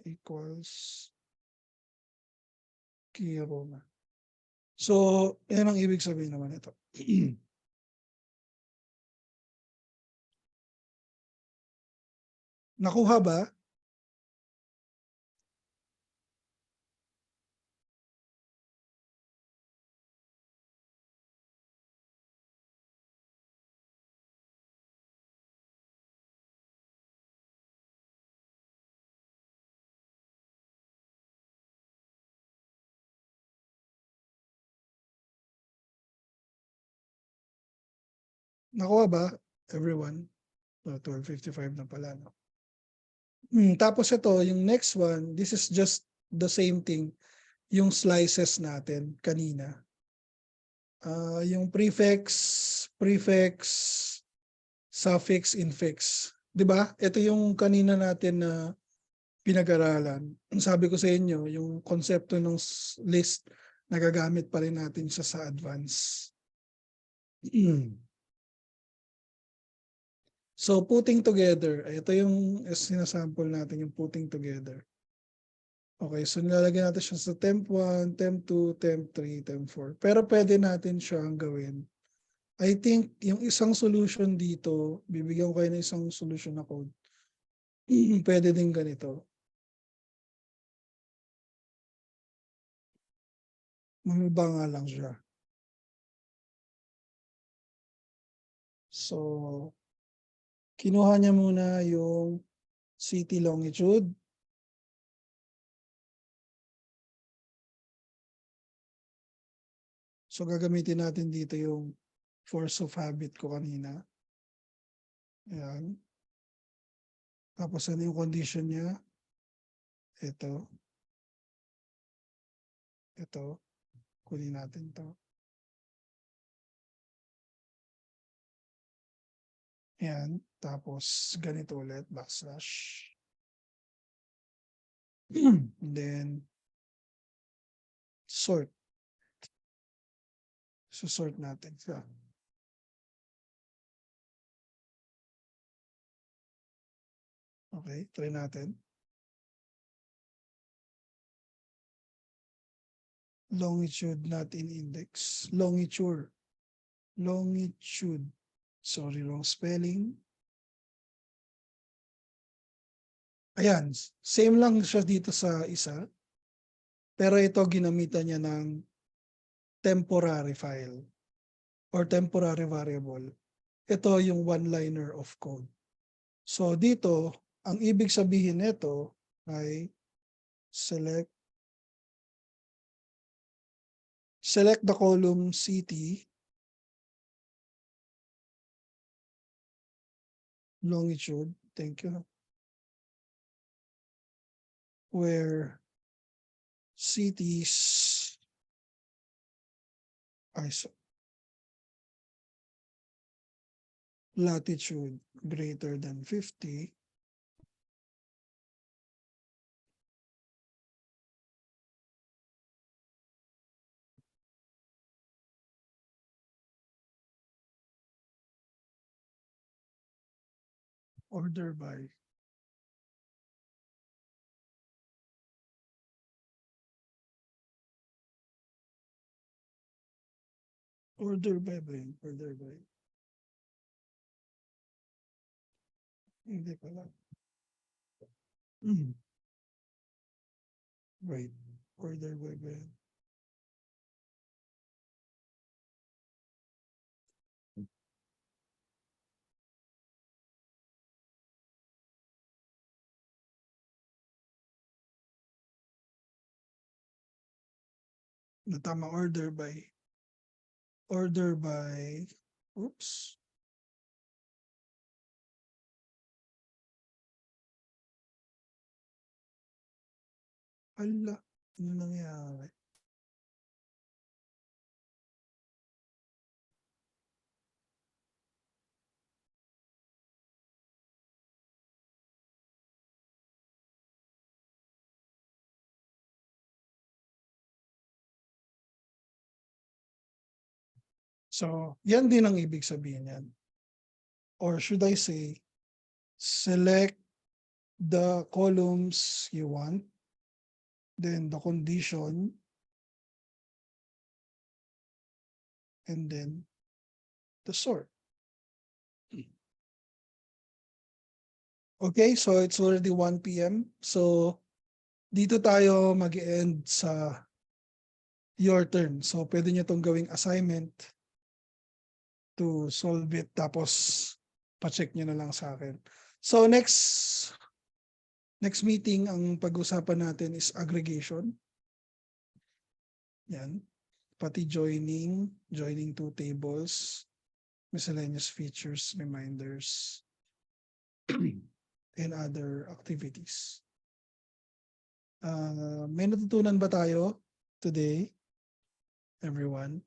S1: equals Kiruna. So, yan ang ibig sabihin naman ito. Nakuha ba? Nakuha ba, everyone? 12:55 na pala, no? Tapos ito, yung next one, this is just the same thing, yung slices natin kanina. Yung prefix, suffix, infix. 'Di ba? Ito yung kanina natin na pinag-aralan. Ang sabi ko sa inyo, yung konsepto ng list, nagagamit pa rin natin siya sa advance. So putting together, ito yung sinasample natin, yung putting together. Okay, so nilalagay natin siya sa temp 1, temp 2, temp 3, temp 4. Pero pwede natin siyang gawin. I think yung isang solution dito, bibigyan ko kayo ng isang solution na code. Pwede din ganito. Mamaba nga lang siya. So, kinuha niya muna yung city longitude. So, gagamitin natin dito yung force of habit ko kanina. Ayan. Tapos ano yung condition niya? Ito. Ito. Kunin natin to. Ayan. Tapos ganito ulit. Backslash. And then sort. So sort natin siya. Okay, try natin. Longitude not in index. Longitude. Longitude. Sorry, wrong spelling. Ayan, same lang siya dito sa isa. Pero ito ginamitan niya ng temporary file or temporary variable. Ito yung one-liner of code. So dito, ang ibig sabihin nito ay select the column CT longitude, thank you, where CT's latitude greater than 50 order by order by hindi pala. Wait, order by tama, order by oops. Ala, ano nangyari? So, yan din ang ibig sabihin yan. Or should I say, select the columns you want, then the condition, and then the sort. Okay, so it's already 1 p.m. So, dito tayo mag-end sa your turn. So, pwede nyo itong gawing assignment to solve it. Tapos, pa-check nyo na lang sa akin. So, next meeting, ang pag-usapan natin is aggregation. Yan. Pati joining two tables, miscellaneous features, reminders, and other activities. May natutunan ba tayo today, everyone?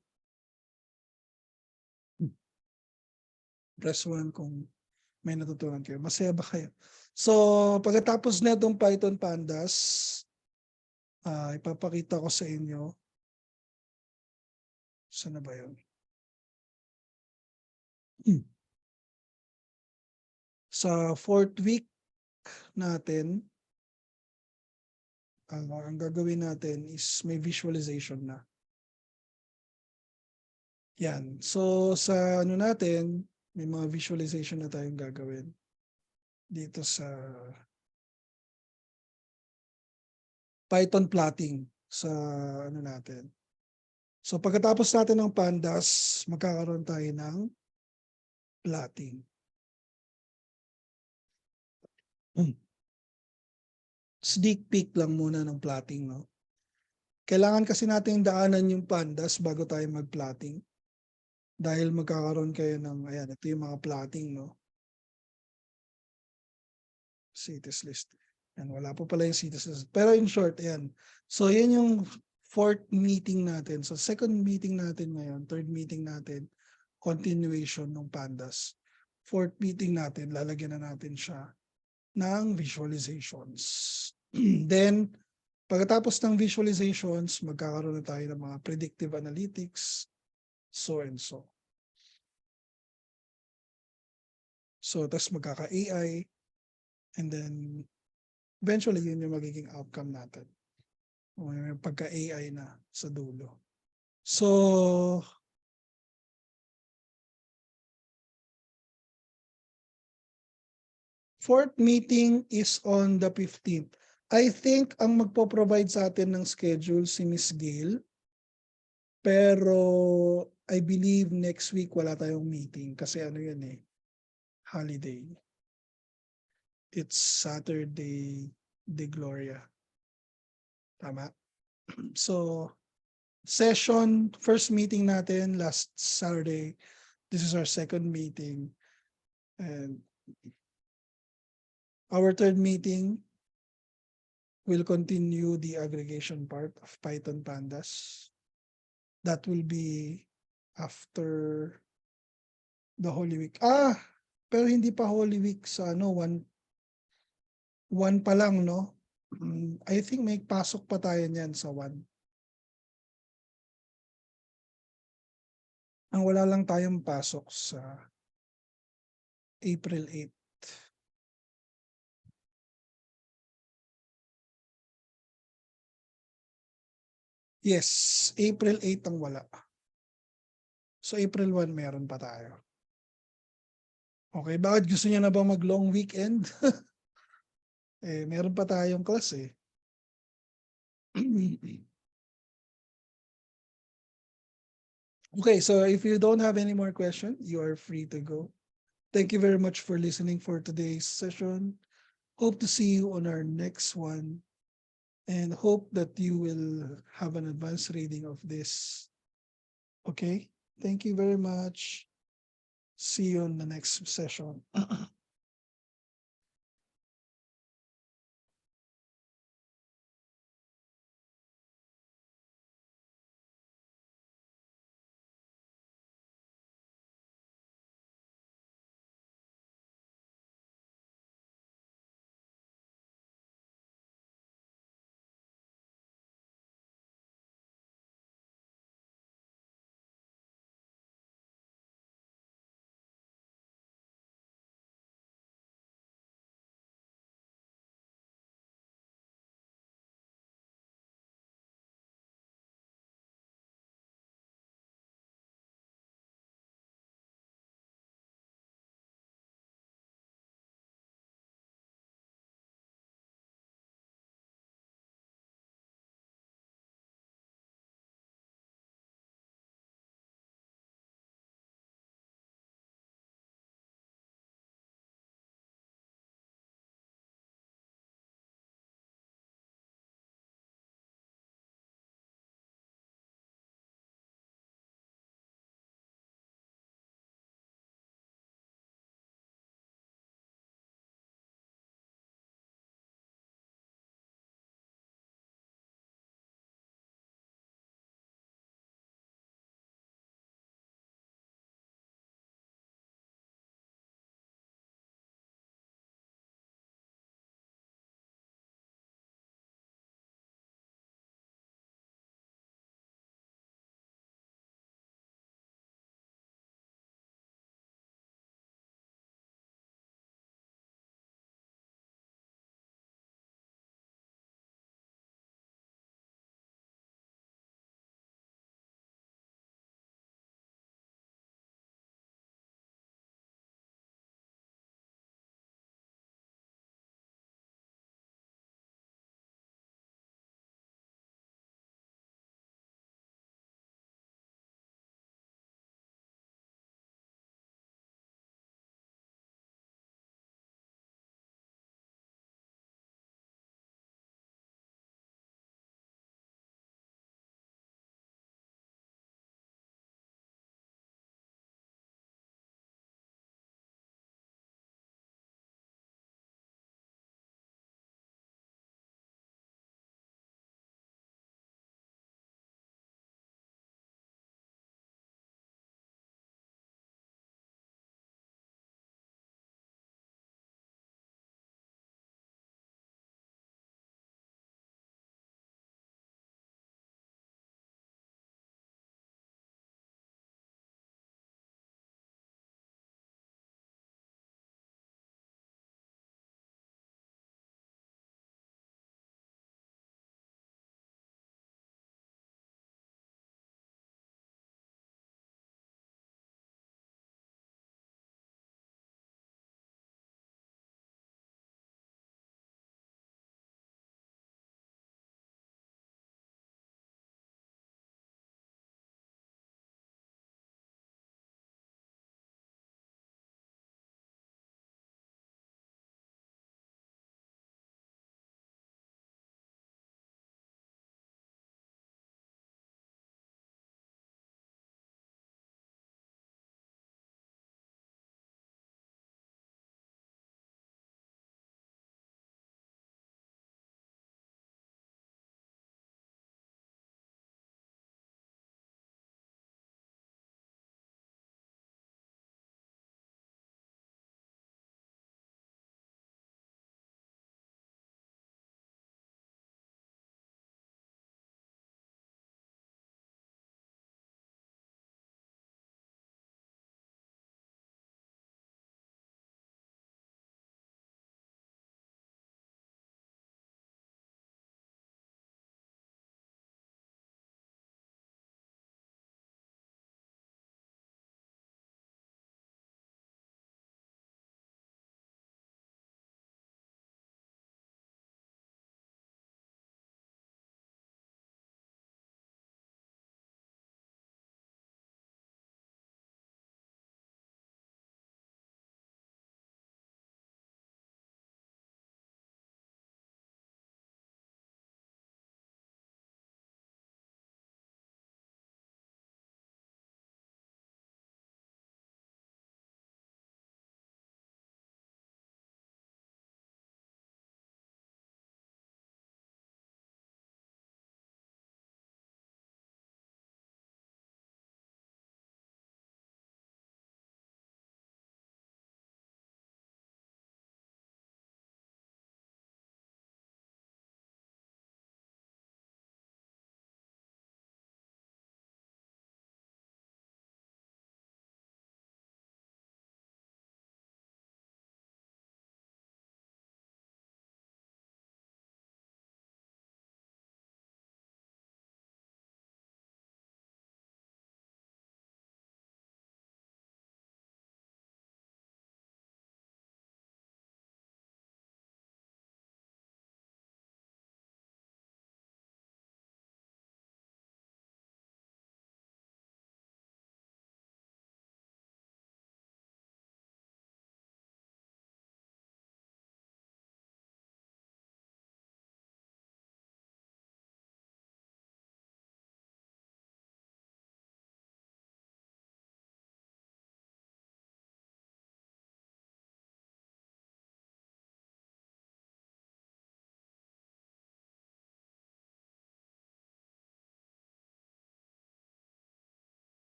S1: Press 1 kung may natutunan kayo. Masaya ba kayo? So, pagkatapos na itong Python Pandas, ipapakita ko sa inyo. Saan na ba yun? Sa 4th week natin, ang gagawin natin is may visualization na. Yan. So, sa ano natin, may mga visualization na tayong gagawin. Dito sa Python plotting sa ano natin. So, pagkatapos natin ng Pandas, magkakaroon tayo ng plotting. Sneak peek lang muna ng plotting, no? Kailangan kasi nating daanan yung Pandas bago tayo mag-plotting. Dahil magkakaroon kayo ng, ayan, ito yung mga plotting, no? cities list. And wala po pala yung cities list. Pero in short, ayan. So yan yung fourth meeting natin. So second meeting natin ngayon, third meeting natin, continuation ng Pandas. Fourth meeting natin, lalagyan na natin siya ng visualizations. Then, pagkatapos ng visualizations, magkakaroon na tayo ng mga predictive analytics, so and so. So, tas magkaka-AI, and then, eventually, yun yung magiging outcome natin. May pagka-AI na sa dulo. So, fourth meeting is on the 15th. I think ang magpo-provide sa atin ng schedule si Miss Gail. Pero I believe next week wala tayong meeting kasi ano yun eh, holiday. It's Saturday de Gloria. Tama? So, session, first meeting natin last Saturday. This is our second meeting. And our third meeting will continue the aggregation part of Python Pandas. That will be after the Holy Week. Pero hindi pa Holy Week sa ano, one pa lang, no? I think may pasok pa tayo niyan sa 1. Ang wala lang tayong pasok sa April 8. Yes, April 8 ang wala. So April 1 meron pa tayo. Okay, bakit gusto niya na ba mag-long weekend? Meron pa tayong class eh. Okay, so if you don't have any more questions, you are free to go. Thank you very much for listening for today's session. Hope to see you on our next one. And hope that you will have an advanced reading of this. Okay, thank you very much. See you on the next session.